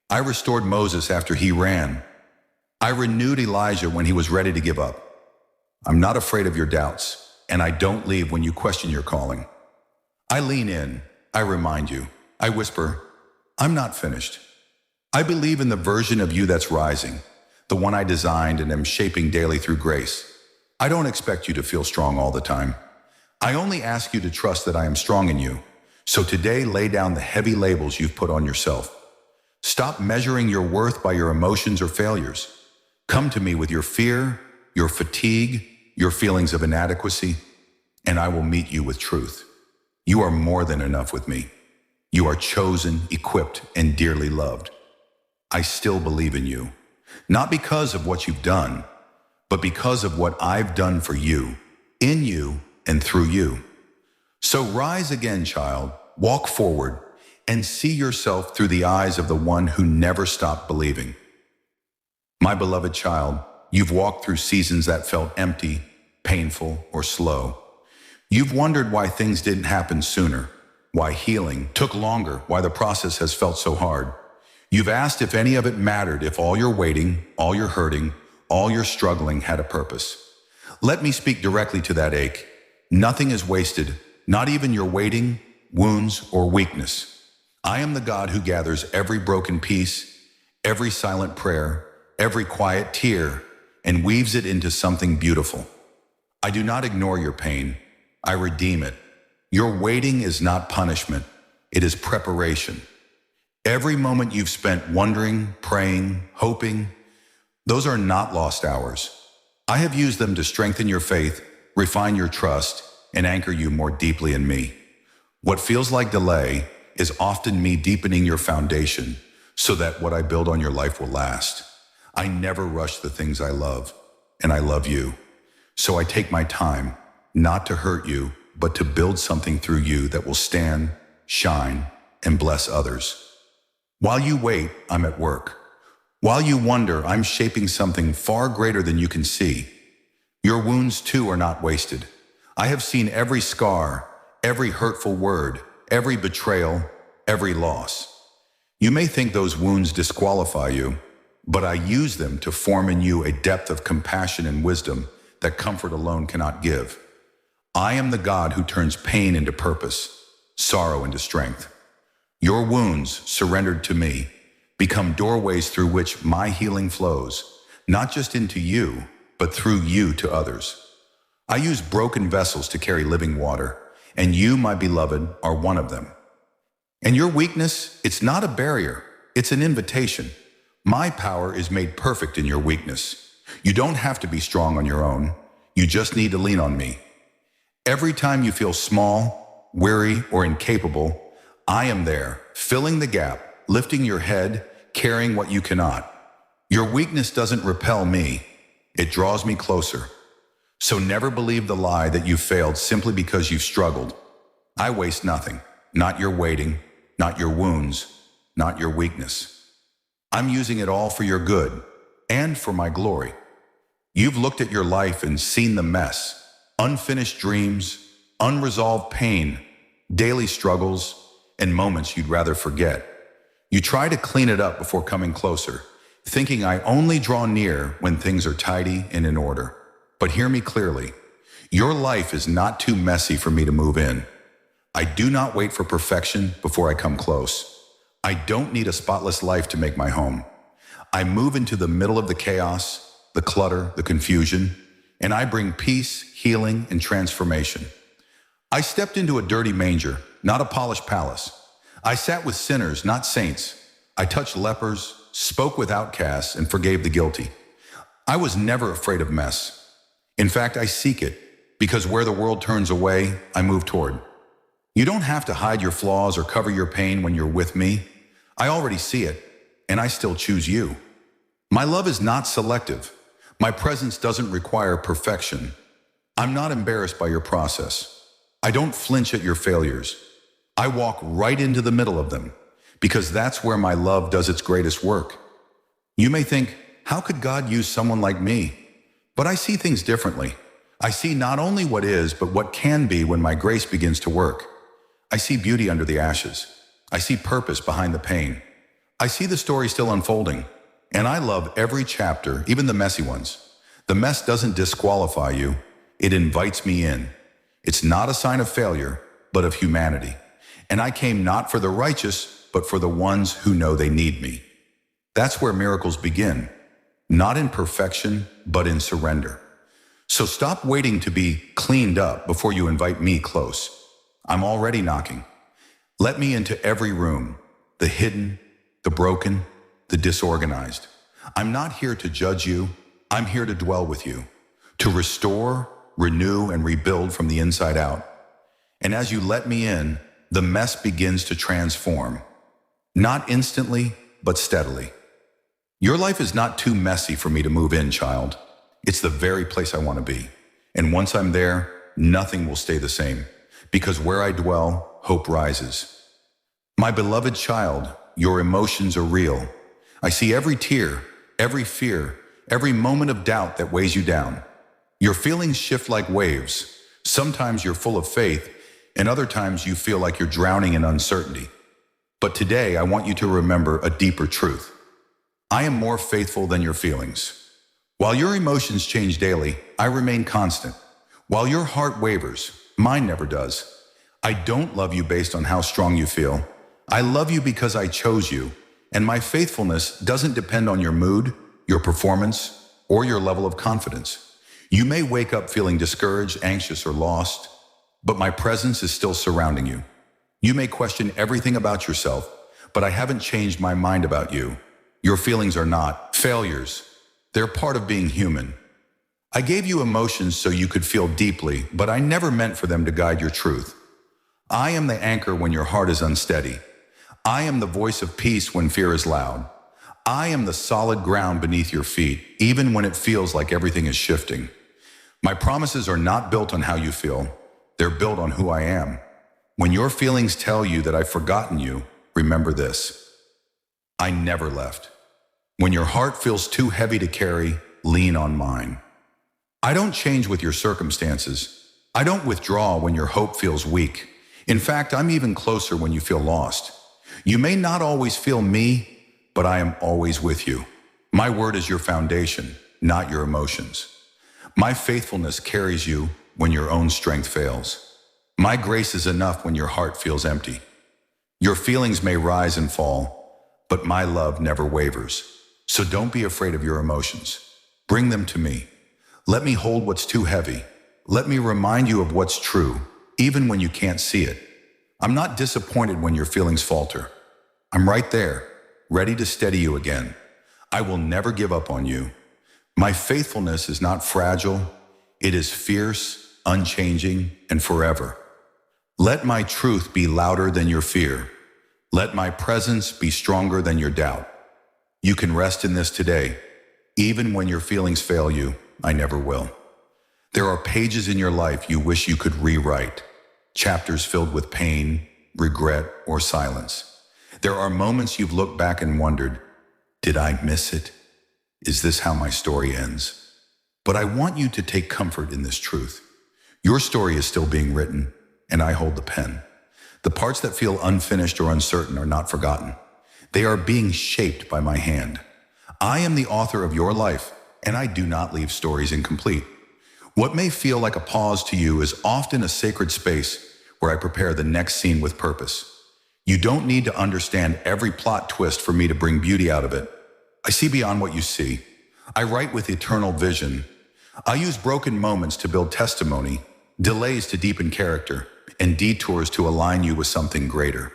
I restored Moses after he ran. I renewed Elijah when he was ready to give up. I'm not afraid of your doubts, and I don't leave when you question your calling. I lean in, I remind you, I whisper, I'm not finished. I believe in the version of you that's rising, the one I designed and am shaping daily through grace. I don't expect you to feel strong all the time. I only ask you to trust that I am strong in you. So today, lay down the heavy labels you've put on yourself. Stop measuring your worth by your emotions or failures. Come to me with your fear, your fatigue, your feelings of inadequacy, and I will meet you with truth. You are more than enough with me. You are chosen, equipped, and dearly loved. I still believe in you, not because of what you've done, but because of what I've done for you, in you, and through you. So rise again, child, walk forward, and see yourself through the eyes of the one who never stopped believing. My beloved child, you've walked through seasons that felt empty, painful, or slow. You've wondered why things didn't happen sooner, why healing took longer, why the process has felt so hard. You've asked if any of it mattered, if all your waiting, all your hurting, all your struggling had a purpose. Let me speak directly to that ache. Nothing is wasted, not even your waiting, wounds, or weakness. I am the God who gathers every broken piece, every silent prayer, every quiet tear, and weaves it into something beautiful. I do not ignore your pain. I redeem it. Your waiting is not punishment. It is preparation. Every moment you've spent wondering, praying, hoping, those are not lost hours. I have used them to strengthen your faith, refine your trust, and anchor you more deeply in me. What feels like delay is often me deepening your foundation so that what I build on your life will last. I never rush the things I love, and I love you. So I take my time, not to hurt you, but to build something through you that will stand, shine, and bless others. While you wait, I'm at work. While you wonder, I'm shaping something far greater than you can see. Your wounds too are not wasted. I have seen every scar, every hurtful word, every betrayal, every loss. You may think those wounds disqualify you, but I use them to form in you a depth of compassion and wisdom that comfort alone cannot give. I am the God who turns pain into purpose, sorrow into strength. Your wounds, surrendered to me, become doorways through which my healing flows, not just into you, but through you to others. I use broken vessels to carry living water, and you, my beloved, are one of them. And your weakness, it's not a barrier, it's an invitation. My power is made perfect in your weakness. You don't have to be strong on your own. You just need to lean on me. Every time you feel small, weary, or incapable, I am there, filling the gap, lifting your head, carrying what you cannot. Your weakness doesn't repel me. It draws me closer. So never believe the lie that you failed simply because you've struggled. I waste nothing. Not your waiting, not your wounds, not your weakness. I'm using it all for your good and for my glory. You've looked at your life and seen the mess, unfinished dreams, unresolved pain, daily struggles, and moments you'd rather forget. You try to clean it up before coming closer, thinking I only draw near when things are tidy and in order. But hear me clearly. Your life is not too messy for me to move in. I do not wait for perfection before I come close. I don't need a spotless life to make my home. I move into the middle of the chaos, the clutter, the confusion, and I bring peace, healing, and transformation. I stepped into a dirty manger, not a polished palace. I sat with sinners, not saints. I touched lepers, spoke with outcasts, and forgave the guilty. I was never afraid of mess. In fact, I seek it, because where the world turns away, I move toward. You don't have to hide your flaws or cover your pain when you're with me. I already see it, and I still choose you. My love is not selective. My presence doesn't require perfection. I'm not embarrassed by your process. I don't flinch at your failures. I walk right into the middle of them, because that's where my love does its greatest work. You may think, how could God use someone like me? But I see things differently. I see not only what is, but what can be when my grace begins to work. I see beauty under the ashes. I see purpose behind the pain. I see the story still unfolding, and I love every chapter, even the messy ones. The mess doesn't disqualify you, it invites me in. It's not a sign of failure, but of humanity. And I came not for the righteous, but for the ones who know they need me. That's where miracles begin, not in perfection, but in surrender. So stop waiting to be cleaned up before you invite me close. I'm already knocking. Let me into every room, the hidden, the broken, the disorganized. I'm not here to judge you. I'm here to dwell with you, to restore, renew, and rebuild from the inside out. And as you let me in, the mess begins to transform. Not instantly, but steadily. Your life is not too messy for me to move in, child. It's the very place I want to be. And once I'm there, nothing will stay the same. Because where I dwell, hope rises. My beloved child, your emotions are real. I see every tear, every fear, every moment of doubt that weighs you down. Your feelings shift like waves. Sometimes you're full of faith, and other times you feel like you're drowning in uncertainty. But today, I want you to remember a deeper truth. I am more faithful than your feelings. While your emotions change daily, I remain constant. While your heart wavers, mine never does. I don't love you based on how strong you feel. I love you because I chose you, and my faithfulness doesn't depend on your mood, your performance, or your level of confidence. You may wake up feeling discouraged, anxious, or lost, but my presence is still surrounding you. You may question everything about yourself, but I haven't changed my mind about you. Your feelings are not failures. They're part of being human. I gave you emotions so you could feel deeply, but I never meant for them to guide your truth. I am the anchor when your heart is unsteady. I am the voice of peace when fear is loud. I am the solid ground beneath your feet, even when it feels like everything is shifting. My promises are not built on how you feel. They're built on who I am. When your feelings tell you that I've forgotten you, remember this. I never left. When your heart feels too heavy to carry, lean on mine. I don't change with your circumstances. I don't withdraw when your hope feels weak. In fact, I'm even closer when you feel lost. You may not always feel me, but I am always with you. My word is your foundation, not your emotions. My faithfulness carries you when your own strength fails. My grace is enough when your heart feels empty. Your feelings may rise and fall, but my love never wavers. So don't be afraid of your emotions. Bring them to me. Let me hold what's too heavy. Let me remind you of what's true, even when you can't see it. I'm not disappointed when your feelings falter. I'm right there, ready to steady you again. I will never give up on you. My faithfulness is not fragile. It is fierce, unchanging, and forever. Let my truth be louder than your fear. Let my presence be stronger than your doubt. You can rest in this today. Even when your feelings fail you, I never will. There are pages in your life you wish you could rewrite. Chapters filled with pain, regret, or silence. There are moments you've looked back and wondered, did I miss it? Is this how my story ends? But I want you to take comfort in this truth. Your story is still being written, and I hold the pen. The parts that feel unfinished or uncertain are not forgotten. They are being shaped by my hand. I am the author of your life, and I do not leave stories incomplete. What may feel like a pause to you is often a sacred space where I prepare the next scene with purpose. You don't need to understand every plot twist for me to bring beauty out of it. I see beyond what you see. I write with eternal vision. I use broken moments to build testimony, delays to deepen character, and detours to align you with something greater.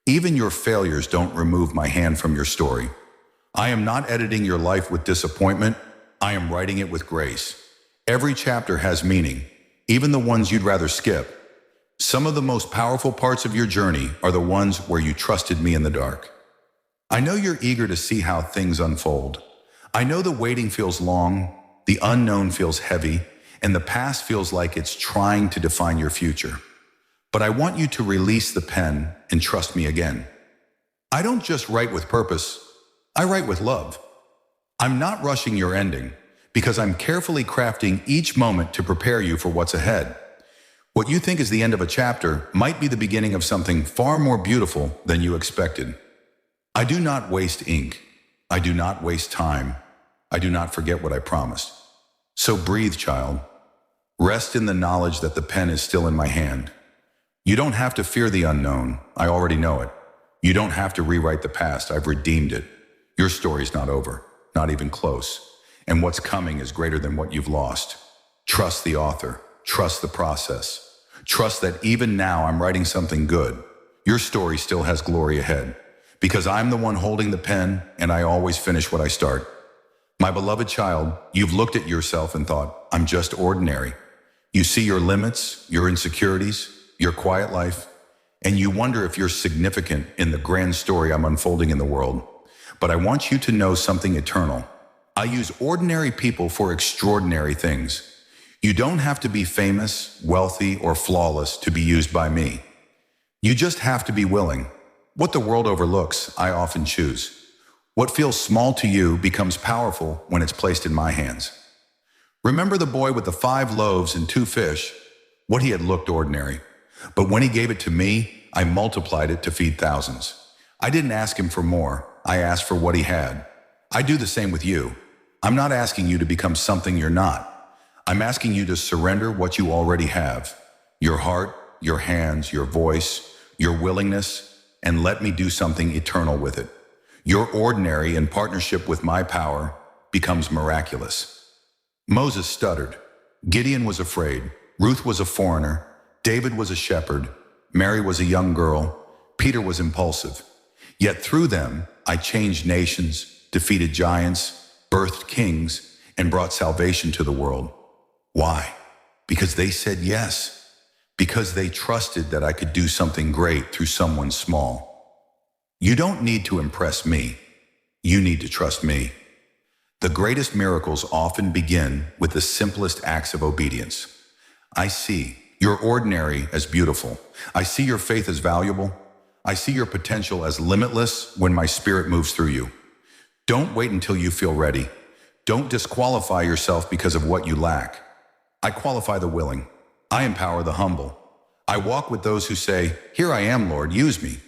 Even your failures don't remove my hand from your story. I am not editing your life with disappointment. I am writing it with grace. Every chapter has meaning, even the ones you'd rather skip. Some of the most powerful parts of your journey are the ones where you trusted me in the dark. I know you're eager to see how things unfold. I know the waiting feels long, the unknown feels heavy, and the past feels like it's trying to define your future. But I want you to release the pen and trust me again. I don't just write with purpose, I write with love. I'm not rushing your ending, because I'm carefully crafting each moment to prepare you for what's ahead. What you think is the end of a chapter might be the beginning of something far more beautiful than you expected. I do not waste ink. I do not waste time. I do not forget what I promised. So breathe, child. Rest in the knowledge that the pen is still in my hand. You don't have to fear the unknown. I already know it. You don't have to rewrite the past. I've redeemed it. Your story's not over, not even close. And what's coming is greater than what you've lost. Trust the author. Trust the process. Trust that even now I'm writing something good. Your story still has glory ahead. Because I'm the one holding the pen, and I always finish what I start. My beloved child, you've looked at yourself and thought, I'm just ordinary. You see your limits, your insecurities, your quiet life, and you wonder if you're significant in the grand story I'm unfolding in the world. But I want you to know something eternal. I use ordinary people for extraordinary things. You don't have to be famous, wealthy, or flawless to be used by me. You just have to be willing. What the world overlooks, I often choose. What feels small to you becomes powerful when it's placed in my hands. Remember the boy with the 5 loaves and 2 fish? What he had looked ordinary. But when he gave it to me, I multiplied it to feed thousands. I didn't ask him for more. I asked for what he had. I do the same with you. I'm not asking you to become something you're not. I'm asking you to surrender what you already have. Your heart, your hands, your voice, your willingness, and let me do something eternal with it. Your ordinary in partnership with my power becomes miraculous. Moses stuttered. Gideon was afraid. Ruth was a foreigner. David was a shepherd. Mary was a young girl. Peter was impulsive. Yet through them, I changed nations, defeated giants, birthed kings, and brought salvation to the world. Why? Because they said yes. Because they trusted that I could do something great through someone small. You don't need to impress me. You need to trust me. The greatest miracles often begin with the simplest acts of obedience. I see your ordinary as beautiful. I see your faith as valuable. I see your potential as limitless when my spirit moves through you. Don't wait until you feel ready. Don't disqualify yourself because of what you lack. I qualify the willing. I empower the humble. I walk with those who say, "Here I am, Lord, use me."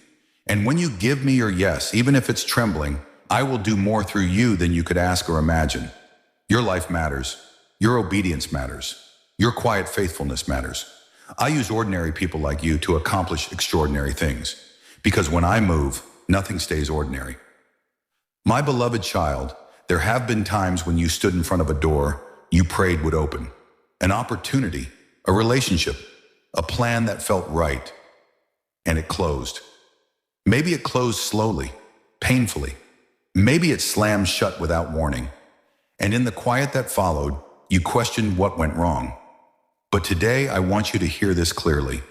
And when you give me your yes, even if it's trembling, I will do more through you than you could ask or imagine. Your life matters. Your obedience matters. Your quiet faithfulness matters. I use ordinary people like you to accomplish extraordinary things. Because when I move, nothing stays ordinary. My beloved child, there have been times when you stood in front of a door you prayed would open. An opportunity, a relationship, a plan that felt right, and it closed. Maybe it closed slowly, painfully. Maybe it slammed shut without warning. And in the quiet that followed, you questioned what went wrong. But today, I want you to hear this clearly.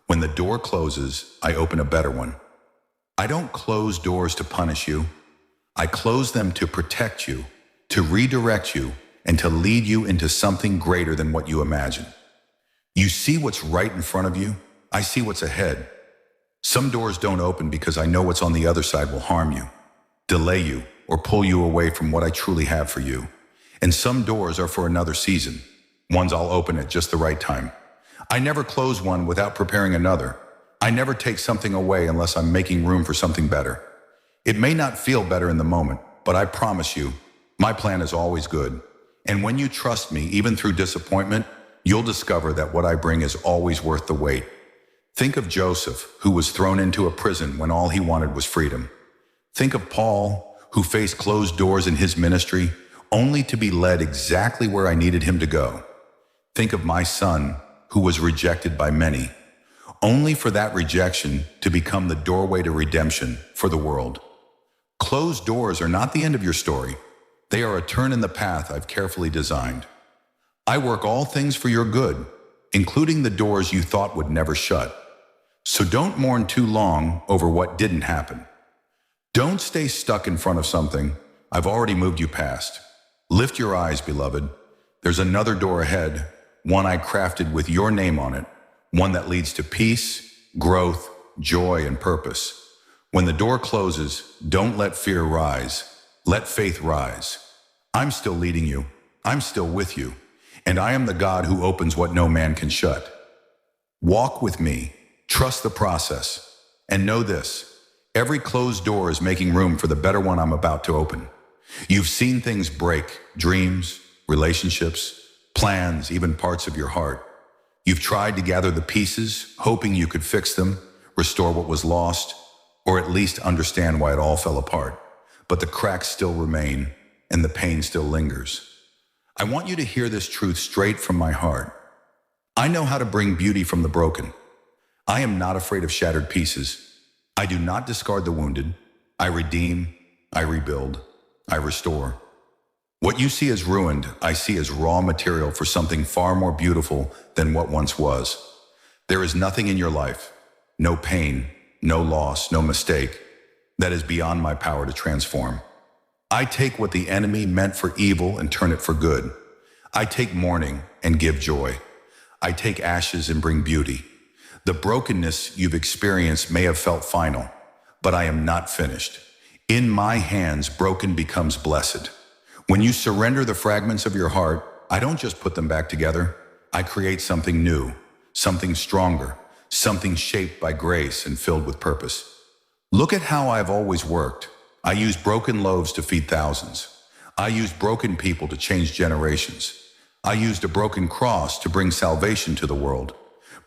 When the door closes, I open a better one. I don't close doors to punish you. I close them to protect you, to redirect you, and to lead you into something greater than what you imagine. You see what's right in front of you. I see what's ahead. Some doors don't open because I know what's on the other side will harm you, delay you, or pull you away from what I truly have for you. And some doors are for another season. Ones I'll open at just the right time. I never close one without preparing another. I never take something away unless I'm making room for something better. It may not feel better in the moment, but I promise you, my plan is always good. And when you trust me, even through disappointment, you'll discover that what I bring is always worth the wait. Think of Joseph, who was thrown into a prison when all he wanted was freedom. Think of Paul, who faced closed doors in his ministry, only to be led exactly where I needed him to go. Think of my son, who was rejected by many, only for that rejection to become the doorway to redemption for the world. Closed doors are not the end of your story. They are a turn in the path I've carefully designed. I work all things for your good, including the doors you thought would never shut. So don't mourn too long over what didn't happen. Don't stay stuck in front of something I've already moved you past. Lift your eyes, beloved. There's another door ahead, one I crafted with your name on it, one that leads to peace, growth, joy, and purpose. When the door closes, don't let fear rise. Let faith rise. I'm still leading you. I'm still with you. And I am the God who opens what no man can shut. Walk with me. Trust the process. And know this, Every closed door is making room for the better one I'm about to open. You've seen things break, dreams, relationships, plans, even parts of your heart. You've tried to gather the pieces, hoping you could fix them, restore what was lost, or at least understand why it all fell apart. But the cracks still remain, and the pain still lingers. I want you to hear this truth straight from my heart. I know how to bring beauty from the broken. I am not afraid of shattered pieces. I do not discard the wounded. I redeem, I rebuild, I restore. What you see as ruined, I see as raw material for something far more beautiful than what once was. There is nothing in your life, no pain, no loss, no mistake, that is beyond my power to transform. I take what the enemy meant for evil and turn it for good. I take mourning and give joy. I take ashes and bring beauty. The brokenness you've experienced may have felt final, but I am not finished. In my hands, broken becomes blessed. When you surrender the fragments of your heart, I don't just put them back together. I create something new, something stronger, something shaped by grace and filled with purpose. Look at how I've always worked. I use broken loaves to feed thousands. I used broken people to change generations. I used a broken cross to bring salvation to the world.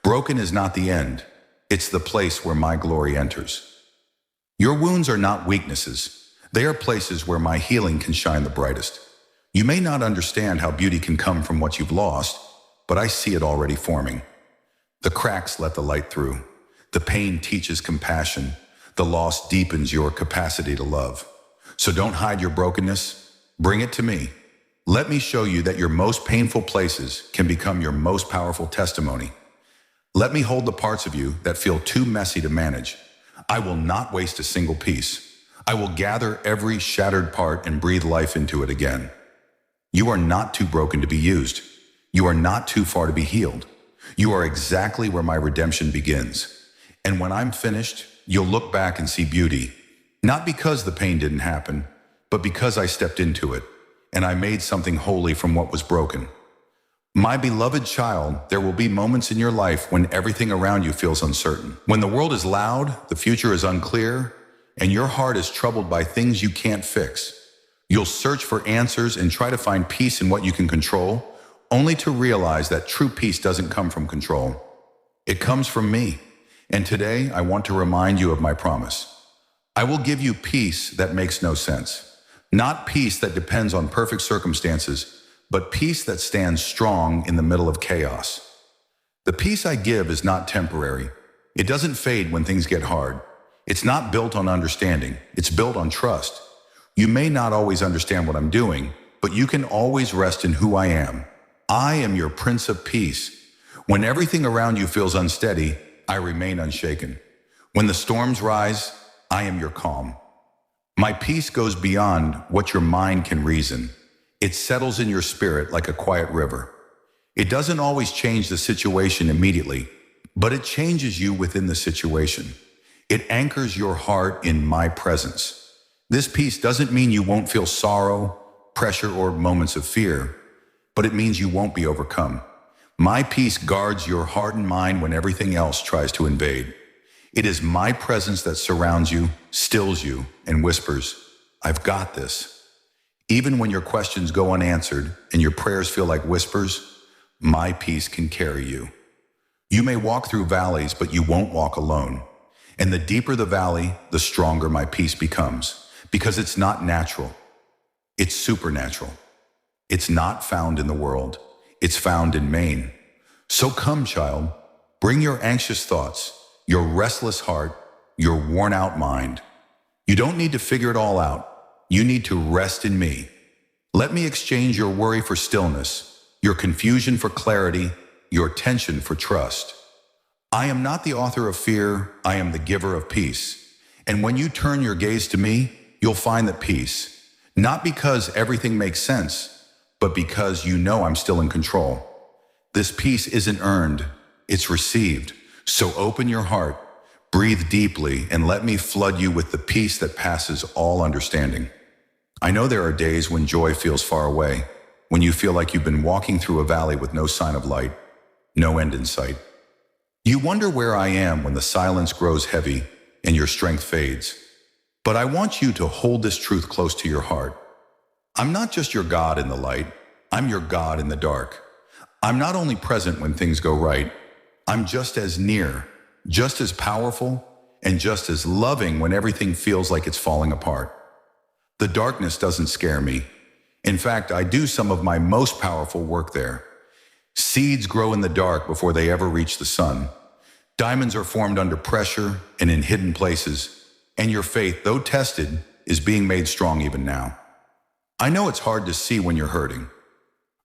Broken is not the end. It's the place where my glory enters. Your wounds are not weaknesses. They are places where my healing can shine the brightest. You may not understand how beauty can come from what you've lost, but I see it already forming. The cracks let the light through. The pain teaches compassion. The loss deepens your capacity to love. So don't hide your brokenness. Bring it to me. Let me show you that your most painful places can become your most powerful testimony. Let me hold the parts of you that feel too messy to manage. I will not waste a single piece. I will gather every shattered part and breathe life into it again. You are not too broken to be used. You are not too far to be healed. You are exactly where my redemption begins. And when I'm finished, you'll look back and see beauty, not because the pain didn't happen, but because I stepped into it, and I made something holy from what was broken. My beloved child, there will be moments in your life when everything around you feels uncertain. When the world is loud, the future is unclear, and your heart is troubled by things you can't fix. You'll search for answers and try to find peace in what you can control, only to realize that true peace doesn't come from control. It comes from me. And today, I want to remind you of my promise. I will give you peace that makes no sense. Not peace that depends on perfect circumstances, but peace that stands strong in the middle of chaos. The peace I give is not temporary. It doesn't fade when things get hard. It's not built on understanding. It's built on trust. You may not always understand what I'm doing, but you can always rest in who I am. I am your Prince of Peace. When everything around you feels unsteady, I remain unshaken. When the storms rise, I am your calm. My peace goes beyond what your mind can reason. It settles in your spirit like a quiet river. It doesn't always change the situation immediately, but it changes you within the situation. It anchors your heart in my presence. This peace doesn't mean you won't feel sorrow, pressure, or moments of fear, but it means you won't be overcome. My peace guards your heart and mind when everything else tries to invade. It is my presence that surrounds you, stills you, and whispers, "I've got this." Even when your questions go unanswered and your prayers feel like whispers, my peace can carry you. You may walk through valleys, but you won't walk alone. And the deeper the valley, the stronger my peace becomes, because it's not natural. It's supernatural. It's not found in the world. It's found in Maine. So come, child, bring your anxious thoughts, your restless heart, your worn-out mind. You don't need to figure it all out. You need to rest in me. Let me exchange your worry for stillness, your confusion for clarity, your tension for trust. I am not the author of fear. I am the giver of peace. And when you turn your gaze to me, you'll find that peace, not because everything makes sense, but because you know I'm still in control. This peace isn't earned, it's received. So open your heart, breathe deeply, and let me flood you with the peace that passes all understanding. I know there are days when joy feels far away, when you feel like you've been walking through a valley with no sign of light, no end in sight. You wonder where I am when the silence grows heavy, and your strength fades. But I want you to hold this truth close to your heart. I'm not just your God in the light, I'm your God in the dark. I'm not only present when things go right, I'm just as near, just as powerful, and just as loving when everything feels like it's falling apart. The darkness doesn't scare me. In fact, I do some of my most powerful work there. Seeds grow in the dark before they ever reach the sun. Diamonds are formed under pressure and in hidden places, and your faith, though tested, is being made strong even now. I know it's hard to see when you're hurting.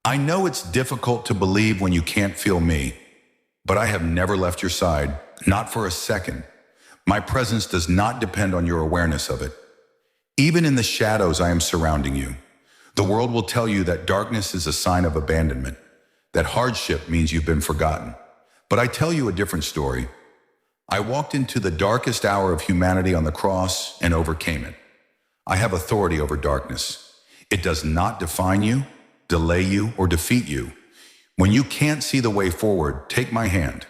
I know it's difficult to believe when you can't feel me, but I have never left your side, not for a second. My presence does not depend on your awareness of it. Even in the shadows, I am surrounding you. The world will tell you that darkness is a sign of abandonment, that hardship means you've been forgotten. But I tell you a different story. I walked into the darkest hour of humanity on the cross and overcame it. I have authority over darkness. It does not define you, delay you, or defeat you. When you can't see the way forward, take my hand.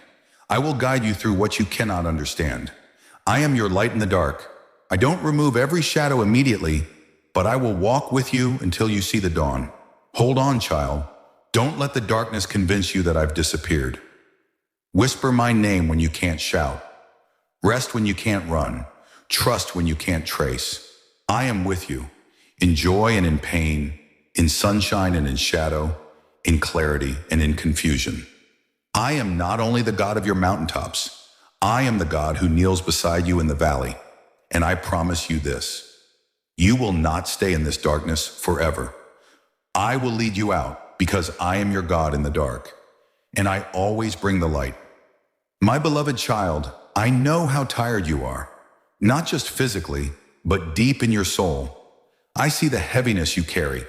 I will guide you through what you cannot understand. I am your light in the dark. I don't remove every shadow immediately, but I will walk with you until you see the dawn. Hold on, child. Don't let the darkness convince you that I've disappeared. Whisper my name when you can't shout. Rest when you can't run. Trust when you can't trace. I am with you, in joy and in pain, in sunshine and in shadow, in clarity and in confusion. I am not only the God of your mountaintops, I am the God who kneels beside you in the valley. And I promise you this, you will not stay in this darkness forever. I will lead you out because I am your God in the dark, and I always bring the light. My beloved child, I know how tired you are, not just physically, but deep in your soul. I see the heaviness you carry,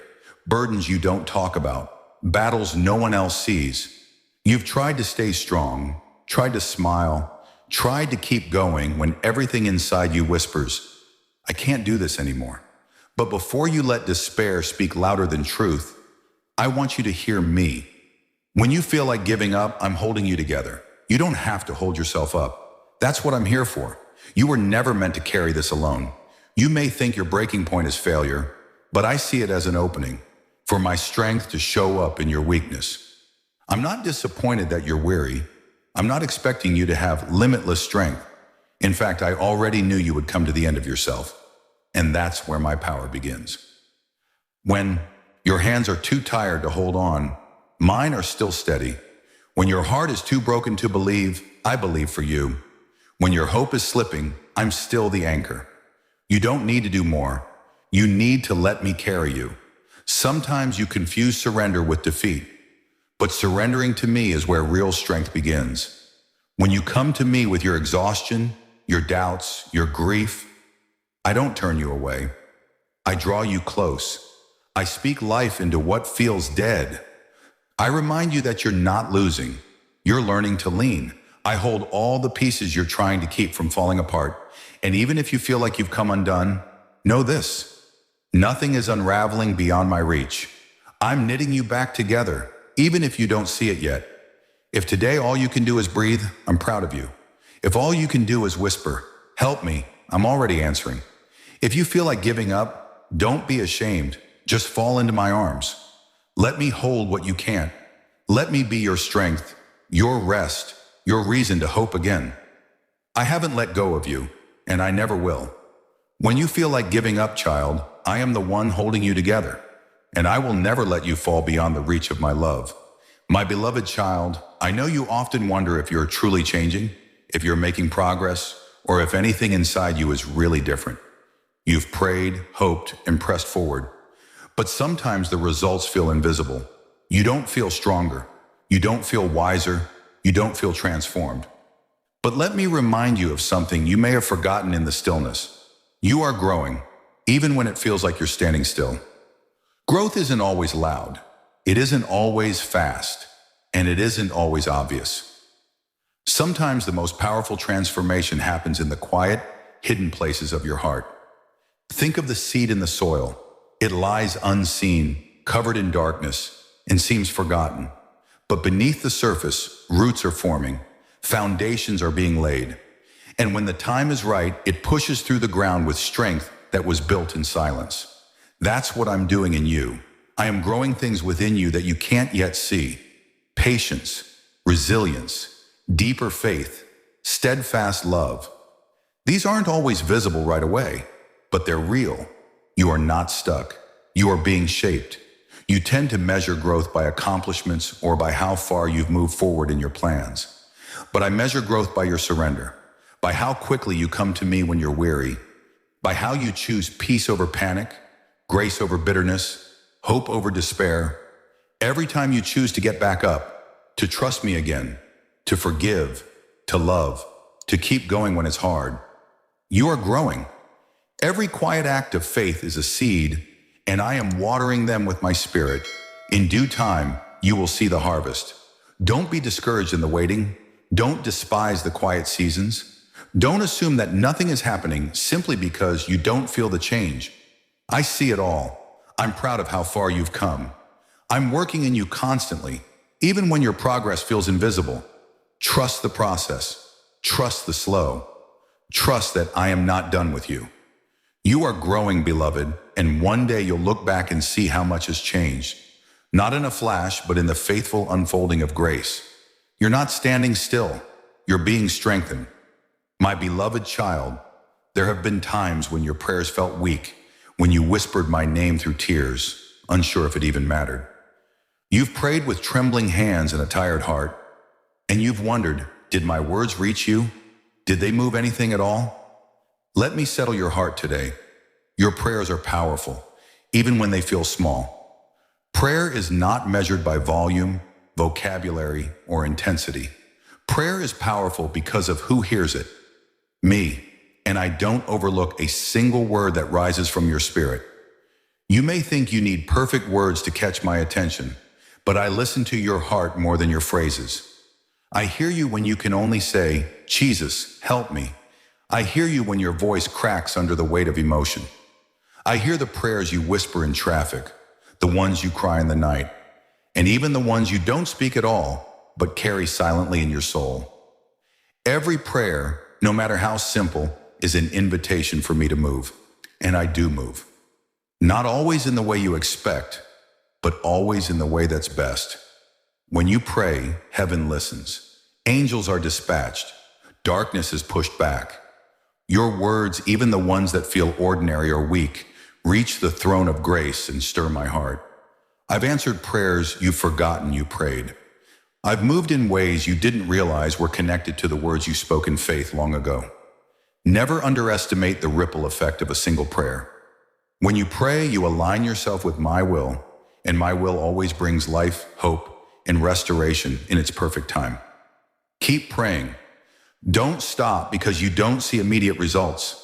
burdens you don't talk about, battles no one else sees. You've tried to stay strong, tried to smile, tried to keep going when everything inside you whispers, I can't do this anymore. But before you let despair speak louder than truth, I want you to hear me. When you feel like giving up, I'm holding you together. You don't have to hold yourself up. That's what I'm here for. You were never meant to carry this alone. You may think your breaking point is failure, but I see it as an opening for my strength to show up in your weakness. I'm not disappointed that you're weary. I'm not expecting you to have limitless strength. In fact, I already knew you would come to the end of yourself. And that's where my power begins. When your hands are too tired to hold on, mine are still steady. When your heart is too broken to believe, I believe for you. When your hope is slipping, I'm still the anchor. You don't need to do more. You need to let me carry you. Sometimes you confuse surrender with defeat, but surrendering to me is where real strength begins. When you come to me with your exhaustion, your doubts, your grief, I don't turn you away. I draw you close. I speak life into what feels dead. I remind you that you're not losing. You're learning to lean. I hold all the pieces you're trying to keep from falling apart. And even if you feel like you've come undone, know this: nothing is unraveling beyond my reach. I'm knitting you back together, even if you don't see it yet. If today all you can do is breathe, I'm proud of you. If all you can do is whisper, help me, I'm already answering. If you feel like giving up, don't be ashamed. Just fall into my arms. Let me hold what you can't. Let me be your strength, your rest, your reason to hope again. I haven't let go of you, and I never will. When you feel like giving up, child, I am the one holding you together, and I will never let you fall beyond the reach of my love. My beloved child, I know you often wonder if you're truly changing, if you're making progress, or if anything inside you is really different. You've prayed, hoped, and pressed forward. But sometimes the results feel invisible. You don't feel stronger. You don't feel wiser. You don't feel transformed. But let me remind you of something you may have forgotten in the stillness. You are growing, even when it feels like you're standing still. Growth isn't always loud. It isn't always fast. And it isn't always obvious. Sometimes the most powerful transformation happens in the quiet, hidden places of your heart. Think of the seed in the soil. It lies unseen, covered in darkness, and seems forgotten. But beneath the surface, roots are forming, foundations are being laid. And when the time is right, it pushes through the ground with strength that was built in silence. That's what I'm doing in you. I am growing things within you that you can't yet see. Patience, resilience, deeper faith, steadfast love. These aren't always visible right away, but they're real. You are not stuck. You are being shaped. You tend to measure growth by accomplishments or by how far you've moved forward in your plans. But I measure growth by your surrender, by how quickly you come to me when you're weary, by how you choose peace over panic, grace over bitterness, hope over despair. Every time you choose to get back up, to trust me again, to forgive, to love, to keep going when it's hard, you are growing. Every quiet act of faith is a seed, and I am watering them with my spirit. In due time, you will see the harvest. Don't be discouraged in the waiting. Don't despise the quiet seasons. Don't assume that nothing is happening simply because you don't feel the change. I see it all. I'm proud of how far you've come. I'm working in you constantly, even when your progress feels invisible. Trust the process. Trust the slow. Trust that I am not done with you. You are growing, beloved, and one day you'll look back and see how much has changed. Not in a flash, but in the faithful unfolding of grace. You're not standing still. You're being strengthened. My beloved child, there have been times when your prayers felt weak, when you whispered my name through tears, unsure if it even mattered. You've prayed with trembling hands and a tired heart, and you've wondered, did my words reach you? Did they move anything at all? Let me settle your heart today. Your prayers are powerful, even when they feel small. Prayer is not measured by volume, vocabulary, or intensity. Prayer is powerful because of who hears it. Me. And I don't overlook a single word that rises from your spirit. You may think you need perfect words to catch my attention, but I listen to your heart more than your phrases. I hear you when you can only say, Jesus, help me. I hear you when your voice cracks under the weight of emotion. I hear the prayers you whisper in traffic, the ones you cry in the night, and even the ones you don't speak at all, but carry silently in your soul. Every prayer, no matter how simple, is an invitation for me to move, and I do move. Not always in the way you expect, but always in the way that's best. When you pray, heaven listens. Angels are dispatched. Darkness is pushed back. Your words, even the ones that feel ordinary or weak, reach the throne of grace and stir my heart. I've answered prayers you've forgotten you prayed. I've moved in ways you didn't realize were connected to the words you spoke in faith long ago. Never underestimate the ripple effect of a single prayer. When you pray, you align yourself with my will, and my will always brings life, hope, and restoration in its perfect time. Keep praying. Don't stop because you don't see immediate results.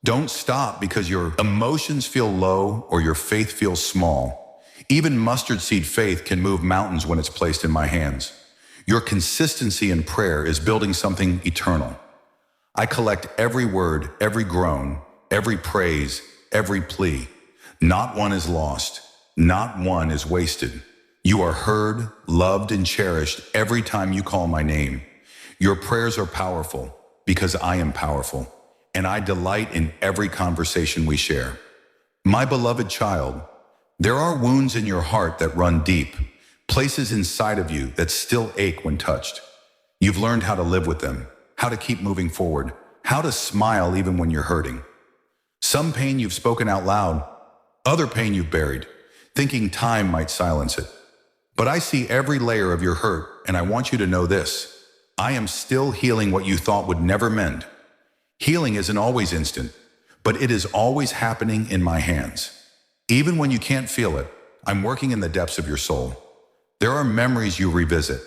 Don't stop because your emotions feel low or your faith feels small. Even mustard seed faith can move mountains when it's placed in my hands. Your consistency in prayer is building something eternal. I collect every word, every groan, every praise, every plea. Not one is lost. Not one is wasted. You are heard, loved, and cherished every time you call my name. Your prayers are powerful because I am powerful, and I delight in every conversation we share. My beloved child, there are wounds in your heart that run deep, places inside of you that still ache when touched. You've learned how to live with them, how to keep moving forward, how to smile even when you're hurting. Some pain you've spoken out loud, other pain you've buried, thinking time might silence it. But I see every layer of your hurt, and I want you to know this. I am still healing what you thought would never mend. Healing isn't always instant, but it is always happening in my hands. Even when you can't feel it, I'm working in the depths of your soul. There are memories you revisit,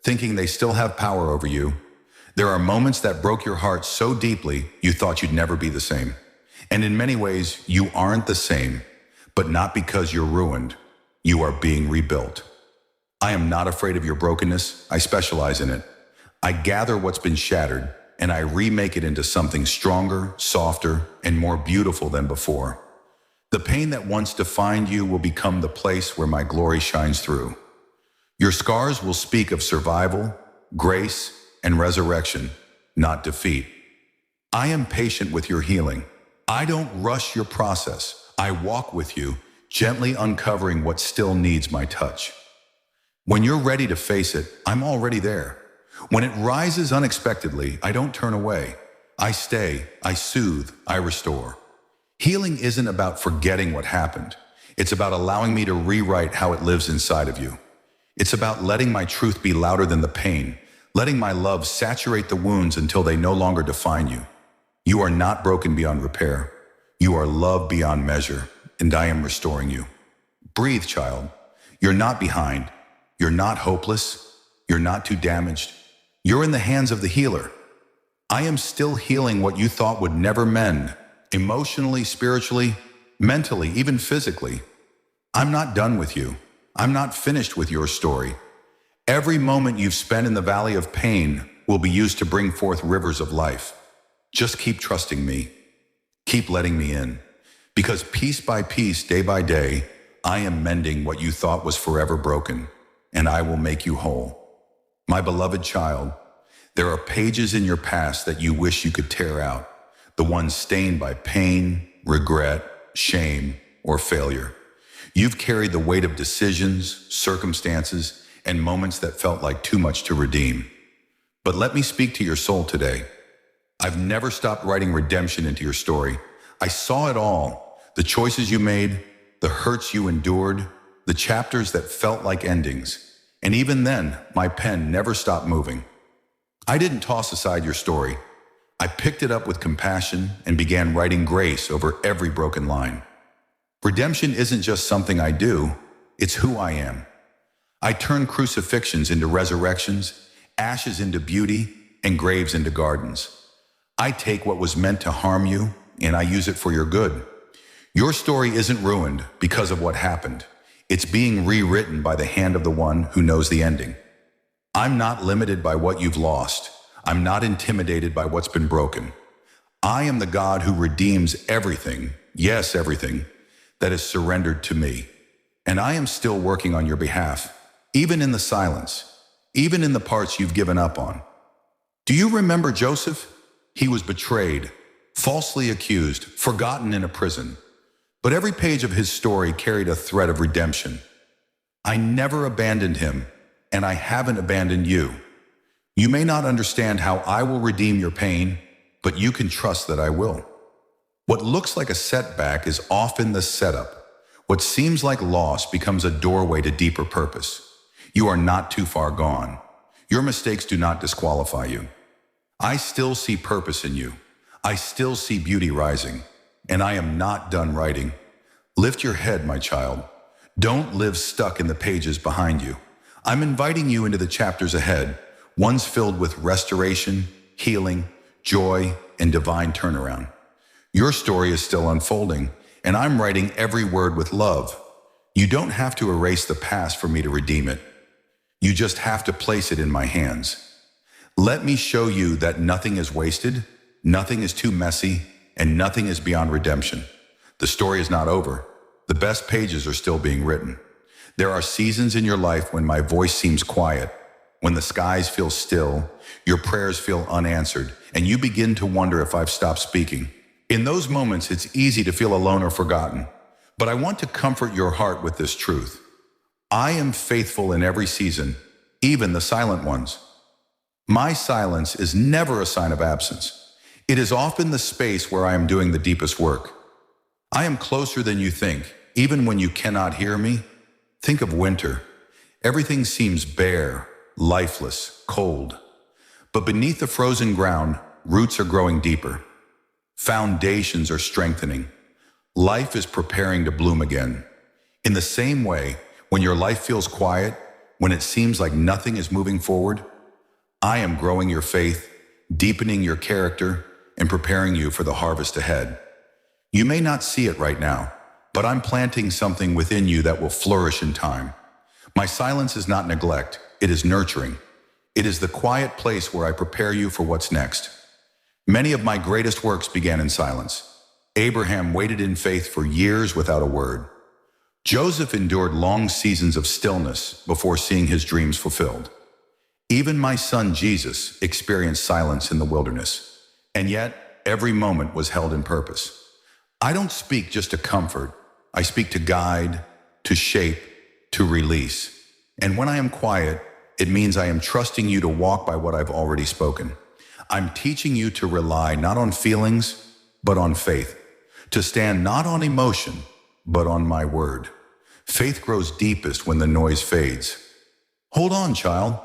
thinking they still have power over you. There are moments that broke your heart so deeply you thought you'd never be the same. And in many ways, you aren't the same, but not because you're ruined. You are being rebuilt. I am not afraid of your brokenness. I specialize in it. I gather what's been shattered, and I remake it into something stronger, softer, and more beautiful than before. The pain that once defined you will become the place where my glory shines through. Your scars will speak of survival, grace, and resurrection, not defeat. I am patient with your healing. I don't rush your process. I walk with you, gently uncovering what still needs my touch. When you're ready to face it, I'm already there. When it rises unexpectedly, I don't turn away. I stay, I soothe, I restore. Healing isn't about forgetting what happened. It's about allowing me to rewrite how it lives inside of you. It's about letting my truth be louder than the pain, letting my love saturate the wounds until they no longer define you. You are not broken beyond repair. You are loved beyond measure, and I am restoring you. Breathe, child. You're not behind. You're not hopeless. You're not too damaged. You're in the hands of the healer. I am still healing what you thought would never mend, emotionally, spiritually, mentally, even physically. I'm not done with you. I'm not finished with your story. Every moment you've spent in the valley of pain will be used to bring forth rivers of life. Just keep trusting me. Keep letting me in. Because piece by piece, day by day, I am mending what you thought was forever broken, and I will make you whole. My beloved child, there are pages in your past that you wish you could tear out, the ones stained by pain, regret, shame, or failure. You've carried the weight of decisions, circumstances, and moments that felt like too much to redeem. But let me speak to your soul today. I've never stopped writing redemption into your story. I saw it all, the choices you made, the hurts you endured, the chapters that felt like endings. And even then, my pen never stopped moving. I didn't toss aside your story. I picked it up with compassion and began writing grace over every broken line. Redemption isn't just something I do, it's who I am. I turn crucifixions into resurrections, ashes into beauty, and graves into gardens. I take what was meant to harm you, and I use it for your good. Your story isn't ruined because of what happened. It's being rewritten by the hand of the one who knows the ending. I'm not limited by what you've lost. I'm not intimidated by what's been broken. I am the God who redeems everything, yes, everything, that is surrendered to me. And I am still working on your behalf, even in the silence, even in the parts you've given up on. Do you remember Joseph? He was betrayed, falsely accused, forgotten in a prison. But every page of his story carried a thread of redemption. I never abandoned him, and I haven't abandoned you. You may not understand how I will redeem your pain, but you can trust that I will. What looks like a setback is often the setup. What seems like loss becomes a doorway to deeper purpose. You are not too far gone. Your mistakes do not disqualify you. I still see purpose in you. I still see beauty rising, and I am not done writing. Lift your head, my child. Don't live stuck in the pages behind you. I'm inviting you into the chapters ahead, ones filled with restoration, healing, joy, and divine turnaround. Your story is still unfolding, and I'm writing every word with love. You don't have to erase the past for me to redeem it. You just have to place it in my hands. Let me show you that nothing is wasted, nothing is too messy, and nothing is beyond redemption. The story is not over. The best pages are still being written. There are seasons in your life when my voice seems quiet, when the skies feel still, your prayers feel unanswered, and you begin to wonder if I've stopped speaking. In those moments, it's easy to feel alone or forgotten. But I want to comfort your heart with this truth. I am faithful in every season, even the silent ones. My silence is never a sign of absence. It is often the space where I am doing the deepest work. I am closer than you think, even when you cannot hear me. Think of winter. Everything seems bare, lifeless, cold. But beneath the frozen ground, roots are growing deeper. Foundations are strengthening. Life is preparing to bloom again. In the same way, when your life feels quiet, when it seems like nothing is moving forward, I am growing your faith, deepening your character, and preparing you for the harvest ahead. You may not see it right now, but I'm planting something within you that will flourish in time. My silence is not neglect, it is nurturing. It is the quiet place where I prepare you for what's next. Many of my greatest works began in silence. Abraham waited in faith for years without a word. Joseph endured long seasons of stillness before seeing his dreams fulfilled. Even my son Jesus experienced silence in the wilderness. And yet, every moment was held in purpose. I don't speak just to comfort. I speak to guide, to shape, to release. And when I am quiet, it means I am trusting you to walk by what I've already spoken. I'm teaching you to rely not on feelings, but on faith. To stand not on emotion, but on my word. Faith grows deepest when the noise fades. Hold on, child.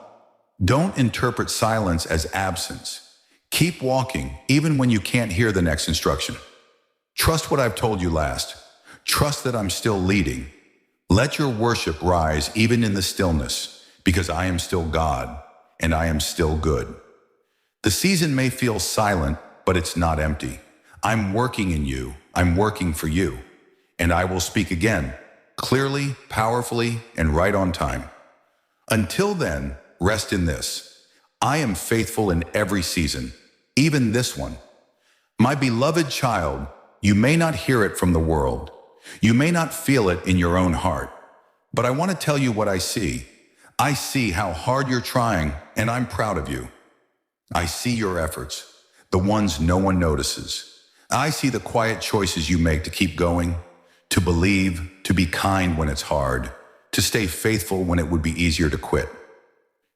Don't interpret silence as absence. Keep walking, even when you can't hear the next instruction. Trust what I've told you last. Trust that I'm still leading. Let your worship rise even in the stillness, because I am still God, and I am still good. The season may feel silent, but it's not empty. I'm working in you. I'm working for you. And I will speak again, clearly, powerfully, and right on time. Until then, rest in this. I am faithful in every season, even this one. My beloved child, you may not hear it from the world. You may not feel it in your own heart. But I want to tell you what I see. I see how hard you're trying, and I'm proud of you. I see your efforts, the ones no one notices. I see the quiet choices you make to keep going, to believe, to be kind when it's hard, to stay faithful when it would be easier to quit.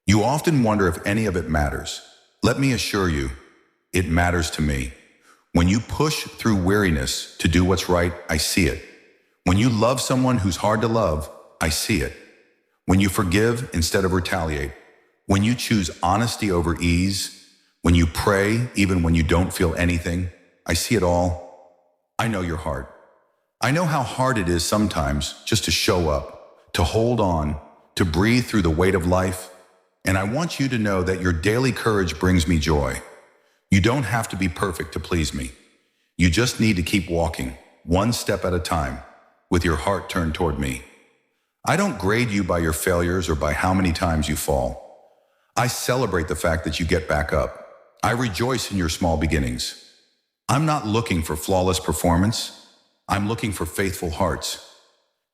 You often wonder if any of it matters. Let me assure you, it matters to me. When you push through weariness to do what's right, I see it. When you love someone who's hard to love, I see it. When you forgive instead of retaliate, when you choose honesty over ease, when you pray even when you don't feel anything, I see it all. I know your heart. I know how hard it is sometimes just to show up, to hold on, to breathe through the weight of life. And I want you to know that your daily courage brings me joy. You don't have to be perfect to please me. You just need to keep walking, one step at a time, with your heart turned toward me. I don't grade you by your failures or by how many times you fall. I celebrate the fact that you get back up. I rejoice in your small beginnings. I'm not looking for flawless performance. I'm looking for faithful hearts.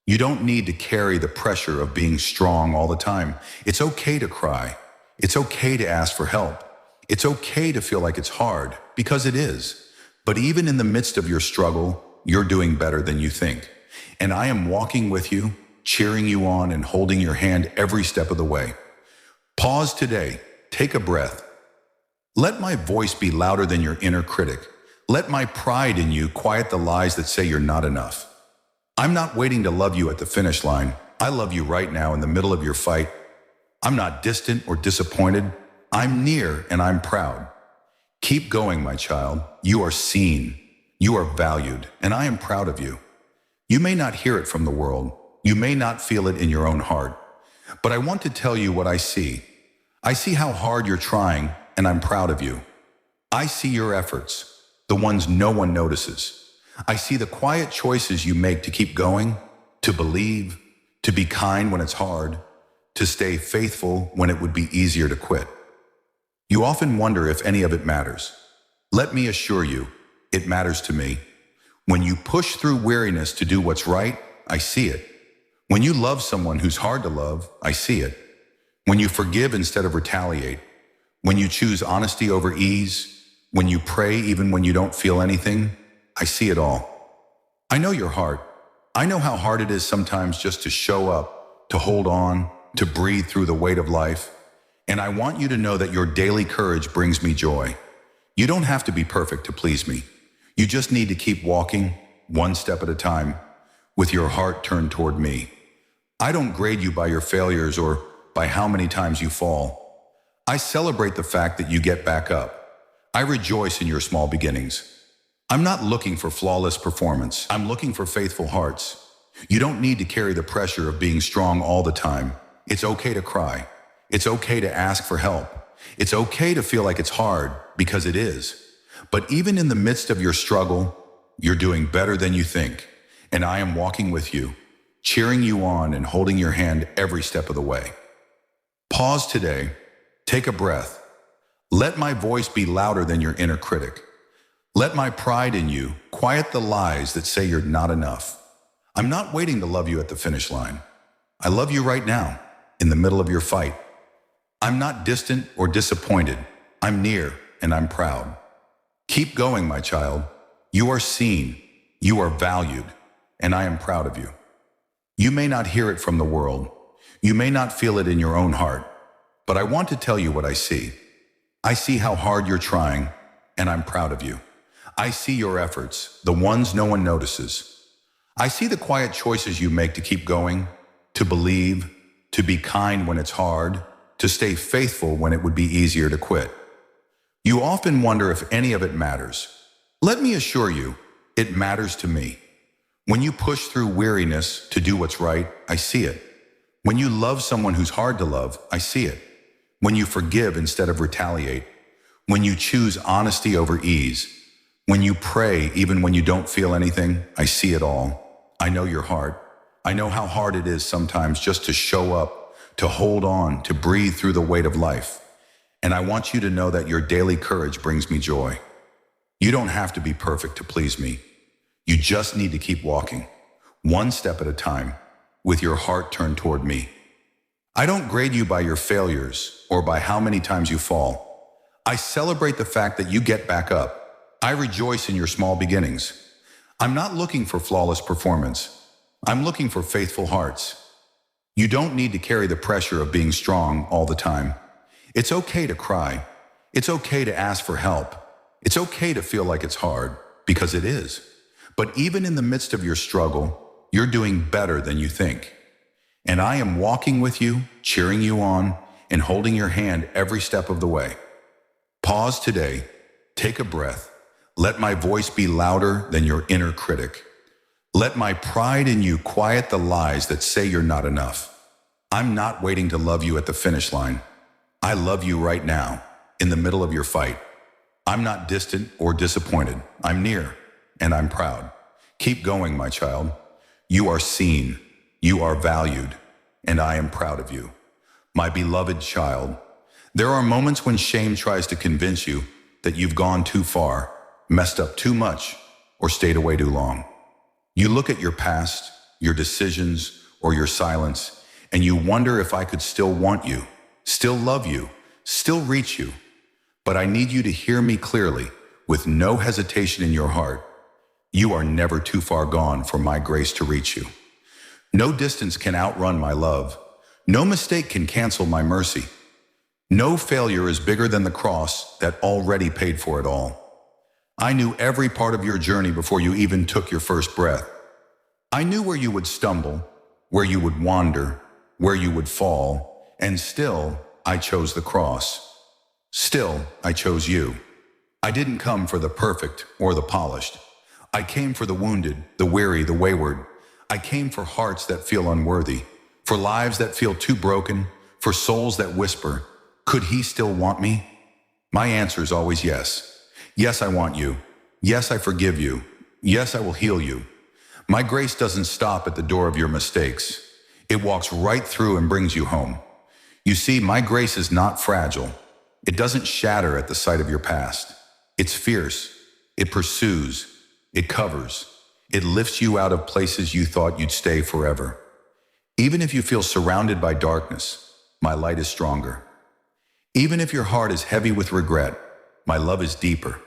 You don't need to carry the pressure of being strong all the time. It's okay to cry. It's okay to ask for help. It's okay to feel like it's hard, because it is. But even in the midst of your struggle, you're doing better than you think. And I am walking with you, cheering you on, and holding your hand every step of the way. Pause today. Take a breath. Let my voice be louder than your inner critic. Let my pride in you quiet the lies that say you're not enough. I'm not waiting to love you at the finish line. I love you right now in the middle of your fight. I'm not distant or disappointed. I'm near and I'm proud. Keep going, my child. You are seen. You are valued, and I am proud of you. You may not hear it from the world. You may not feel it in your own heart. But I want to tell you what I see. I see how hard you're trying, and I'm proud of you. I see your efforts, the ones no one notices. I see the quiet choices you make to keep going, to believe, to be kind when it's hard, to stay faithful when it would be easier to quit. You often wonder if any of it matters. Let me assure you, it matters to me. When you push through weariness to do what's right, I see it. When you love someone who's hard to love, I see it. When you forgive instead of retaliate, when you choose honesty over ease, when you pray even when you don't feel anything, I see it all. I know your heart. I know how hard it is sometimes just to show up, to hold on, to breathe through the weight of life. And I want you to know that your daily courage brings me joy. You don't have to be perfect to please me. You just need to keep walking, one step at a time, with your heart turned toward me. I don't grade you by your failures or by how many times you fall. I celebrate the fact that you get back up. I rejoice in your small beginnings. I'm not looking for flawless performance. I'm looking for faithful hearts. You don't need to carry the pressure of being strong all the time. It's okay to cry. It's okay to ask for help. It's okay to feel like it's hard, because it is. But even in the midst of your struggle, you're doing better than you think. And I am walking with you, cheering you on and holding your hand every step of the way. Pause today. Take a breath. Let my voice be louder than your inner critic. Let my pride in you quiet the lies that say you're not enough. I'm not waiting to love you at the finish line. I love you right now, in the middle of your fight. I'm not distant or disappointed. I'm near and I'm proud. Keep going, my child. You are seen, you are valued, and I am proud of you. You may not hear it from the world. You may not feel it in your own heart, but I want to tell you what I see. I see how hard you're trying, and I'm proud of you. I see your efforts, the ones no one notices. I see the quiet choices you make to keep going, to believe, to be kind when it's hard, to stay faithful when it would be easier to quit. You often wonder if any of it matters. Let me assure you, it matters to me. When you push through weariness to do what's right, I see it. When you love someone who's hard to love, I see it. When you forgive instead of retaliate. When you choose honesty over ease. When you pray even when you don't feel anything, I see it all. I know your heart. I know how hard it is sometimes just to show up, to hold on, to breathe through the weight of life. And I want you to know that your daily courage brings me joy. You don't have to be perfect to please me. You just need to keep walking, one step at a time, with your heart turned toward me. I don't grade you by your failures or by how many times you fall. I celebrate the fact that you get back up. I rejoice in your small beginnings. I'm not looking for flawless performance. I'm looking for faithful hearts. You don't need to carry the pressure of being strong all the time. It's okay to cry. It's okay to ask for help. It's okay to feel like it's hard, because it is. But even in the midst of your struggle, you're doing better than you think. And I am walking with you, cheering you on, and holding your hand every step of the way. Pause today, take a breath. Let my voice be louder than your inner critic. Let my pride in you quiet the lies that say you're not enough. I'm not waiting to love you at the finish line. I love you right now, in the middle of your fight. I'm not distant or disappointed. I'm near, and I'm proud. Keep going, my child. You are seen, you are valued, and I am proud of you. My beloved child, there are moments when shame tries to convince you that you've gone too far, messed up too much, or stayed away too long. You look at your past, your decisions, or your silence, and you wonder if I could still want you, still love you, still reach you. But I need you to hear me clearly, with no hesitation in your heart. You are never too far gone for my grace to reach you. No distance can outrun my love. No mistake can cancel my mercy. No failure is bigger than the cross that already paid for it all. I knew every part of your journey before you even took your first breath. I knew where you would stumble, where you would wander, where you would fall, and still I chose the cross. Still, I chose you. I didn't come for the perfect or the polished. I came for the wounded, the weary, the wayward. I came for hearts that feel unworthy, for lives that feel too broken, for souls that whisper, could he still want me? My answer is always yes. Yes, I want you. Yes, I forgive you. Yes, I will heal you. My grace doesn't stop at the door of your mistakes. It walks right through and brings you home. You see, my grace is not fragile. It doesn't shatter at the sight of your past. It's fierce. It pursues. It covers. It lifts you out of places you thought you'd stay forever. Even if you feel surrounded by darkness, my light is stronger. Even if your heart is heavy with regret, my love is deeper.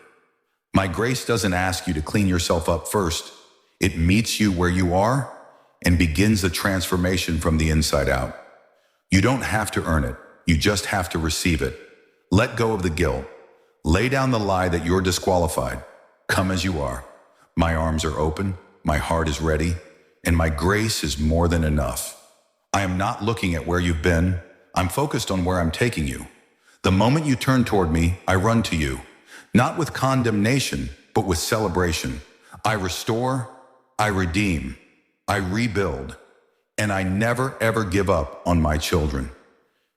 My grace doesn't ask you to clean yourself up first. It meets you where you are and begins the transformation from the inside out. You don't have to earn it. You just have to receive it. Let go of the guilt. Lay down the lie that you're disqualified. Come as you are. My arms are open, my heart is ready, and my grace is more than enough. I am not looking at where you've been. I'm focused on where I'm taking you. The moment you turn toward me, I run to you, not with condemnation, but with celebration. I restore, I redeem, I rebuild, and I never ever give up on my children.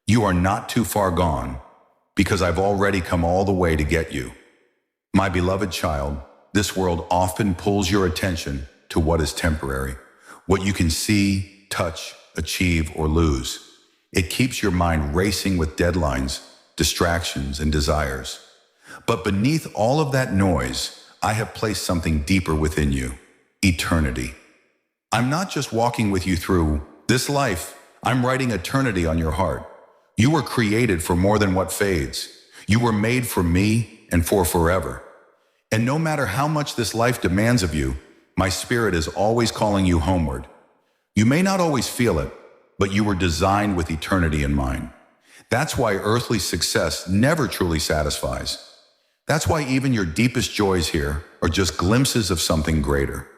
You are not too far gone, because I've already come all the way to get you. My beloved child, this world often pulls your attention to what is temporary, what you can see, touch, achieve, or lose. It keeps your mind racing with deadlines, distractions, and desires. But beneath all of that noise, I have placed something deeper within you, eternity. I'm not just walking with you through this life, I'm writing eternity on your heart. You were created for more than what fades. You were made for me and for forever. And no matter how much this life demands of you, my spirit is always calling you homeward. You may not always feel it, but you were designed with eternity in mind. That's why earthly success never truly satisfies. That's why even your deepest joys here are just glimpses of something greater.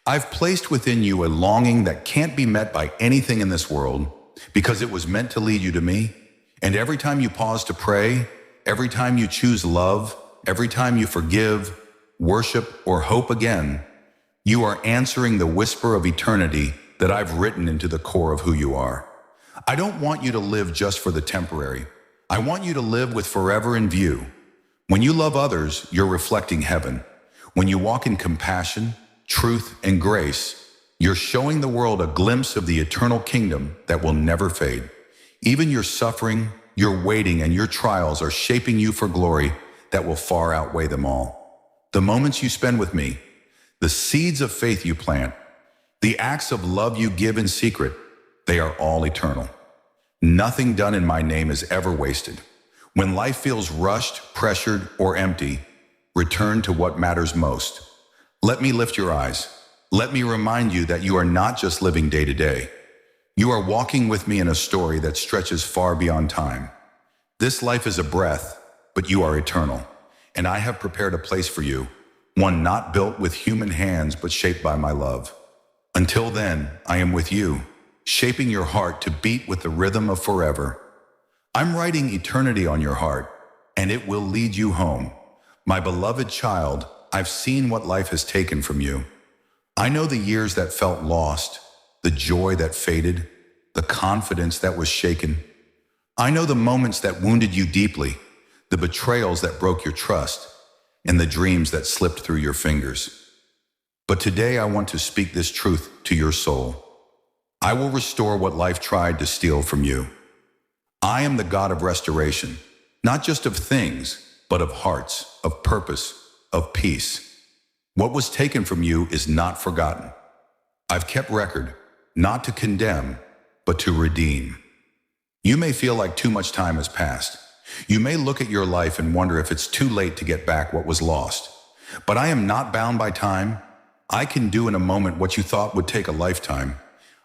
I've placed within you a longing that can't be met by anything in this world because it was meant to lead you to me. And every time you pause to pray, every time you choose love, every time you forgive, worship, or hope again, you are answering the whisper of eternity that I've written into the core of who you are. I don't want you to live just for the temporary. I want you to live with forever in view. When you love others, you're reflecting heaven. When you walk in compassion, truth, and grace, you're showing the world a glimpse of the eternal kingdom that will never fade. Even your suffering, your waiting, and your trials are shaping you for glory that will far outweigh them all. The moments you spend with me, the seeds of faith you plant, the acts of love you give in secret, they are all eternal. Nothing done in my name is ever wasted. When life feels rushed, pressured, or empty, return to what matters most. Let me lift your eyes. Let me remind you that you are not just living day to day. You are walking with me in a story that stretches far beyond time. This life is a breath, but you are eternal. And I have prepared a place for you, one not built with human hands, but shaped by my love. Until then, I am with you, shaping your heart to beat with the rhythm of forever. I'm writing eternity on your heart, and it will lead you home. My beloved child, I've seen what life has taken from you. I know the years that felt lost, the joy that faded, the confidence that was shaken. I know the moments that wounded you deeply, the betrayals that broke your trust, and the dreams that slipped through your fingers. But today I want to speak this truth to your soul. I will restore what life tried to steal from you. I am the God of restoration, not just of things, but of hearts, of purpose, of peace. What was taken from you is not forgotten. I've kept record, not to condemn, but to redeem. You may feel like too much time has passed. You may look at your life and wonder if it's too late to get back what was lost. But I am not bound by time. I can do in a moment what you thought would take a lifetime.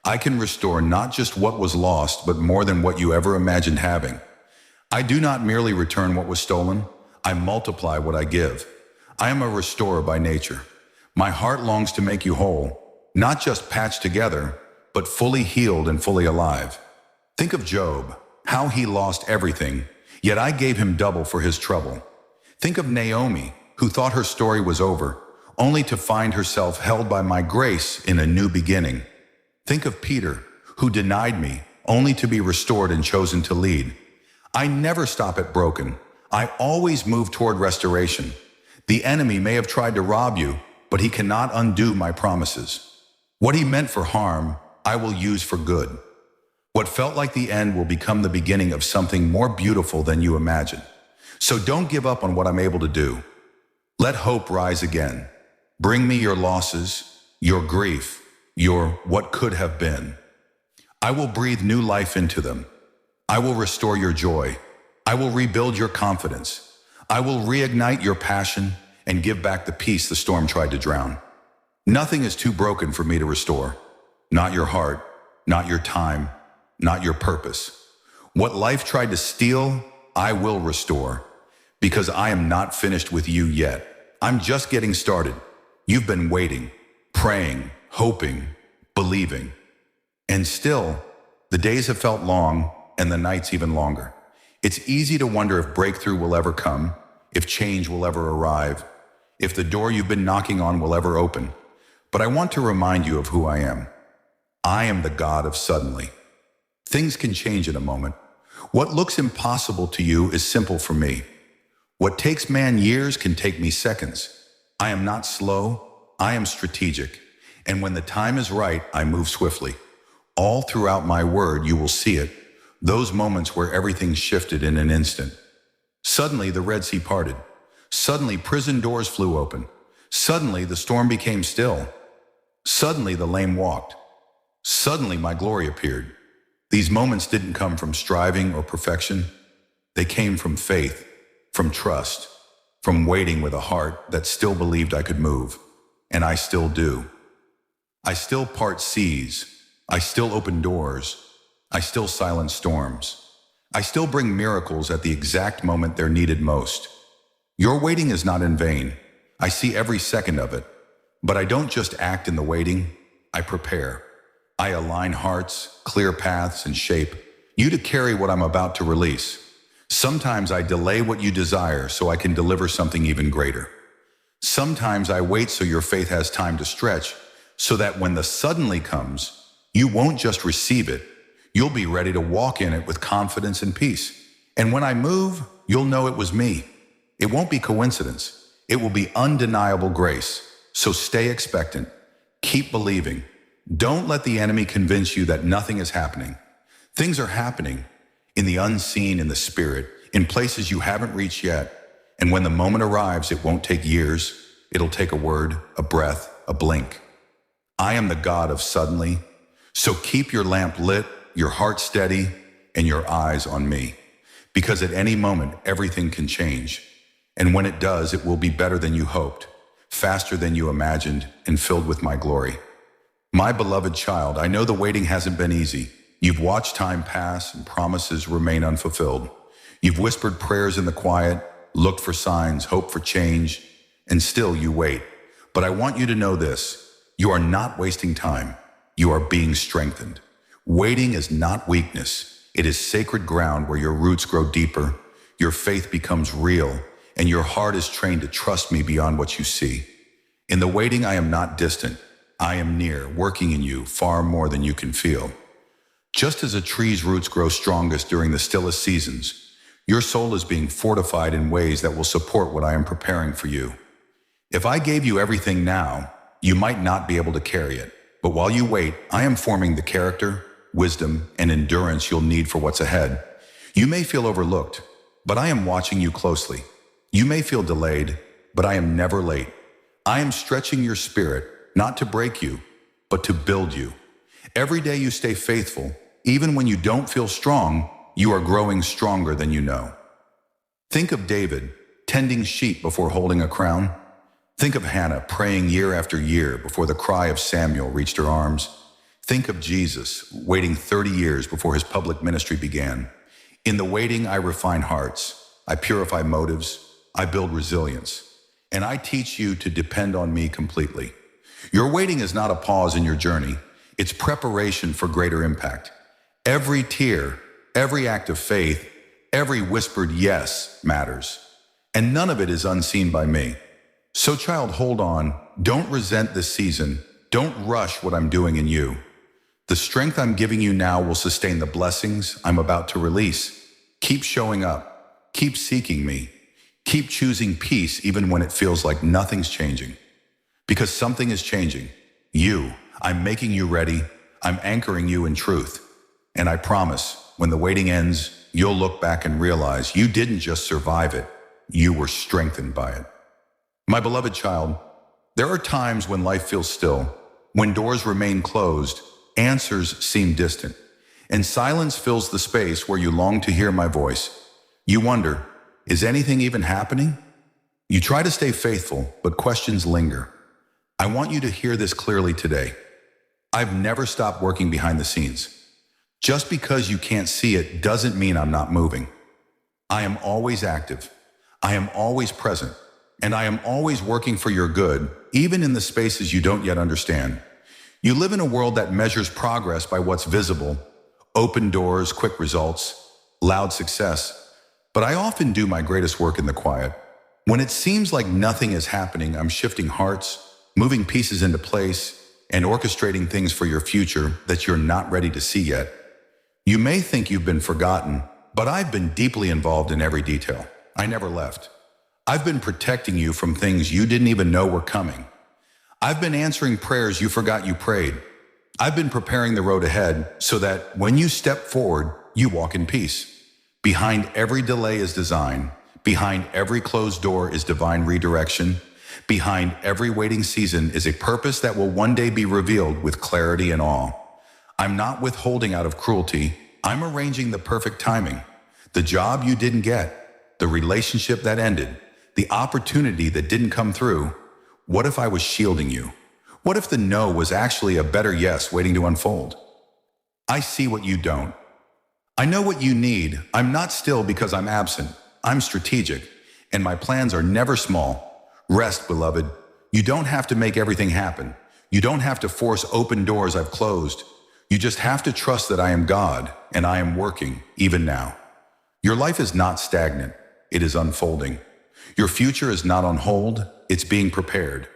I can restore not just what was lost, but more than what you ever imagined having. I do not merely return what was stolen. I multiply what I give. I am a restorer by nature. My heart longs to make you whole, not just patched together, but fully healed and fully alive. Think of Job, how he lost everything, yet I gave him double for his trouble. Think of Naomi, who thought her story was over, only to find herself held by my grace in a new beginning. Think of Peter, who denied me, only to be restored and chosen to lead. I never stop at broken. I always move toward restoration. The enemy may have tried to rob you, but he cannot undo my promises. What he meant for harm, I will use for good. What felt like the end will become the beginning of something more beautiful than you imagine. So don't give up on what I'm able to do. Let hope rise again. Bring me your losses, your grief, your what could have been. I will breathe new life into them. I will restore your joy. I will rebuild your confidence. I will reignite your passion and give back the peace the storm tried to drown. Nothing is too broken for me to restore. Not your heart, not your time, not your purpose. What life tried to steal, I will restore. Because I am not finished with you yet. I'm just getting started. You've been waiting, praying, hoping, believing. And still, the days have felt long and the nights even longer. It's easy to wonder if breakthrough will ever come, if change will ever arrive, if the door you've been knocking on will ever open. But I want to remind you of who I am. I am the God of suddenly. Things can change in a moment. What looks impossible to you is simple for me. What takes man years can take me seconds. I am not slow, I am strategic. And when the time is right, I move swiftly. All throughout my word, you will see it. Those moments where everything shifted in an instant. Suddenly, the Red Sea parted. Suddenly, prison doors flew open. Suddenly, the storm became still. Suddenly, the lame walked. Suddenly, my glory appeared. These moments didn't come from striving or perfection. They came from faith, from trust, from waiting with a heart that still believed I could move. And I still do. I still part seas. I still open doors. I still silence storms. I still bring miracles at the exact moment they're needed most. Your waiting is not in vain. I see every second of it. But I don't just act in the waiting. I prepare. I align hearts, clear paths, and shape you to carry what I'm about to release. Sometimes I delay what you desire so I can deliver something even greater. Sometimes I wait so your faith has time to stretch, so that when the suddenly comes, you won't just receive it, you'll be ready to walk in it with confidence and peace. And when I move, you'll know it was me. It won't be coincidence. It will be undeniable grace. So stay expectant. Keep believing. Don't let the enemy convince you that nothing is happening. Things are happening in the unseen, in the spirit, in places you haven't reached yet. And when the moment arrives, it won't take years. It'll take a word, a breath, a blink. I am the God of suddenly. So keep your lamp lit, your heart steady, and your eyes on me. Because at any moment, everything can change. And when it does, it will be better than you hoped, faster than you imagined, and filled with my glory. My beloved child, I know the waiting hasn't been easy. You've watched time pass and promises remain unfulfilled. You've whispered prayers in the quiet, looked for signs, hoped for change, and still you wait. But I want you to know this. You are not wasting time. You are being strengthened. Waiting is not weakness. It is sacred ground where your roots grow deeper, your faith becomes real, and your heart is trained to trust me beyond what you see. In the waiting, I am not distant. I am near, working in you far more than you can feel. Just as a tree's roots grow strongest during the stillest seasons, your soul is being fortified in ways that will support what I am preparing for you. If I gave you everything now, you might not be able to carry it. But while you wait, I am forming the character, wisdom, and endurance you'll need for what's ahead. You may feel overlooked, but I am watching you closely. You may feel delayed, but I am never late. I am stretching your spirit, not to break you, but to build you. Every day you stay faithful, even when you don't feel strong, you are growing stronger than you know. Think of David, tending sheep before holding a crown. Think of Hannah, praying year after year before the cry of Samuel reached her arms. Think of Jesus, waiting 30 years before his public ministry began. In the waiting, I refine hearts. I purify motives. I build resilience. And I teach you to depend on me completely. Your waiting is not a pause in your journey. It's preparation for greater impact. Every tear, every act of faith, every whispered yes matters. And none of it is unseen by me. So child, hold on. Don't resent this season. Don't rush what I'm doing in you. The strength I'm giving you now will sustain the blessings I'm about to release. Keep showing up. Keep seeking me. Keep choosing peace even when it feels like nothing's changing. Because something is changing. I'm making you ready. I'm anchoring you in truth. And I promise, when the waiting ends, you'll look back and realize you didn't just survive it. You were strengthened by it. My beloved child, there are times when life feels still, when doors remain closed, answers seem distant, and silence fills the space where you long to hear my voice. You wonder, is anything even happening? You try to stay faithful, but questions linger. I want you to hear this clearly today. I've never stopped working behind the scenes. Just because you can't see it doesn't mean I'm not moving. I am always active. I am always present. And I am always working for your good, even in the spaces you don't yet understand. You live in a world that measures progress by what's visible, open doors, quick results, loud success. But I often do my greatest work in the quiet. When it seems like nothing is happening, I'm shifting hearts, moving pieces into place, and orchestrating things for your future that you're not ready to see yet. You may think you've been forgotten, but I've been deeply involved in every detail. I never left. I've been protecting you from things you didn't even know were coming. I've been answering prayers you forgot you prayed. I've been preparing the road ahead so that when you step forward, you walk in peace. Behind every delay is design. Behind every closed door is divine redirection. Behind every waiting season is a purpose that will one day be revealed with clarity and awe. I'm not withholding out of cruelty. I'm arranging the perfect timing. The job you didn't get, the relationship that ended, the opportunity that didn't come through. What if I was shielding you? What if the no was actually a better yes waiting to unfold? I see what you don't. I know what you need. I'm not still because I'm absent. I'm strategic, and my plans are never small. Rest, beloved. You don't have to make everything happen. You don't have to force open doors I've closed. You just have to trust that I am God, and I am working, even now. Your life is not stagnant. It is unfolding. Your future is not on hold. It's being prepared.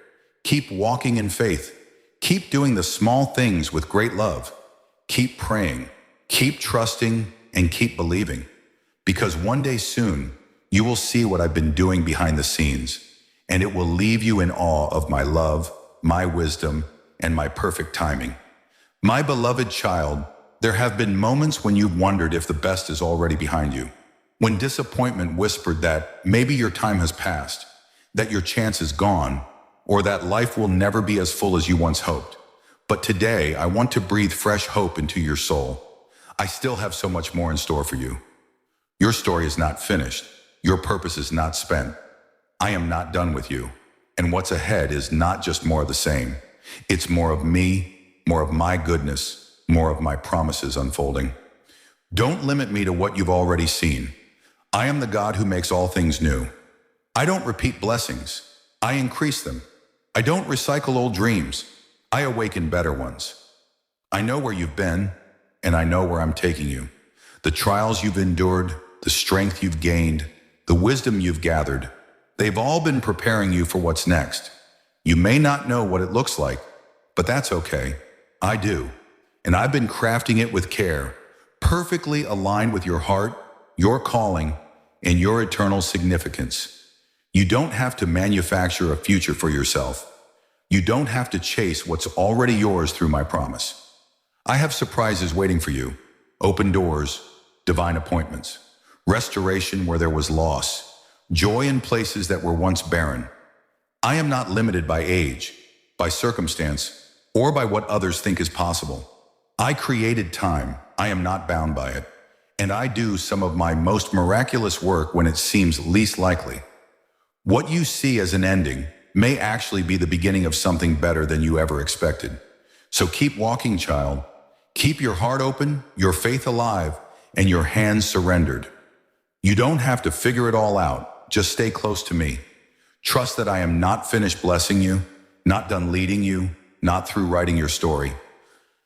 Keep walking in faith. Keep doing the small things with great love. Keep praying. Keep trusting, and keep believing. Because one day soon, you will see what I've been doing behind the scenes, and it will leave you in awe of my love, my wisdom, and my perfect timing. My beloved child, there have been moments when you've wondered if the best is already behind you. When disappointment whispered that maybe your time has passed, that your chance is gone, or that life will never be as full as you once hoped. But today, I want to breathe fresh hope into your soul. I still have so much more in store for you. Your story is not finished. Your purpose is not spent. I am not done with you. And what's ahead is not just more of the same. It's more of me, more of my goodness, more of my promises unfolding. Don't limit me to what you've already seen. I am the God who makes all things new. I don't repeat blessings. I increase them. I don't recycle old dreams. I awaken better ones. I know where you've been, and I know where I'm taking you. The trials you've endured, the strength you've gained, the wisdom you've gathered, they've all been preparing you for what's next. You may not know what it looks like, but that's okay. I do. And I've been crafting it with care, perfectly aligned with your heart, your calling, and your eternal significance. You don't have to manufacture a future for yourself. You don't have to chase what's already yours through my promise. I have surprises waiting for you. Open doors, divine appointments, restoration where there was loss, joy in places that were once barren. I am not limited by age, by circumstance, or by what others think is possible. I created time. I am not bound by it. And I do some of my most miraculous work when it seems least likely. What you see as an ending may actually be the beginning of something better than you ever expected. So keep walking, child. Keep your heart open, your faith alive, and your hands surrendered. You don't have to figure it all out. Just stay close to me. Trust that I am not finished blessing you, not done leading you, not through writing your story.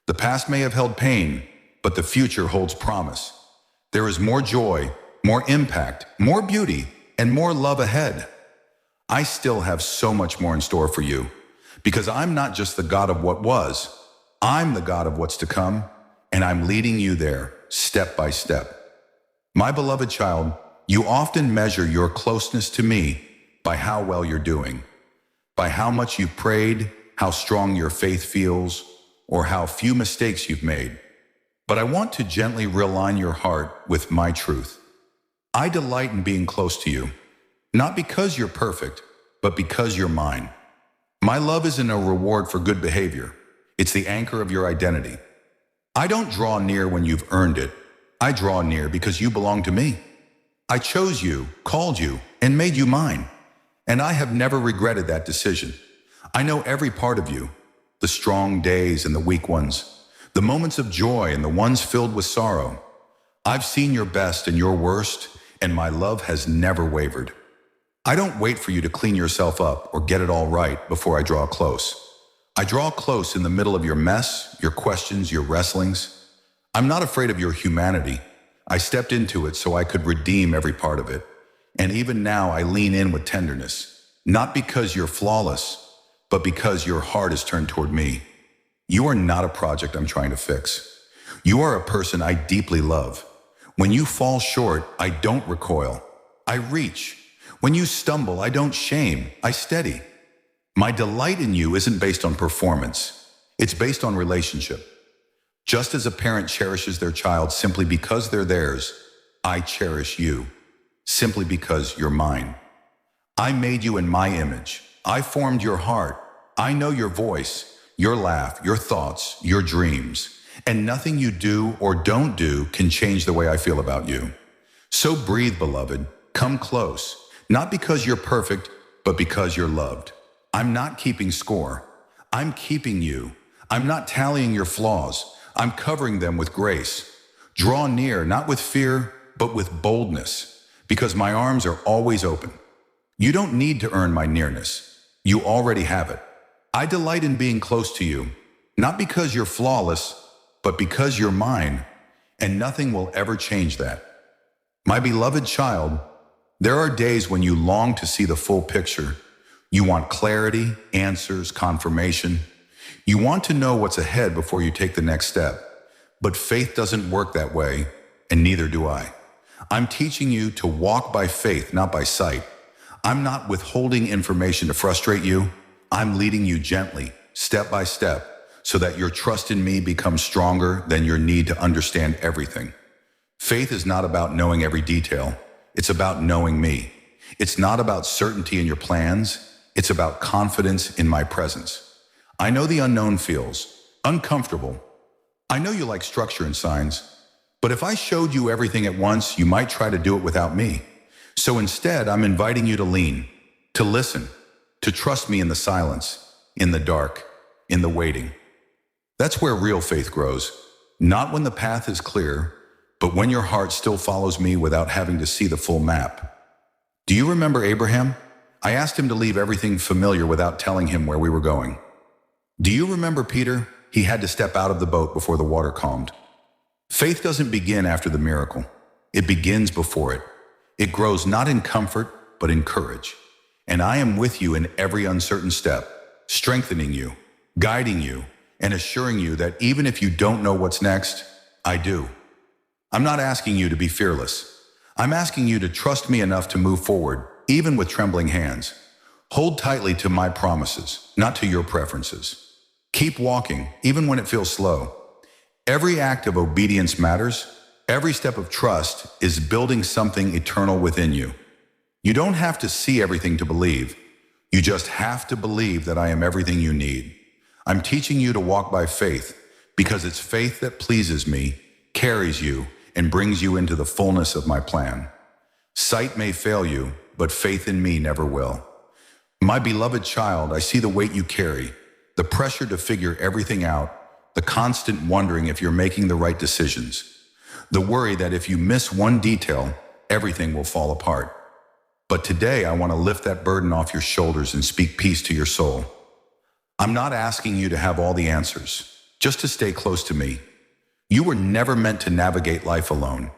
The past may have held pain, but the future holds promise. There is more joy, more impact, more beauty, and more love ahead. I still have so much more in store for you, because I'm not just the God of what was, I'm the God of what's to come, and I'm leading you there, step by step. My beloved child, you often measure your closeness to me by how well you're doing, by how much you've prayed, how strong your faith feels, or how few mistakes you've made. But I want to gently realign your heart with my truth. I delight in being close to you, not because you're perfect, but because you're mine. My love isn't a reward for good behavior. It's the anchor of your identity. I don't draw near when you've earned it. I draw near because you belong to me. I chose you, called you, and made you mine. And I have never regretted that decision. I know every part of you, the strong days and the weak ones, the moments of joy and the ones filled with sorrow. I've seen your best and your worst, and my love has never wavered. I don't wait for you to clean yourself up or get it all right before I draw close. I draw close in the middle of your mess, your questions, your wrestlings. I'm not afraid of your humanity. I stepped into it so I could redeem every part of it. And even now I lean in with tenderness, not because you're flawless, but because your heart is turned toward me. You are not a project I'm trying to fix. You are a person I deeply love. When you fall short, I don't recoil. I reach. When you stumble, I don't shame. I steady. My delight in you isn't based on performance. It's based on relationship. Just as a parent cherishes their child simply because they're theirs, I cherish you simply because you're mine. I made you in my image. I formed your heart. I know your voice, your laugh, your thoughts, your dreams, and nothing you do or don't do can change the way I feel about you. So breathe, beloved. Come close. Not because you're perfect, but because you're loved. I'm not keeping score. I'm keeping you. I'm not tallying your flaws. I'm covering them with grace. Draw near, not with fear, but with boldness, because my arms are always open. You don't need to earn my nearness. You already have it. I delight in being close to you, not because you're flawless, but because you're mine, and nothing will ever change that. My beloved child, there are days when you long to see the full picture. You want clarity, answers, confirmation. You want to know what's ahead before you take the next step. But faith doesn't work that way, and neither do I. I'm teaching you to walk by faith, not by sight. I'm not withholding information to frustrate you. I'm leading you gently, step by step, so that your trust in me becomes stronger than your need to understand everything. Faith is not about knowing every detail. It's about knowing me. It's not about certainty in your plans. It's about confidence in my presence. I know the unknown feels uncomfortable. I know you like structure and signs, but if I showed you everything at once, you might try to do it without me. So instead, I'm inviting you to lean, to listen, to trust me in the silence, in the dark, in the waiting. That's where real faith grows, not when the path is clear, but when your heart still follows me without having to see the full map. Do you remember Abraham? I asked him to leave everything familiar without telling him where we were going. Do you remember Peter? He had to step out of the boat before the water calmed. Faith doesn't begin after the miracle. It begins before it. It grows not in comfort, but in courage. And I am with you in every uncertain step, strengthening you, guiding you, and assuring you that even if you don't know what's next, I do. I'm not asking you to be fearless. I'm asking you to trust me enough to move forward, even with trembling hands. Hold tightly to my promises, not to your preferences. Keep walking, even when it feels slow. Every act of obedience matters. Every step of trust is building something eternal within you. You don't have to see everything to believe. You just have to believe that I am everything you need. I'm teaching you to walk by faith because it's faith that pleases me, carries you, and brings you into the fullness of my plan. Sight may fail you, but faith in me never will. My beloved child, I see the weight you carry, the pressure to figure everything out, the constant wondering if you're making the right decisions, the worry that if you miss one detail, everything will fall apart. But today I want to lift that burden off your shoulders and speak peace to your soul. I'm not asking you to have all the answers, just to stay close to me. You were never meant to navigate life alone.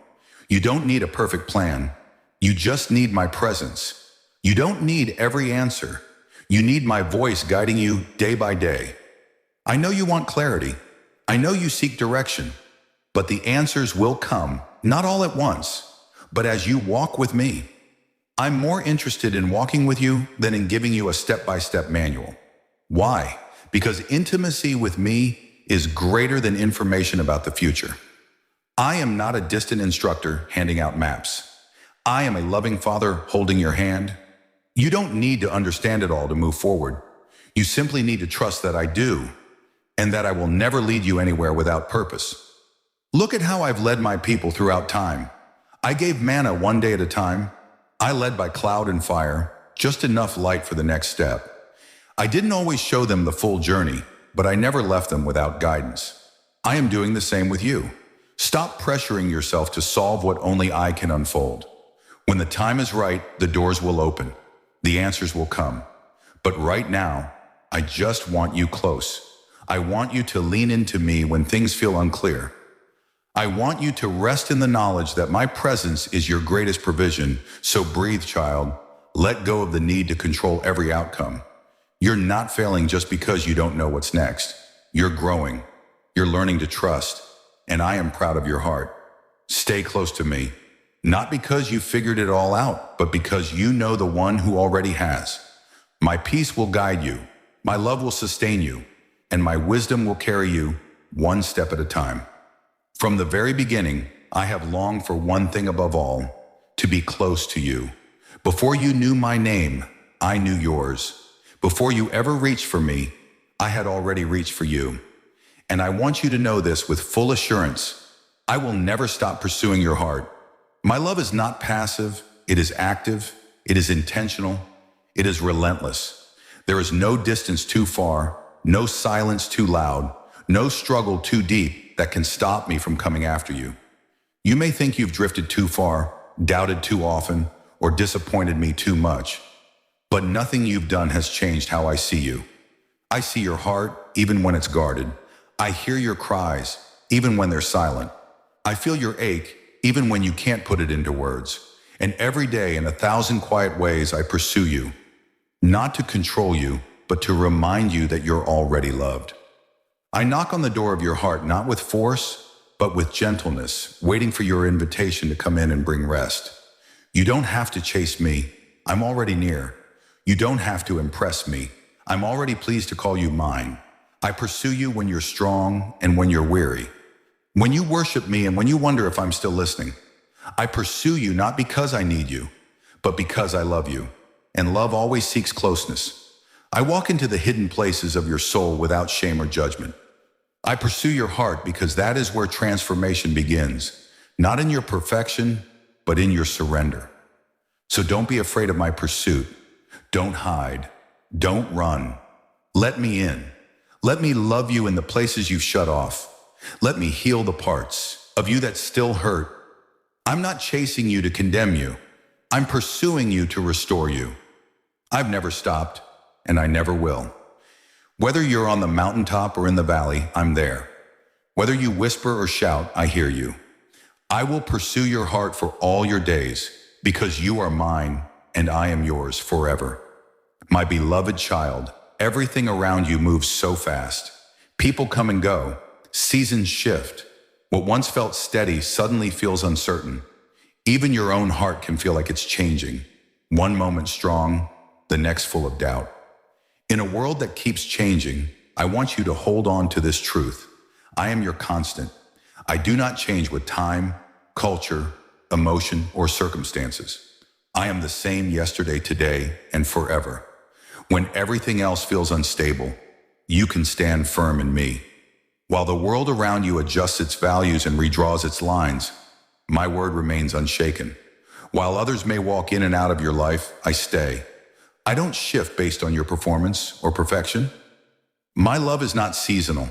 You don't need a perfect plan. You just need my presence. You don't need every answer. You need my voice guiding you day by day. I know you want clarity. I know you seek direction. But the answers will come, not all at once, but as you walk with me. I'm more interested in walking with you than in giving you a step-by-step manual. Why? Because intimacy with me is greater than information about the future. I am not a distant instructor handing out maps. I am a loving father holding your hand. You don't need to understand it all to move forward. You simply need to trust that I do, and that I will never lead you anywhere without purpose. Look at how I've led my people throughout time. I gave manna one day at a time. I led by cloud and fire, just enough light for the next step. I didn't always show them the full journey, but I never left them without guidance. I am doing the same with you. Stop pressuring yourself to solve what only I can unfold. When the time is right, the doors will open. The answers will come. But right now, I just want you close. I want you to lean into me when things feel unclear. I want you to rest in the knowledge that my presence is your greatest provision. So breathe, child. Let go of the need to control every outcome. You're not failing just because you don't know what's next. You're growing. You're learning to trust. And I am proud of your heart. Stay close to me. Not because you figured it all out, but because you know the one who already has. My peace will guide you. My love will sustain you. And my wisdom will carry you one step at a time. From the very beginning, I have longed for one thing above all, to be close to you. Before you knew my name, I knew yours. Before you ever reached for me, I had already reached for you. And I want you to know this with full assurance. I will never stop pursuing your heart. My love is not passive, it is active. It is intentional. It is relentless. There is no distance too far, no silence too loud, no struggle too deep that can stop me from coming after you. You may think you've drifted too far, doubted too often, or disappointed me too much, but nothing you've done has changed how I see you. I see your heart, even when it's guarded. I hear your cries, even when they're silent. I feel your ache, even when you can't put it into words. And every day, in 1,000 quiet ways, I pursue you, not to control you, but to remind you that you're already loved. I knock on the door of your heart, not with force, but with gentleness, waiting for your invitation to come in and bring rest. You don't have to chase me. I'm already near. You don't have to impress me. I'm already pleased to call you mine. I pursue you when you're strong and when you're weary. When you worship me and when you wonder if I'm still listening. I pursue you not because I need you, but because I love you. And love always seeks closeness. I walk into the hidden places of your soul without shame or judgment. I pursue your heart because that is where transformation begins, not in your perfection, but in your surrender. So don't be afraid of my pursuit. Don't hide. Don't run. Let me in. Let me love you in the places you've shut off. Let me heal the parts of you that still hurt. I'm not chasing you to condemn you. I'm pursuing you to restore you. I've never stopped, and I never will. Whether you're on the mountaintop or in the valley, I'm there. Whether you whisper or shout, I hear you. I will pursue your heart for all your days, because you are mine and I am yours forever. My beloved child, everything around you moves so fast. People come and go. Seasons shift. What once felt steady suddenly feels uncertain. Even your own heart can feel like it's changing. One moment strong, the next full of doubt. In a world that keeps changing, I want you to hold on to this truth. I am your constant. I do not change with time, culture, emotion, or circumstances. I am the same yesterday, today, and forever. When everything else feels unstable, you can stand firm in me. While the world around you adjusts its values and redraws its lines, my word remains unshaken. While others may walk in and out of your life, I stay. I don't shift based on your performance or perfection. My love is not seasonal.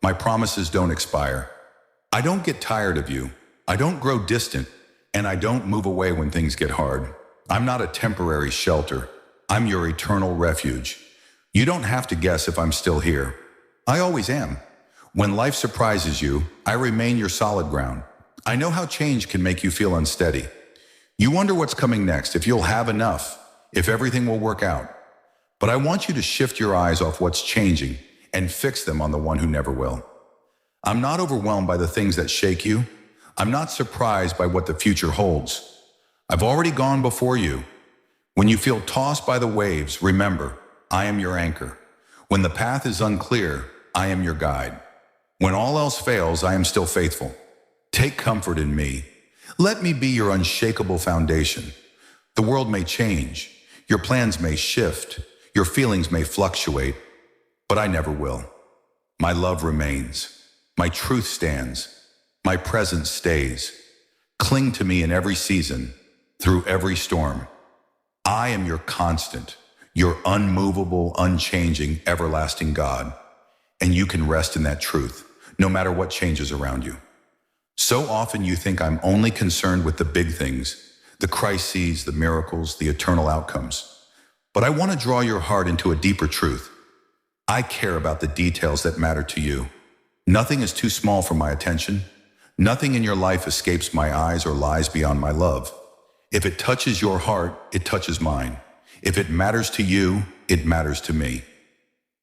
My promises don't expire. I don't get tired of you. I don't grow distant, and I don't move away when things get hard. I'm not a temporary shelter. I'm your eternal refuge. You don't have to guess if I'm still here. I always am. When life surprises you, I remain your solid ground. I know how change can make you feel unsteady. You wonder what's coming next, if you'll have enough, if everything will work out. But I want you to shift your eyes off what's changing and fix them on the one who never will. I'm not overwhelmed by the things that shake you. I'm not surprised by what the future holds. I've already gone before you. When you feel tossed by the waves, remember, I am your anchor. When the path is unclear, I am your guide. When all else fails, I am still faithful. Take comfort in me. Let me be your unshakable foundation. The world may change. Your plans may shift. Your feelings may fluctuate. But I never will. My love remains. My truth stands. My presence stays. Cling to me in every season, through every storm. I am your constant, your unmovable, unchanging, everlasting God. And you can rest in that truth, no matter what changes around you. So often you think I'm only concerned with the big things, the crises, the miracles, the eternal outcomes. But I want to draw your heart into a deeper truth. I care about the details that matter to you. Nothing is too small for my attention. Nothing in your life escapes my eyes or lies beyond my love. If it touches your heart, it touches mine. If it matters to you, it matters to me.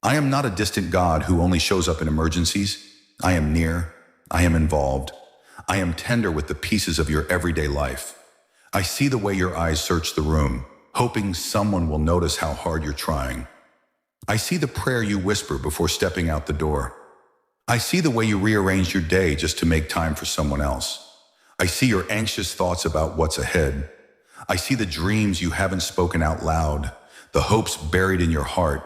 I am not a distant God who only shows up in emergencies. I am near. I am involved. I am tender with the pieces of your everyday life. I see the way your eyes search the room, hoping someone will notice how hard you're trying. I see the prayer you whisper before stepping out the door. I see the way you rearrange your day just to make time for someone else. I see your anxious thoughts about what's ahead. I see the dreams you haven't spoken out loud, the hopes buried in your heart,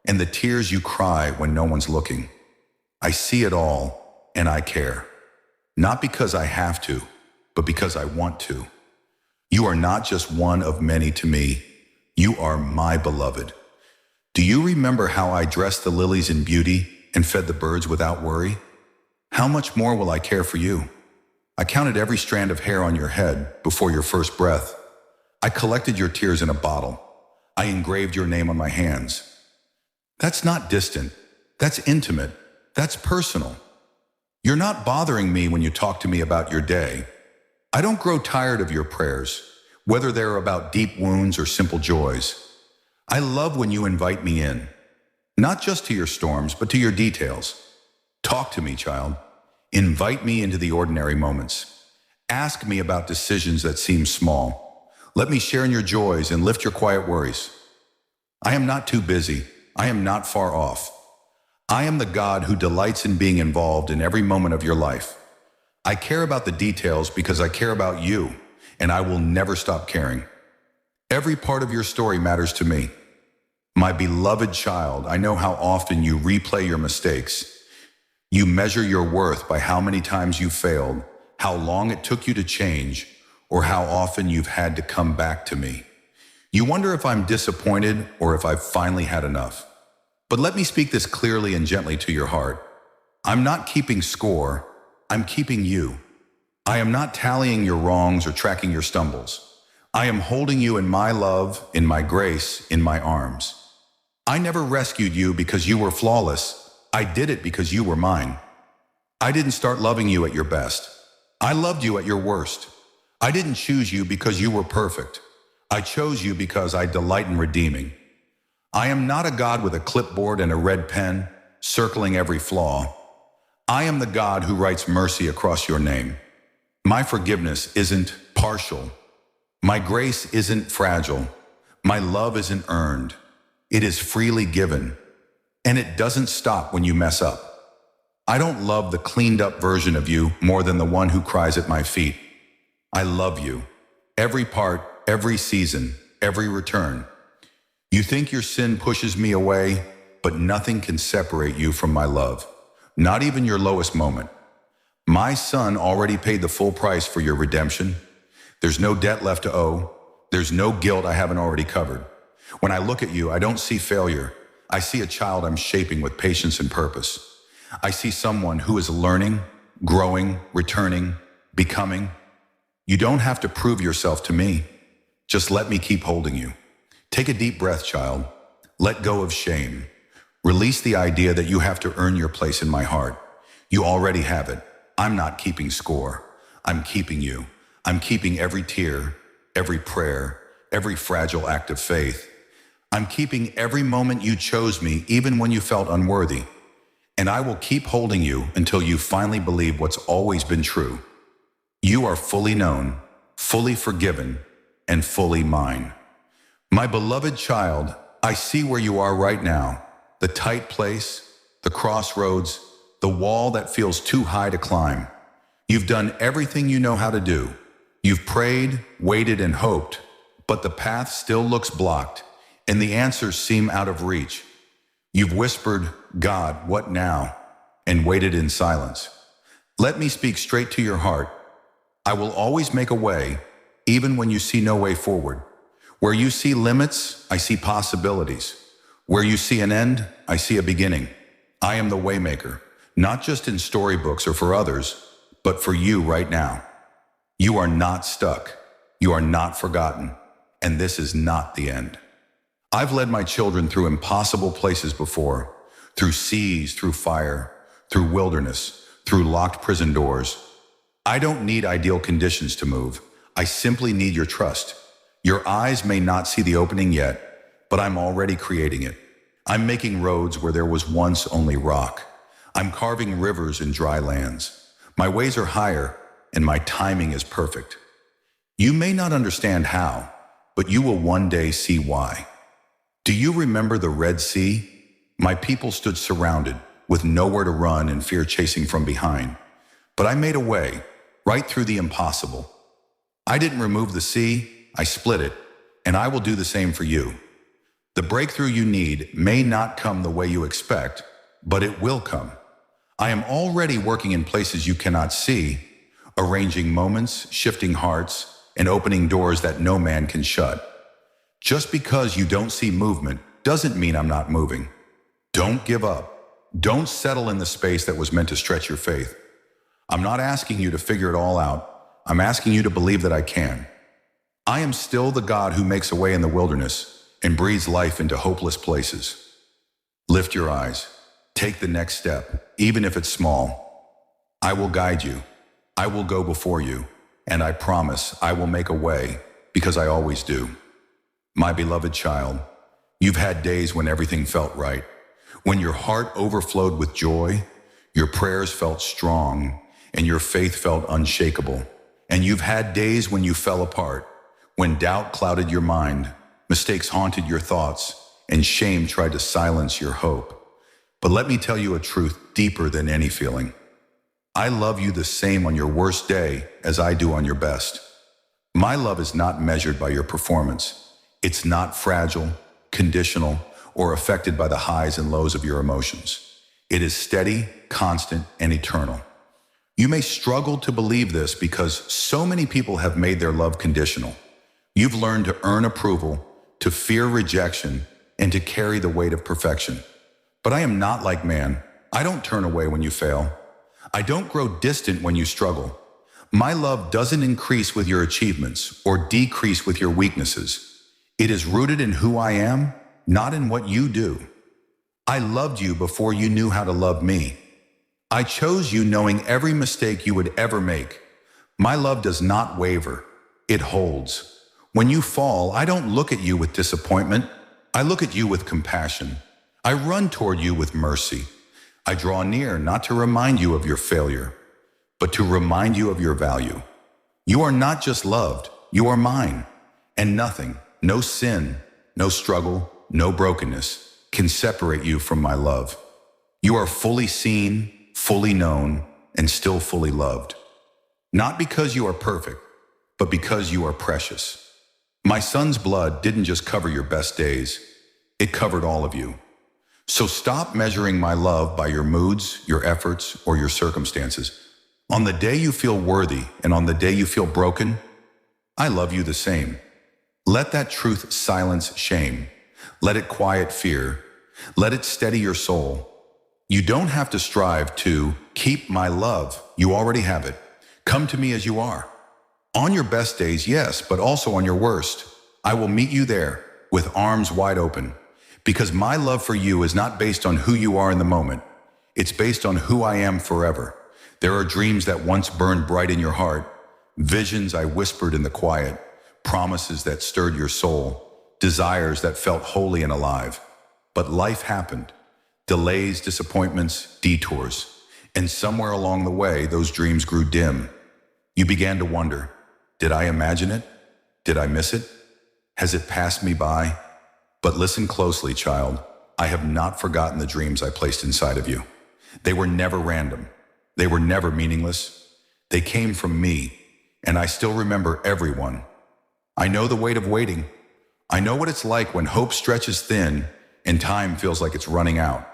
and the tears you cry when no one's looking. I see it all, and I care. Not because I have to, but because I want to. You are not just one of many to me. You are my beloved. Do you remember how I dressed the lilies in beauty and fed the birds without worry? How much more will I care for you? I counted every strand of hair on your head before your first breath. I collected your tears in a bottle. I engraved your name on my hands. That's not distant. That's intimate. That's personal. You're not bothering me when you talk to me about your day. I don't grow tired of your prayers, whether they're about deep wounds or simple joys. I love when you invite me in, not just to your storms, but to your details. Talk to me, child. Invite me into the ordinary moments. Ask me about decisions that seem small. Let me share in your joys and lift your quiet worries. I am not too busy. I am not far off. I am the God who delights in being involved in every moment of your life. I care about the details because I care about you, and I will never stop caring. Every part of your story matters to me. My beloved child, I know how often you replay your mistakes. You measure your worth by how many times you failed, how long it took you to change, or how often you've had to come back to me. You wonder if I'm disappointed or if I've finally had enough. But let me speak this clearly and gently to your heart. I'm not keeping score, I'm keeping you. I am not tallying your wrongs or tracking your stumbles. I am holding you in my love, in my grace, in my arms. I never rescued you because you were flawless. I did it because you were mine. I didn't start loving you at your best. I loved you at your worst. I didn't choose you because you were perfect. I chose you because I delight in redeeming. I am not a God with a clipboard and a red pen, circling every flaw. I am the God who writes mercy across your name. My forgiveness isn't partial. My grace isn't fragile. My love isn't earned. It is freely given. And it doesn't stop when you mess up. I don't love the cleaned up version of you more than the one who cries at my feet. I love you. Every part, every season, every return. You think your sin pushes me away, but nothing can separate you from my love. Not even your lowest moment. My son already paid the full price for your redemption. There's no debt left to owe. There's no guilt I haven't already covered. When I look at you, I don't see failure. I see a child I'm shaping with patience and purpose. I see someone who is learning, growing, returning, becoming. You don't have to prove yourself to me. Just let me keep holding you. Take a deep breath, child. Let go of shame. Release the idea that you have to earn your place in my heart. You already have it. I'm not keeping score. I'm keeping you. I'm keeping every tear, every prayer, every fragile act of faith. I'm keeping every moment you chose me, even when you felt unworthy. And I will keep holding you until you finally believe what's always been true. You are fully known, fully forgiven, and fully mine. My beloved child, I see where you are right now. The tight place, the crossroads, the wall that feels too high to climb. You've done everything you know how to do. You've prayed, waited, and hoped, but the path still looks blocked, and the answers seem out of reach. You've whispered, God, what now? And waited in silence. Let me speak straight to your heart. I will always make a way, even when you see no way forward. Where you see limits, I see possibilities. Where you see an end, I see a beginning. I am the waymaker, not just in storybooks or for others, but for you right now. You are not stuck. You are not forgotten. And this is not the end. I've led my children through impossible places before, through seas, through fire, through wilderness, through locked prison doors. I don't need ideal conditions to move. I simply need your trust. Your eyes may not see the opening yet, but I'm already creating it. I'm making roads where there was once only rock. I'm carving rivers in dry lands. My ways are higher, and my timing is perfect. You may not understand how, but you will one day see why. Do you remember the Red Sea? My people stood surrounded, with nowhere to run and fear chasing from behind. But I made a way, right through the impossible. I didn't remove the sea, I split it, and I will do the same for you. The breakthrough you need may not come the way you expect, but it will come. I am already working in places you cannot see, arranging moments, shifting hearts, and opening doors that no man can shut. Just because you don't see movement doesn't mean I'm not moving. Don't give up. Don't settle in the space that was meant to stretch your faith. I'm not asking you to figure it all out. I'm asking you to believe that I can. I am still the God who makes a way in the wilderness and breathes life into hopeless places. Lift your eyes. Take the next step, even if it's small. I will guide you. I will go before you. And I promise I will make a way, because I always do. My beloved child, you've had days when everything felt right, when your heart overflowed with joy, your prayers felt strong, and your faith felt unshakable. And you've had days when you fell apart, when doubt clouded your mind, mistakes haunted your thoughts, and shame tried to silence your hope. But let me tell you a truth deeper than any feeling. I love you the same on your worst day as I do on your best. My love is not measured by your performance. It's not fragile, conditional, or affected by the highs and lows of your emotions. It is steady, constant, and eternal. You may struggle to believe this because so many people have made their love conditional. You've learned to earn approval, to fear rejection, and to carry the weight of perfection. But I am not like man. I don't turn away when you fail. I don't grow distant when you struggle. My love doesn't increase with your achievements or decrease with your weaknesses. It is rooted in who I am, not in what you do. I loved you before you knew how to love me. I chose you knowing every mistake you would ever make. My love does not waver. It holds. When you fall, I don't look at you with disappointment. I look at you with compassion. I run toward you with mercy. I draw near not to remind you of your failure, but to remind you of your value. You are not just loved, you are mine. And nothing, no sin, no struggle, no brokenness can separate you from my love. You are fully seen, fully known, and still fully loved. Not because you are perfect, but because you are precious. My son's blood didn't just cover your best days, it covered all of you. So stop measuring my love by your moods, your efforts, or your circumstances. On the day you feel worthy and on the day you feel broken, I love you the same. Let that truth silence shame. Let it quiet fear. Let it steady your soul. You don't have to strive to keep my love. You already have it. Come to me as you are. On your best days, yes, but also on your worst. I will meet you there with arms wide open. Because my love for you is not based on who you are in the moment. It's based on who I am forever. There are dreams that once burned bright in your heart, visions I whispered in the quiet, promises that stirred your soul, desires that felt holy and alive. But life happened. Delays, disappointments, detours. And somewhere along the way, those dreams grew dim. You began to wonder, did I imagine it? Did I miss it? Has it passed me by? But listen closely, child. I have not forgotten the dreams I placed inside of you. They were never random. They were never meaningless. They came from me, and I still remember every one. I know the weight of waiting. I know what it's like when hope stretches thin and time feels like it's running out.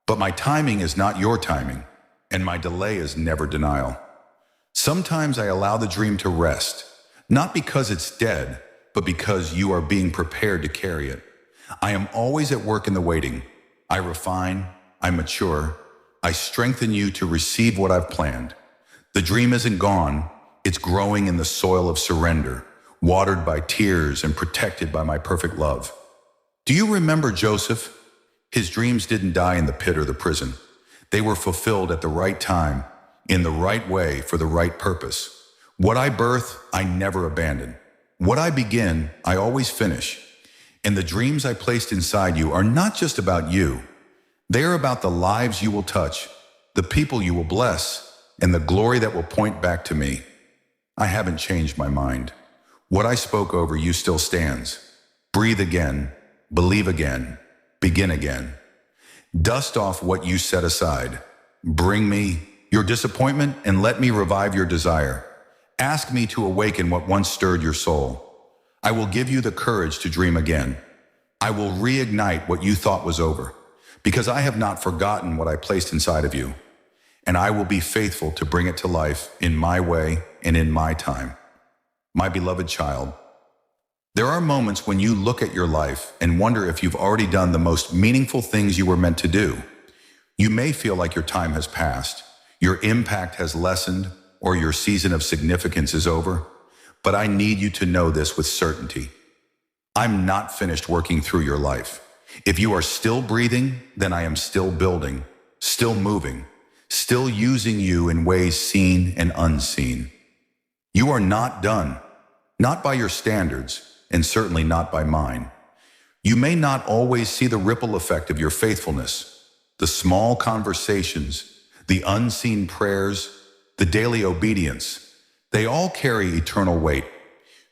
But my timing is not your timing, and my delay is never denial. Sometimes I allow the dream to rest, not because it's dead, but because you are being prepared to carry it. I am always at work in the waiting. I refine, I mature, I strengthen you to receive what I've planned. The dream isn't gone, it's growing in the soil of surrender, watered by tears and protected by my perfect love. Do you remember Joseph? His dreams didn't die in the pit or the prison. They were fulfilled at the right time, in the right way, for the right purpose. What I birth, I never abandon. What I begin, I always finish. And the dreams I placed inside you are not just about you. They are about the lives you will touch, the people you will bless, and the glory that will point back to me. I haven't changed my mind. What I spoke over you still stands. Breathe again, believe again, begin again. Dust off what you set aside. Bring me your disappointment and let me revive your desire. Ask me to awaken what once stirred your soul. I will give you the courage to dream again. I will reignite what you thought was over, because I have not forgotten what I placed inside of you, and I will be faithful to bring it to life in my way and in my time. My beloved child, there are moments when you look at your life and wonder if you've already done the most meaningful things you were meant to do. You may feel like your time has passed, your impact has lessened, or your season of significance is over. But I need you to know this with certainty. I'm not finished working through your life. If you are still breathing, then I am still building, still moving, still using you in ways seen and unseen. You are not done, not by your standards, and certainly not by mine. You may not always see the ripple effect of your faithfulness, the small conversations, the unseen prayers, the daily obedience. They all carry eternal weight.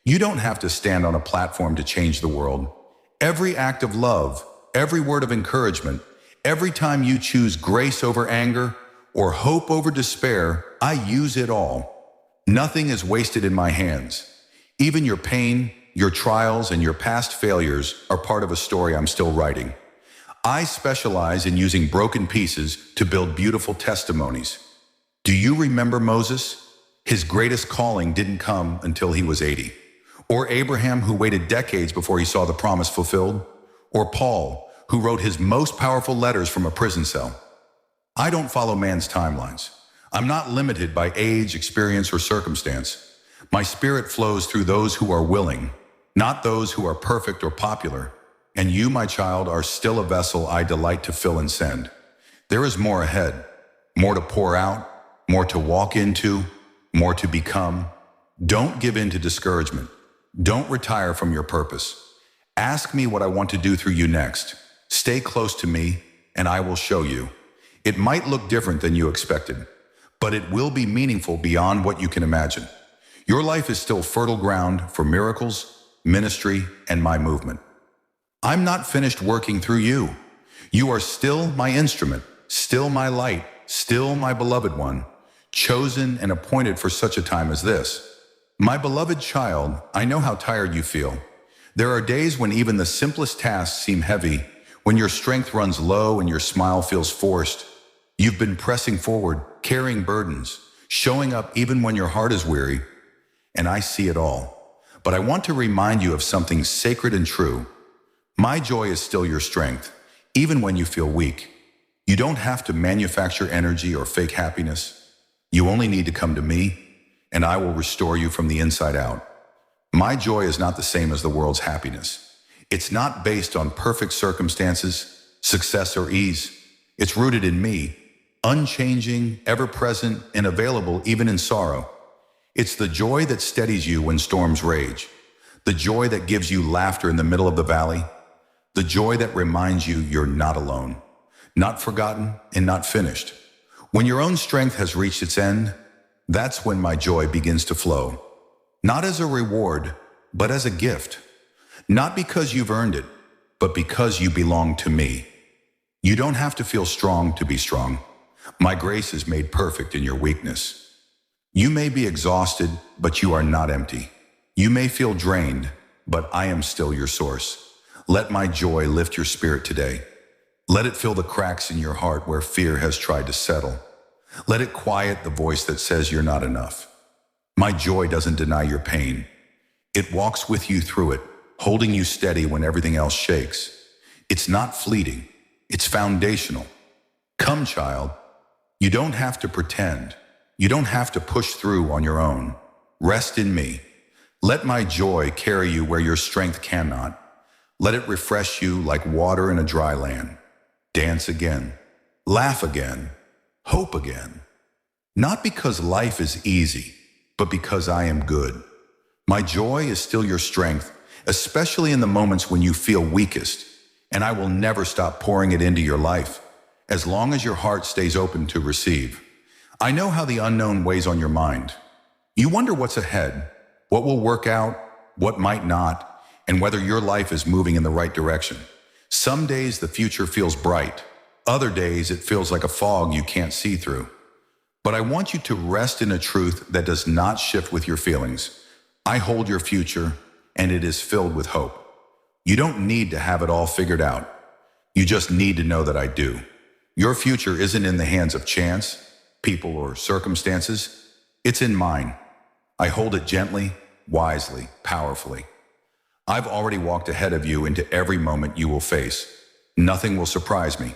You don't have to stand on a platform to change the world. Every act of love, every word of encouragement, every time you choose grace over anger or hope over despair, I use it all. Nothing is wasted in my hands. Even your pain, your trials, and your past failures are part of a story I'm still writing. I specialize in using broken pieces to build beautiful testimonies. Do you remember Moses? His greatest calling didn't come until he was 80. Or Abraham, who waited decades before he saw the promise fulfilled. Or Paul, who wrote his most powerful letters from a prison cell. I don't follow man's timelines. I'm not limited by age, experience, or circumstance. My spirit flows through those who are willing, not those who are perfect or popular. And you, my child, are still a vessel I delight to fill and send. There is more ahead, more to pour out, more to walk into, more to become. Don't give in to discouragement. Don't retire from your purpose. Ask me what I want to do through you next. Stay close to me, and I will show you. It might look different than you expected, but it will be meaningful beyond what you can imagine. Your life is still fertile ground for miracles, ministry, and my movement. I'm not finished working through you. You are still my instrument, still my light, still my beloved one, chosen and appointed for such a time as this. My beloved child, I know how tired you feel. There are days when even the simplest tasks seem heavy, when your strength runs low and your smile feels forced. You've been pressing forward, carrying burdens, showing up even when your heart is weary. And I see it all. But I want to remind you of something sacred and true. My joy is still your strength, even when you feel weak. You don't have to manufacture energy or fake happiness. You only need to come to me, and I will restore you from the inside out. My joy is not the same as the world's happiness. It's not based on perfect circumstances, success, or ease. It's rooted in me, unchanging, ever-present, and available even in sorrow. It's the joy that steadies you when storms rage, the joy that gives you laughter in the middle of the valley, the joy that reminds you you're not alone, not forgotten, and not finished. When your own strength has reached its end, that's when my joy begins to flow. Not as a reward, but as a gift. Not because you've earned it, but because you belong to me. You don't have to feel strong to be strong. My grace is made perfect in your weakness. You may be exhausted, but you are not empty. You may feel drained, but I am still your source. Let my joy lift your spirit today. Let it fill the cracks in your heart where fear has tried to settle. Let it quiet the voice that says you're not enough. My joy doesn't deny your pain. It walks with you through it, holding you steady when everything else shakes. It's not fleeting. It's foundational. Come, child. You don't have to pretend. You don't have to push through on your own. Rest in me. Let my joy carry you where your strength cannot. Let it refresh you like water in a dry land. Dance again. Laugh again. Hope again. Not because life is easy, but because I am good. My joy is still your strength, especially in the moments when you feel weakest, and I will never stop pouring it into your life, as long as your heart stays open to receive. I know how the unknown weighs on your mind. You wonder what's ahead, what will work out, what might not, and whether your life is moving in the right direction. Some days the future feels bright. Other days it feels like a fog you can't see through. But I want you to rest in a truth that does not shift with your feelings. I hold your future, and it is filled with hope. You don't need to have it all figured out. You just need to know that I do. Your future isn't in the hands of chance, people, or circumstances. It's in mine. I hold it gently, wisely, powerfully. I've already walked ahead of you into every moment you will face. Nothing will surprise me.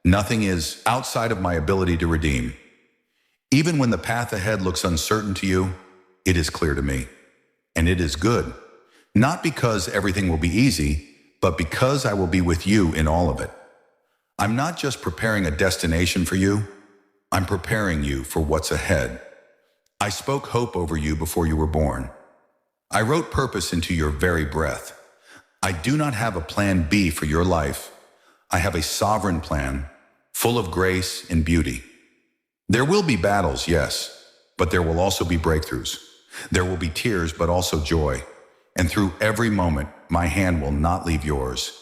Nothing is outside of my ability to redeem. Even when the path ahead looks uncertain to you, it is clear to me. And it is good. Not because everything will be easy, but because I will be with you in all of it. I'm not just preparing a destination for you, I'm preparing you for what's ahead. I spoke hope over you before you were born. I wrote purpose into your very breath. I do not have a plan B for your life. I have a sovereign plan, full of grace and beauty. There will be battles, yes, but there will also be breakthroughs. There will be tears, but also joy. And through every moment, my hand will not leave yours.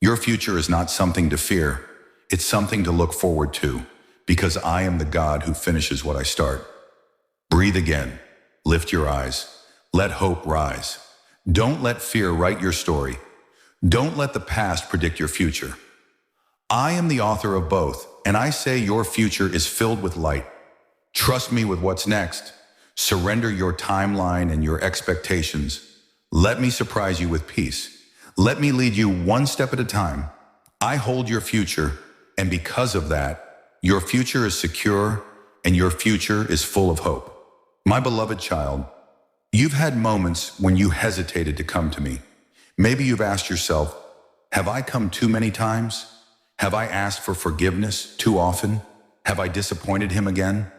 Your future is not something to fear. It's something to look forward to, because I am the God who finishes what I start. Breathe again. Lift your eyes. Let hope rise. Don't let fear write your story. Don't let the past predict your future. I am the author of both, and I say your future is filled with light. Trust me with what's next. Surrender your timeline and your expectations. Let me surprise you with peace. Let me lead you one step at a time. I hold your future, and because of that, your future is secure and your future is full of hope. My beloved child, you've had moments when you hesitated to come to me. Maybe you've asked yourself, have I come too many times? Have I asked for forgiveness too often? Have I disappointed him again?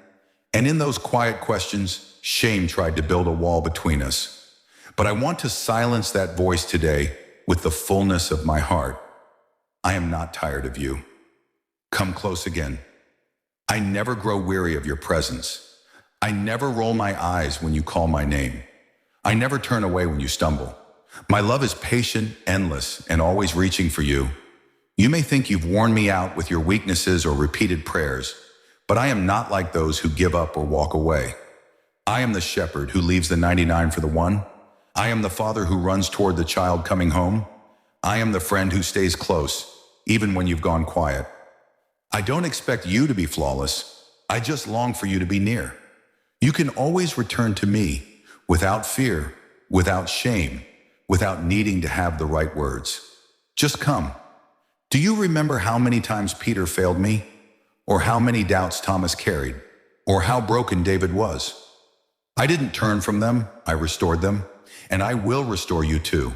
And in those quiet questions, shame tried to build a wall between us. But I want to silence that voice today with the fullness of my heart. I am not tired of you. Come close again. I never grow weary of your presence. I never roll my eyes when you call my name. I never turn away when you stumble. My love is patient, endless, and always reaching for you. You may think you've worn me out with your weaknesses or repeated prayers, but I am not like those who give up or walk away. I am the shepherd who leaves the 99 for the one. I am the father who runs toward the child coming home. I am the friend who stays close, even when you've gone quiet. I don't expect you to be flawless. I just long for you to be near. You can always return to me without fear, without shame, without needing to have the right words. Just come. Do you remember how many times Peter failed me? Or how many doubts Thomas carried? Or how broken David was? I didn't turn from them, I restored them, and I will restore you too.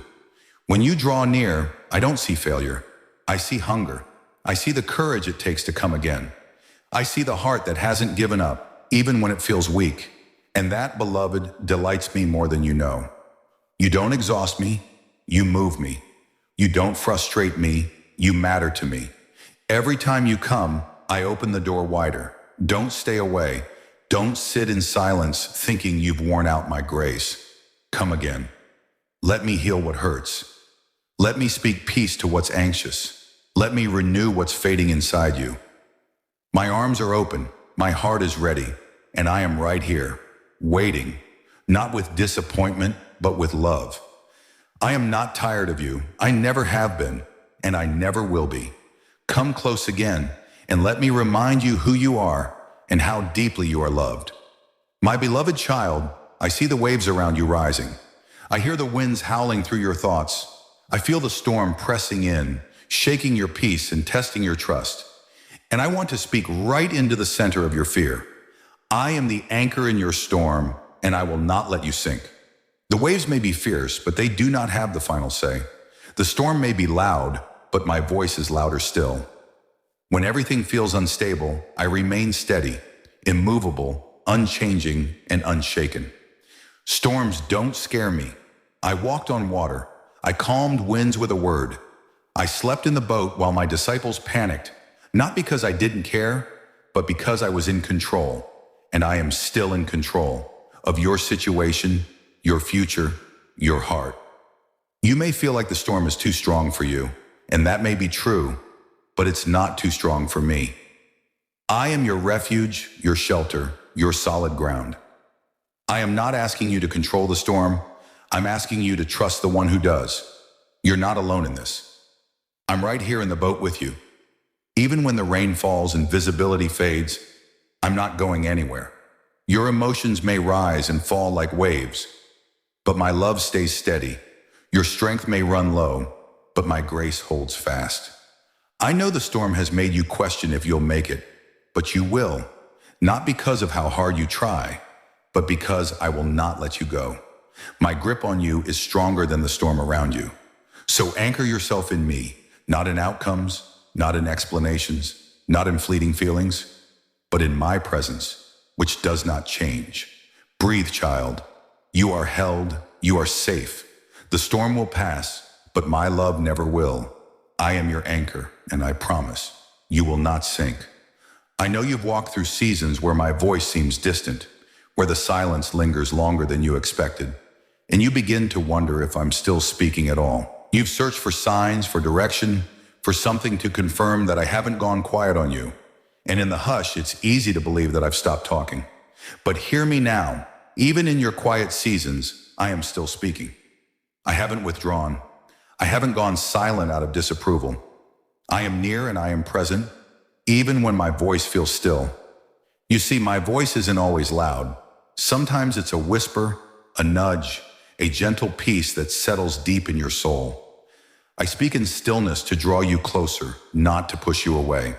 When you draw near, I don't see failure. I see hunger. I see the courage it takes to come again. I see the heart that hasn't given up, even when it feels weak. And that, beloved, delights me more than you know. You don't exhaust me, you move me. You don't frustrate me, you matter to me. Every time you come, I open the door wider. Don't stay away. Don't sit in silence thinking you've worn out my grace. Come again. Let me heal what hurts. Let me speak peace to what's anxious. Let me renew what's fading inside you. My arms are open, my heart is ready, and I am right here, waiting, not with disappointment, but with love. I am not tired of you. I never have been, and I never will be. Come close again, and let me remind you who you are and how deeply you are loved. My beloved child, I see the waves around you rising. I hear the winds howling through your thoughts. I feel the storm pressing in, shaking your peace and testing your trust. And I want to speak right into the center of your fear. I am the anchor in your storm, and I will not let you sink. The waves may be fierce, but they do not have the final say. The storm may be loud, but my voice is louder still. When everything feels unstable, I remain steady, immovable, unchanging, and unshaken. Storms don't scare me. I walked on water. I calmed winds with a word. I slept in the boat while my disciples panicked, not because I didn't care, but because I was in control, and I am still in control of your situation, your future, your heart. You may feel like the storm is too strong for you, and that may be true, but it's not too strong for me. I am your refuge, your shelter, your solid ground. I am not asking you to control the storm. I'm asking you to trust the one who does. You're not alone in this. I'm right here in the boat with you. Even when the rain falls and visibility fades, I'm not going anywhere. Your emotions may rise and fall like waves, but my love stays steady. Your strength may run low, but my grace holds fast. I know the storm has made you question if you'll make it, but you will, not because of how hard you try, but because I will not let you go. My grip on you is stronger than the storm around you. So anchor yourself in me, not in outcomes, not in explanations, not in fleeting feelings, but in my presence, which does not change. Breathe, child. You are held, you are safe. The storm will pass, but my love never will. I am your anchor, and I promise you will not sink. I know you've walked through seasons where my voice seems distant, where the silence lingers longer than you expected, and you begin to wonder if I'm still speaking at all. You've searched for signs, for direction, for something to confirm that I haven't gone quiet on you. And in the hush, it's easy to believe that I've stopped talking. But hear me now. Even in your quiet seasons, I am still speaking. I haven't withdrawn. I haven't gone silent out of disapproval. I am near and I am present, even when my voice feels still. You see, my voice isn't always loud. Sometimes it's a whisper, a nudge, a gentle peace that settles deep in your soul. I speak in stillness to draw you closer, not to push you away.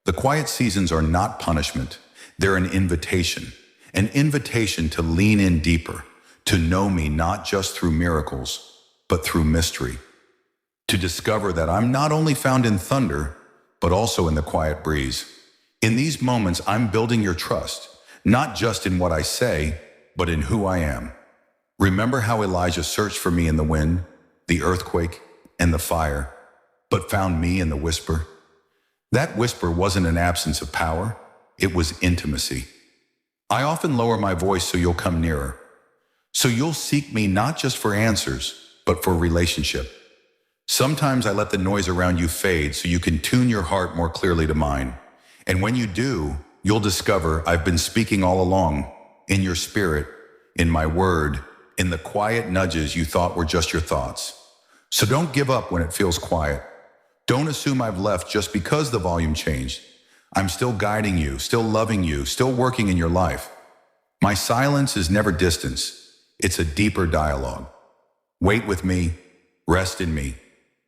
The quiet seasons are not punishment. They're an invitation to lean in deeper, to know me not just through miracles, but through mystery. To discover that I'm not only found in thunder, but also in the quiet breeze. In these moments, I'm building your trust, not just in what I say, but in who I am. Remember how Elijah searched for me in the wind, the earthquake, and the fire, but found me in the whisper? That whisper wasn't an absence of power, it was intimacy. I often lower my voice so you'll come nearer. So you'll seek me not just for answers, but for relationship. Sometimes I let the noise around you fade so you can tune your heart more clearly to mine. And when you do, you'll discover I've been speaking all along, in your spirit, in my word, in the quiet nudges you thought were just your thoughts. So don't give up when it feels quiet. Don't assume I've left just because the volume changed. I'm still guiding you, still loving you, still working in your life. My silence is never distance. It's a deeper dialogue. Wait with me, rest in me,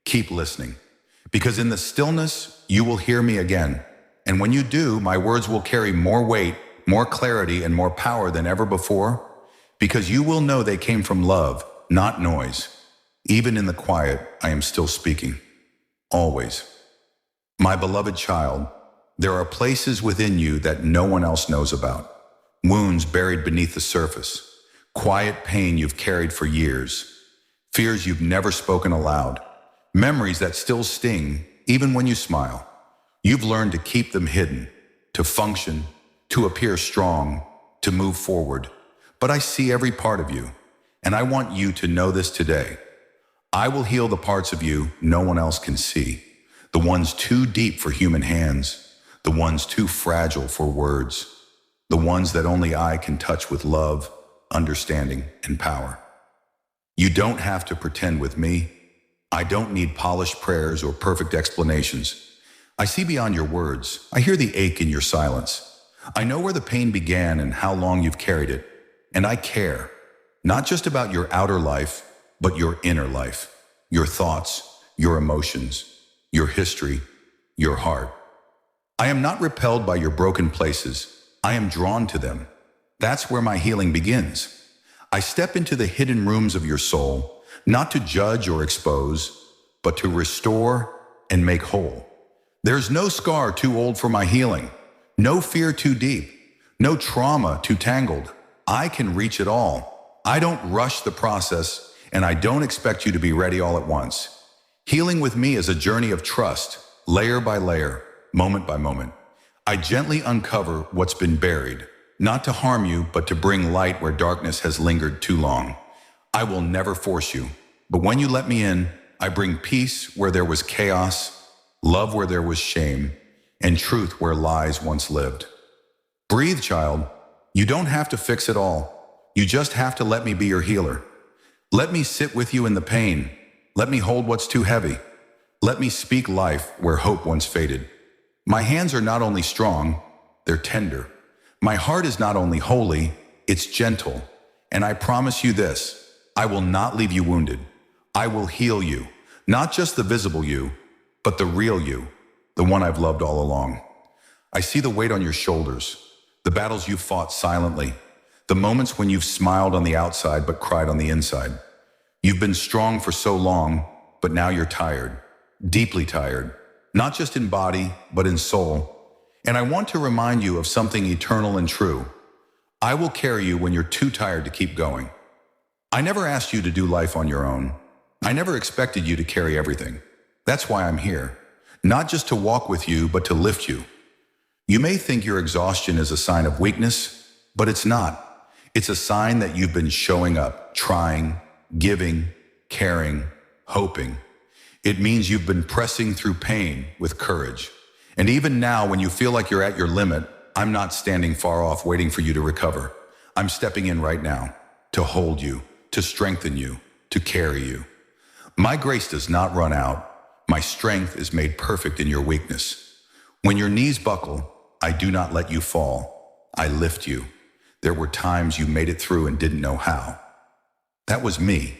keep listening. Because in the stillness, you will hear me again. And when you do, my words will carry more weight, more clarity, and more power than ever before. Because you will know they came from love, not noise. Even in the quiet, I am still speaking. Always. My beloved child, there are places within you that no one else knows about. Wounds buried beneath the surface. Quiet pain you've carried for years. Fears you've never spoken aloud. Memories that still sting, even when you smile. You've learned to keep them hidden, to function, to appear strong, to move forward. But I see every part of you, and I want you to know this today. I will heal the parts of you no one else can see. The ones too deep for human hands. The ones too fragile for words. The ones that only I can touch with love, understanding, and power. You don't have to pretend with me. I don't need polished prayers or perfect explanations. I see beyond your words. I hear the ache in your silence. I know where the pain began and how long you've carried it. And I care, not just about your outer life, but your inner life, your thoughts, your emotions, your history, your heart. I am not repelled by your broken places. I am drawn to them. That's where my healing begins. I step into the hidden rooms of your soul, not to judge or expose, but to restore and make whole. There's no scar too old for my healing, no fear too deep, no trauma too tangled. I can reach it all. I don't rush the process, and I don't expect you to be ready all at once. Healing with me is a journey of trust, layer by layer, moment by moment. I gently uncover what's been buried, not to harm you, but to bring light where darkness has lingered too long. I will never force you, but when you let me in, I bring peace where there was chaos, love where there was shame, and truth where lies once lived. Breathe, child. You don't have to fix it all. You just have to let me be your healer. Let me sit with you in the pain. Let me hold what's too heavy. Let me speak life where hope once faded. My hands are not only strong, they're tender. My heart is not only holy, it's gentle. And I promise you this, I will not leave you wounded. I will heal you. Not just the visible you, but the real you, the one I've loved all along. I see the weight on your shoulders, the battles you've fought silently, the moments when you've smiled on the outside but cried on the inside. You've been strong for so long, but now you're tired, deeply tired, not just in body, but in soul. And I want to remind you of something eternal and true. I will carry you when you're too tired to keep going. I never asked you to do life on your own. I never expected you to carry everything. That's why I'm here. Not just to walk with you, but to lift you. You may think your exhaustion is a sign of weakness, but it's not. It's a sign that you've been showing up, trying, giving, caring, hoping. It means you've been pressing through pain with courage. And even now, when you feel like you're at your limit, I'm not standing far off waiting for you to recover. I'm stepping in right now to hold you, to strengthen you, to carry you. My grace does not run out. My strength is made perfect in your weakness. When your knees buckle, I do not let you fall. I lift you. There were times you made it through and didn't know how. That was me.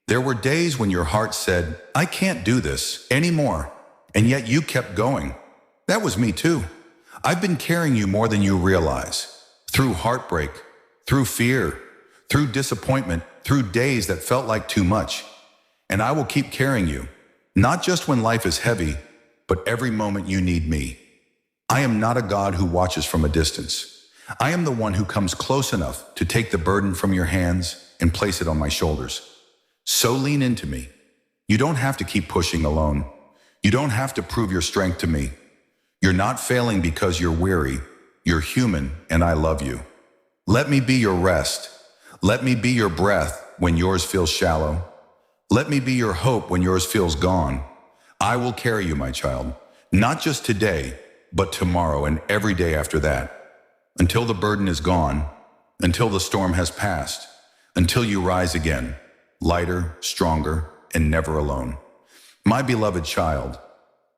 There were days when your heart said, I can't do this anymore, and yet you kept going. That was me too. I've been carrying you more than you realize. Through heartbreak, through fear, through disappointment, through days that felt like too much. And I will keep carrying you, not just when life is heavy, but every moment you need me. I am not a God who watches from a distance. I am the one who comes close enough to take the burden from your hands and place it on my shoulders. So lean into me. You don't have to keep pushing alone. You don't have to prove your strength to me. You're not failing because you're weary. You're human, and I love you. Let me be your rest. Let me be your breath when yours feels shallow. Let me be your hope when yours feels gone. I will carry you, my child, not just today, but tomorrow and every day after that. Until the burden is gone, until the storm has passed, until you rise again, lighter, stronger, and never alone. My beloved child,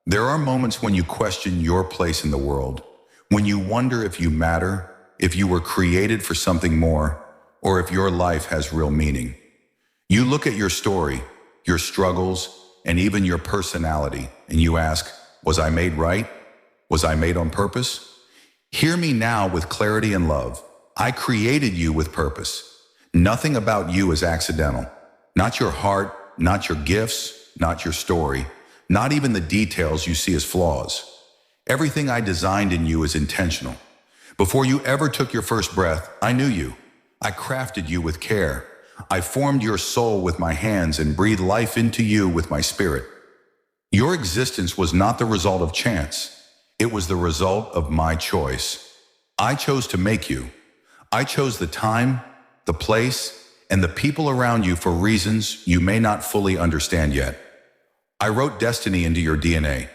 there are moments when you question your place in the world, when you wonder if you matter, if you were created for something more, or if your life has real meaning. You look at your story, your struggles, and even your personality, and you ask, was I made right? Was I made on purpose? Hear me now with clarity and love. I created you with purpose. Nothing about you is accidental. Not your heart, not your gifts, not your story, not even the details you see as flaws. Everything I designed in you is intentional. Before you ever took your first breath, I knew you. I crafted you with care. I formed your soul with my hands and breathed life into you with my spirit. Your existence was not the result of chance. It was the result of my choice. I chose to make you. I chose the time, the place, and the people around you for reasons you may not fully understand yet. I wrote destiny into your DNA.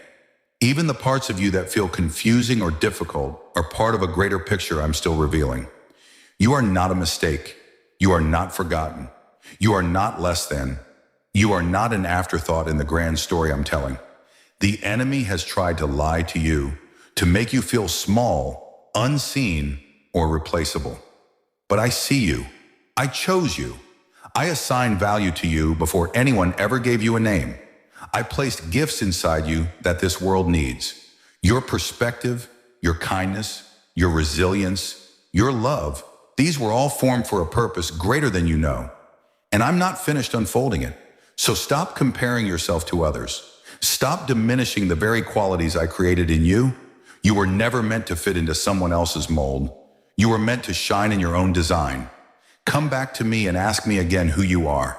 Even the parts of you that feel confusing or difficult are part of a greater picture I'm still revealing. You are not a mistake. You are not forgotten. You are not less than. You are not an afterthought in the grand story I'm telling. The enemy has tried to lie to you, to make you feel small, unseen, or replaceable. But I see you. I chose you. I assigned value to you before anyone ever gave you a name. I placed gifts inside you that this world needs. Your perspective, your kindness, your resilience, your love, these were all formed for a purpose greater than you know. And I'm not finished unfolding it. So stop comparing yourself to others. Stop diminishing the very qualities I created in you. You were never meant to fit into someone else's mold. You were meant to shine in your own design. Come back to me and ask me again who you are,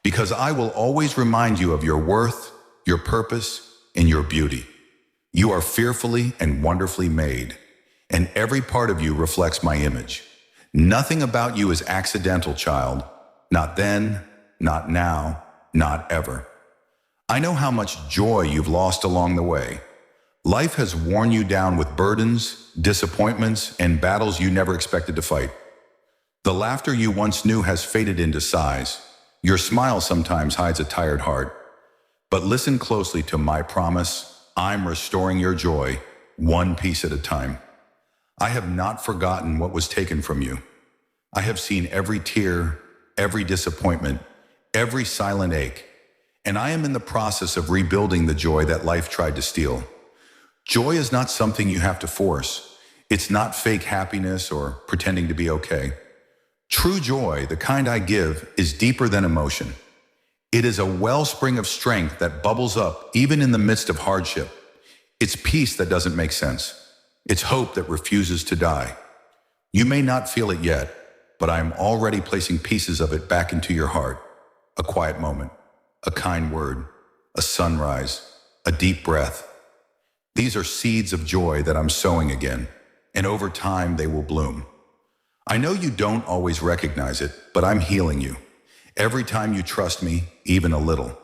because I will always remind you of your worth, your purpose, and your beauty. You are fearfully and wonderfully made, and every part of you reflects my image. Nothing about you is accidental, child. Not then, not now, not ever. I know how much joy you've lost along the way. Life has worn you down with burdens, disappointments, and battles you never expected to fight. The laughter you once knew has faded into sighs. Your smile sometimes hides a tired heart. But listen closely to my promise. I'm restoring your joy, one piece at a time. I have not forgotten what was taken from you. I have seen every tear, every disappointment, every silent ache. And I am in the process of rebuilding the joy that life tried to steal. Joy is not something you have to force. It's not fake happiness or pretending to be okay. True joy, the kind I give, is deeper than emotion. It is a wellspring of strength that bubbles up even in the midst of hardship. It's peace that doesn't make sense. It's hope that refuses to die. You may not feel it yet, but I am already placing pieces of it back into your heart. A quiet moment, a kind word, a sunrise, a deep breath. These are seeds of joy that I'm sowing again, and over time they will bloom. I know you don't always recognize it, but I'm healing you. Every time you trust me, even a little.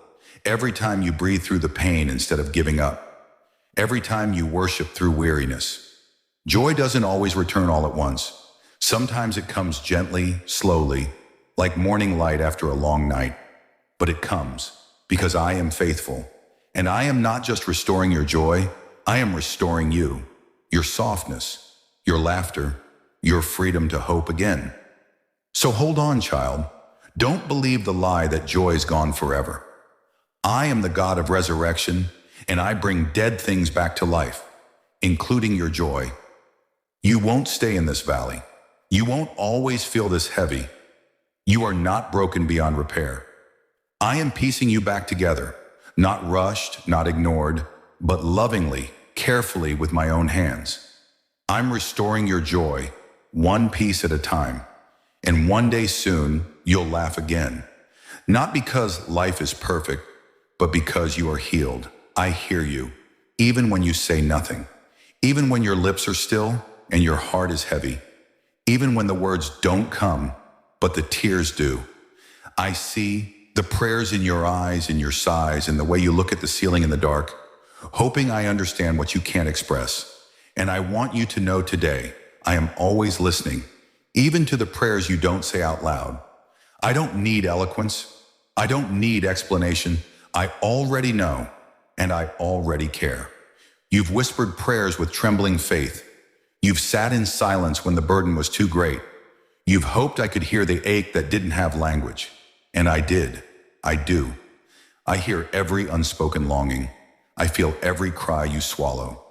Every time you breathe through the pain instead of giving up. Every time you worship through weariness. Joy doesn't always return all at once. Sometimes it comes gently, slowly, like morning light after a long night. But it comes because I am faithful. And I am not just restoring your joy, I am restoring you, your softness, your laughter, your freedom to hope again. So hold on, child. Don't believe the lie that joy is gone forever. I am the God of resurrection, and I bring dead things back to life, including your joy. You won't stay in this valley. You won't always feel this heavy. You are not broken beyond repair. I am piecing you back together, not rushed, not ignored, but lovingly, carefully with my own hands. I'm restoring your joy, one piece at a time. And one day soon, you'll laugh again. Not because life is perfect, but because you are healed. I hear you, even when you say nothing. Even when your lips are still and your heart is heavy. Even when the words don't come, but the tears do. I see the prayers in your eyes and your sighs and the way you look at the ceiling in the dark, hoping I understand what you can't express. And I want you to know today, I am always listening, even to the prayers you don't say out loud. I don't need eloquence. I don't need explanation. I already know, and I already care. You've whispered prayers with trembling faith. You've sat in silence when the burden was too great. You've hoped I could hear the ache that didn't have language. And I did. I do. I hear every unspoken longing. I feel every cry you swallow.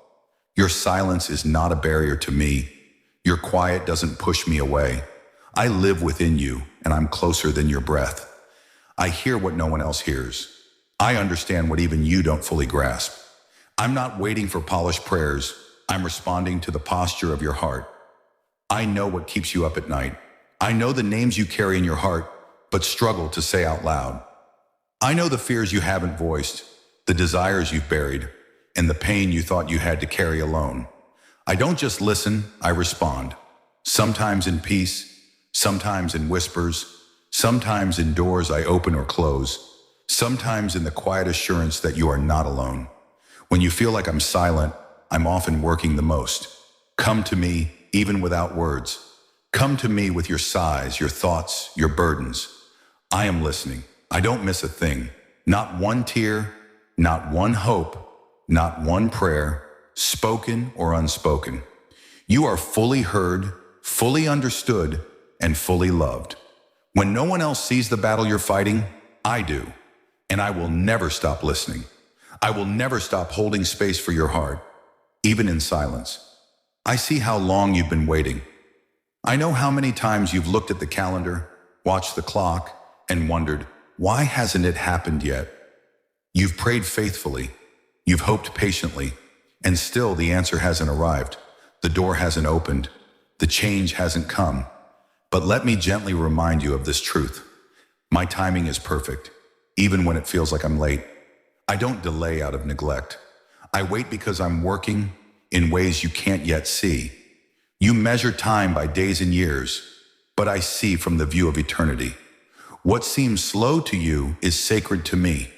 Your silence is not a barrier to me. Your quiet doesn't push me away. I live within you, and I'm closer than your breath. I hear what no one else hears. I understand what even you don't fully grasp. I'm not waiting for polished prayers. I'm responding to the posture of your heart. I know what keeps you up at night. I know the names you carry in your heart, but struggle to say out loud. I know the fears you haven't voiced, the desires you've buried, and the pain you thought you had to carry alone. I don't just listen, I respond. Sometimes in peace, sometimes in whispers, sometimes in doors I open or close, sometimes in the quiet assurance that you are not alone. When you feel like I'm silent, I'm often working the most. Come to me, even without words. Come to me with your sighs, your thoughts, your burdens. I am listening. I don't miss a thing. Not one tear, not one hope, not one prayer, spoken or unspoken. You are fully heard, fully understood, and fully loved. When no one else sees the battle you're fighting, I do. And I will never stop listening. I will never stop holding space for your heart, even in silence. I see how long you've been waiting. I know how many times you've looked at the calendar, watched the clock, and wondered, why hasn't it happened yet? You've prayed faithfully. You've hoped patiently. And still the answer hasn't arrived. The door hasn't opened. The change hasn't come. But let me gently remind you of this truth. My timing is perfect, even when it feels like I'm late. I don't delay out of neglect. I wait because I'm working in ways you can't yet see. You measure time by days and years, but I see from the view of eternity. What seems slow to you is sacred to me.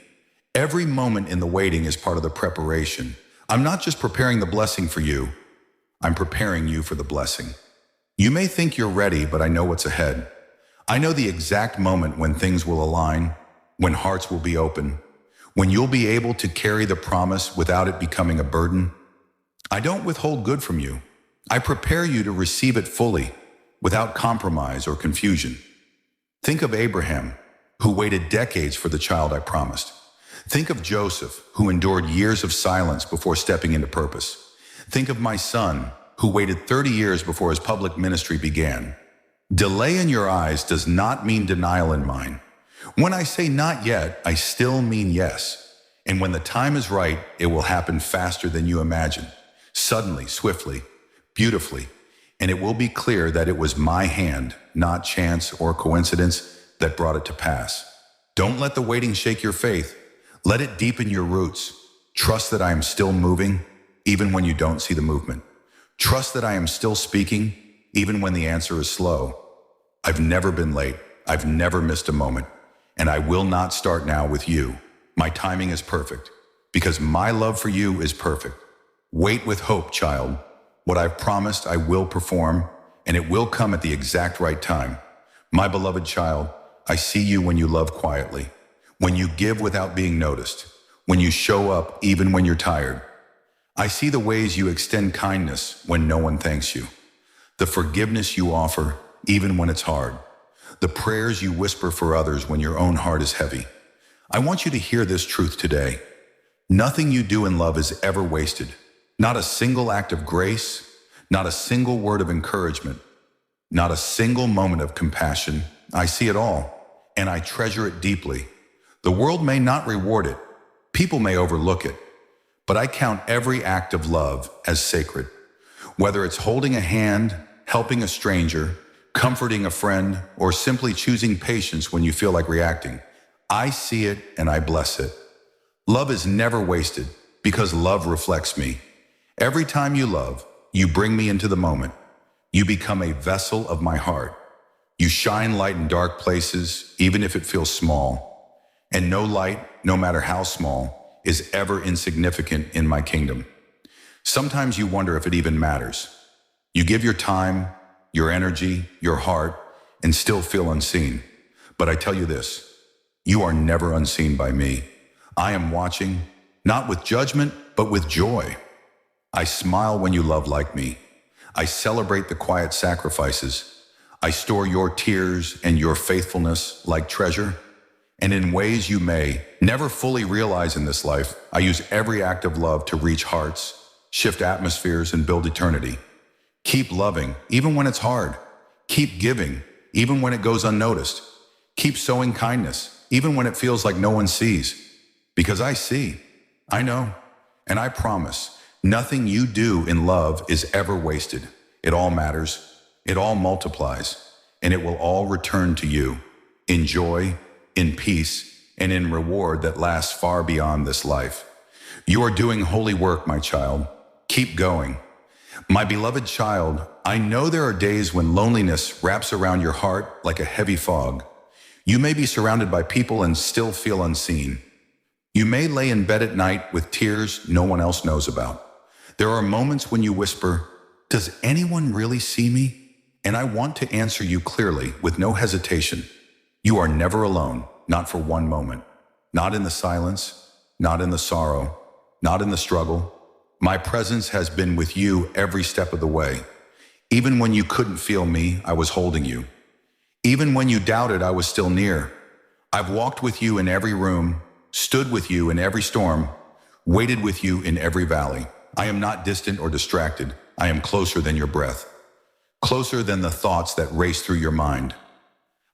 Every moment in the waiting is part of the preparation. I'm not just preparing the blessing for you, I'm preparing you for the blessing. You may think you're ready, but I know what's ahead. I know the exact moment when things will align, when hearts will be open, when you'll be able to carry the promise without it becoming a burden. I don't withhold good from you. I prepare you to receive it fully, without compromise or confusion. Think of Abraham, who waited decades for the child I promised. Think of Joseph, who endured years of silence before stepping into purpose. Think of my son, who waited 30 years before his public ministry began. Delay in your eyes does not mean denial in mine. When I say not yet, I still mean yes. And when the time is right, it will happen faster than you imagine. Suddenly, swiftly, beautifully. And it will be clear that it was my hand, not chance or coincidence, that brought it to pass. Don't let the waiting shake your faith. Let it deepen your roots. Trust that I am still moving, even when you don't see the movement. Trust that I am still speaking, even when the answer is slow. I've never been late. I've never missed a moment. And I will not start now with you. My timing is perfect, because my love for you is perfect. Wait with hope, child. What I've promised I will perform, and it will come at the exact right time. My beloved child, I see you when you love quietly, when you give without being noticed, when you show up even when you're tired. I see the ways you extend kindness when no one thanks you, the forgiveness you offer even when it's hard, the prayers you whisper for others when your own heart is heavy. I want you to hear this truth today. Nothing you do in love is ever wasted. Not a single act of grace, not a single word of encouragement, not a single moment of compassion. I see it all, and I treasure it deeply. The world may not reward it, people may overlook it, but I count every act of love as sacred. Whether it's holding a hand, helping a stranger, comforting a friend, or simply choosing patience when you feel like reacting, I see it and I bless it. Love is never wasted because love reflects me. Every time you love, you bring me into the moment. You become a vessel of my heart. You shine light in dark places, even if it feels small. And no light, no matter how small, is ever insignificant in my kingdom. Sometimes you wonder if it even matters. You give your time, your energy, your heart, and still feel unseen. But I tell you this, you are never unseen by me. I am watching, not with judgment, but with joy. I smile when you love like me. I celebrate the quiet sacrifices. I store your tears and your faithfulness like treasure. And in ways you may never fully realize in this life, I use every act of love to reach hearts, shift atmospheres, and build eternity. Keep loving, even when it's hard. Keep giving, even when it goes unnoticed. Keep sowing kindness, even when it feels like no one sees. Because I see, I know, and I promise, nothing you do in love is ever wasted. It all matters, it all multiplies, and it will all return to you in joy, in peace, and in reward that lasts far beyond this life. You are doing holy work, my child. Keep going. My beloved child, I know there are days when loneliness wraps around your heart like a heavy fog. You may be surrounded by people and still feel unseen. You may lay in bed at night with tears no one else knows about. There are moments when you whisper, "Does anyone really see me?" And I want to answer you clearly with no hesitation. You are never alone, not for one moment. Not in the silence, not in the sorrow, not in the struggle. My presence has been with you every step of the way. Even when you couldn't feel me, I was holding you. Even when you doubted, I was still near. I've walked with you in every room, stood with you in every storm, waited with you in every valley. I am not distant or distracted. I am closer than your breath, closer than the thoughts that race through your mind.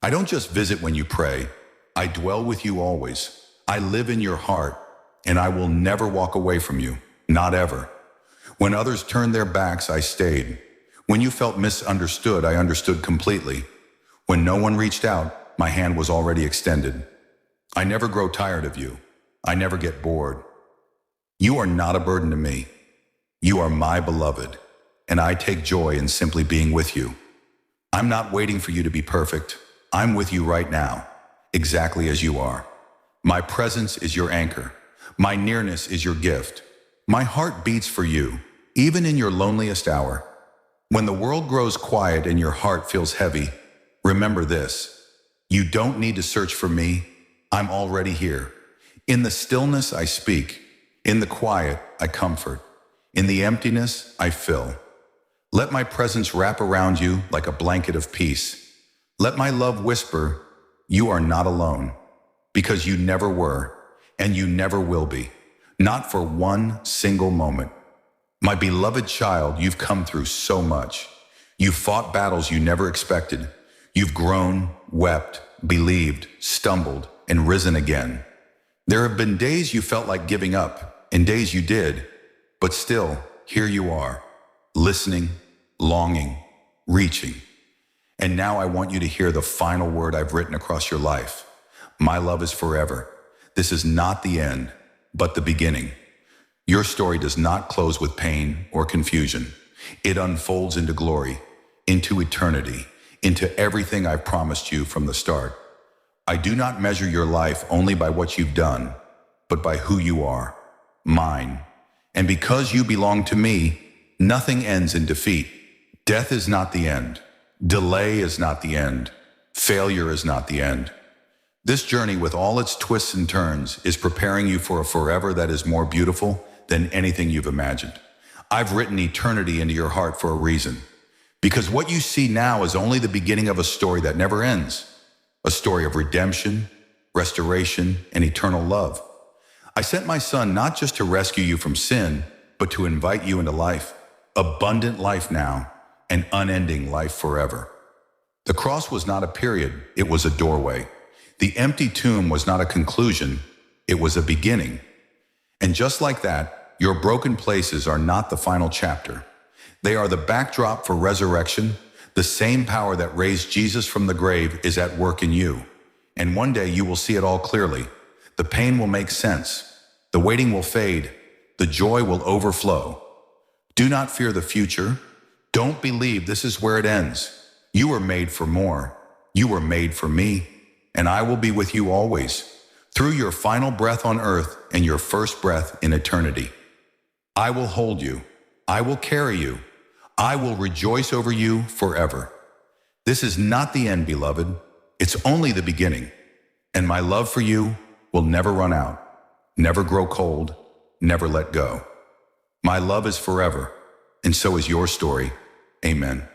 I don't just visit when you pray. I dwell with you always. I live in your heart, and I will never walk away from you, not ever. When others turned their backs, I stayed. When you felt misunderstood, I understood completely. When no one reached out, my hand was already extended. I never grow tired of you. I never get bored. You are not a burden to me. You are my beloved, and I take joy in simply being with you. I'm not waiting for you to be perfect. I'm with you right now, exactly as you are. My presence is your anchor. My nearness is your gift. My heart beats for you, even in your loneliest hour. When the world grows quiet and your heart feels heavy, remember this. You don't need to search for me. I'm already here. In the stillness, I speak. In the quiet, I comfort. In the emptiness, I fill. Let my presence wrap around you like a blanket of peace. Let my love whisper, you are not alone, because you never were, and you never will be. Not for one single moment. My beloved child, you've come through so much. You've fought battles you never expected. You've grown, wept, believed, stumbled, and risen again. There have been days you felt like giving up, and days you did, but still, here you are, listening, longing, reaching. And now I want you to hear the final word I've written across your life. My love is forever. This is not the end, but the beginning. Your story does not close with pain or confusion. It unfolds into glory, into eternity, into everything I've promised you from the start. I do not measure your life only by what you've done, but by who you are, mine. And because you belong to me, nothing ends in defeat. Death is not the end. Delay is not the end. Failure is not the end. This journey, with all its twists and turns, is preparing you for a forever that is more beautiful than anything you've imagined. I've written eternity into your heart for a reason, because what you see now is only the beginning of a story that never ends, a story of redemption, restoration, and eternal love. I sent my son not just to rescue you from sin, but to invite you into life, abundant life now, and unending life forever. The cross was not a period, it was a doorway. The empty tomb was not a conclusion, it was a beginning. And just like that, your broken places are not the final chapter. They are the backdrop for resurrection. The same power that raised Jesus from the grave is at work in you. And one day you will see it all clearly. The pain will make sense. The waiting will fade. The joy will overflow. Do not fear the future. Don't believe this is where it ends. You were made for more. You were made for me. And I will be with you always, through your final breath on earth and your first breath in eternity. I will hold you. I will carry you. I will rejoice over you forever. This is not the end, beloved. It's only the beginning. And my love for you will never run out, never grow cold, never let go. My love is forever, and so is your story. Amen.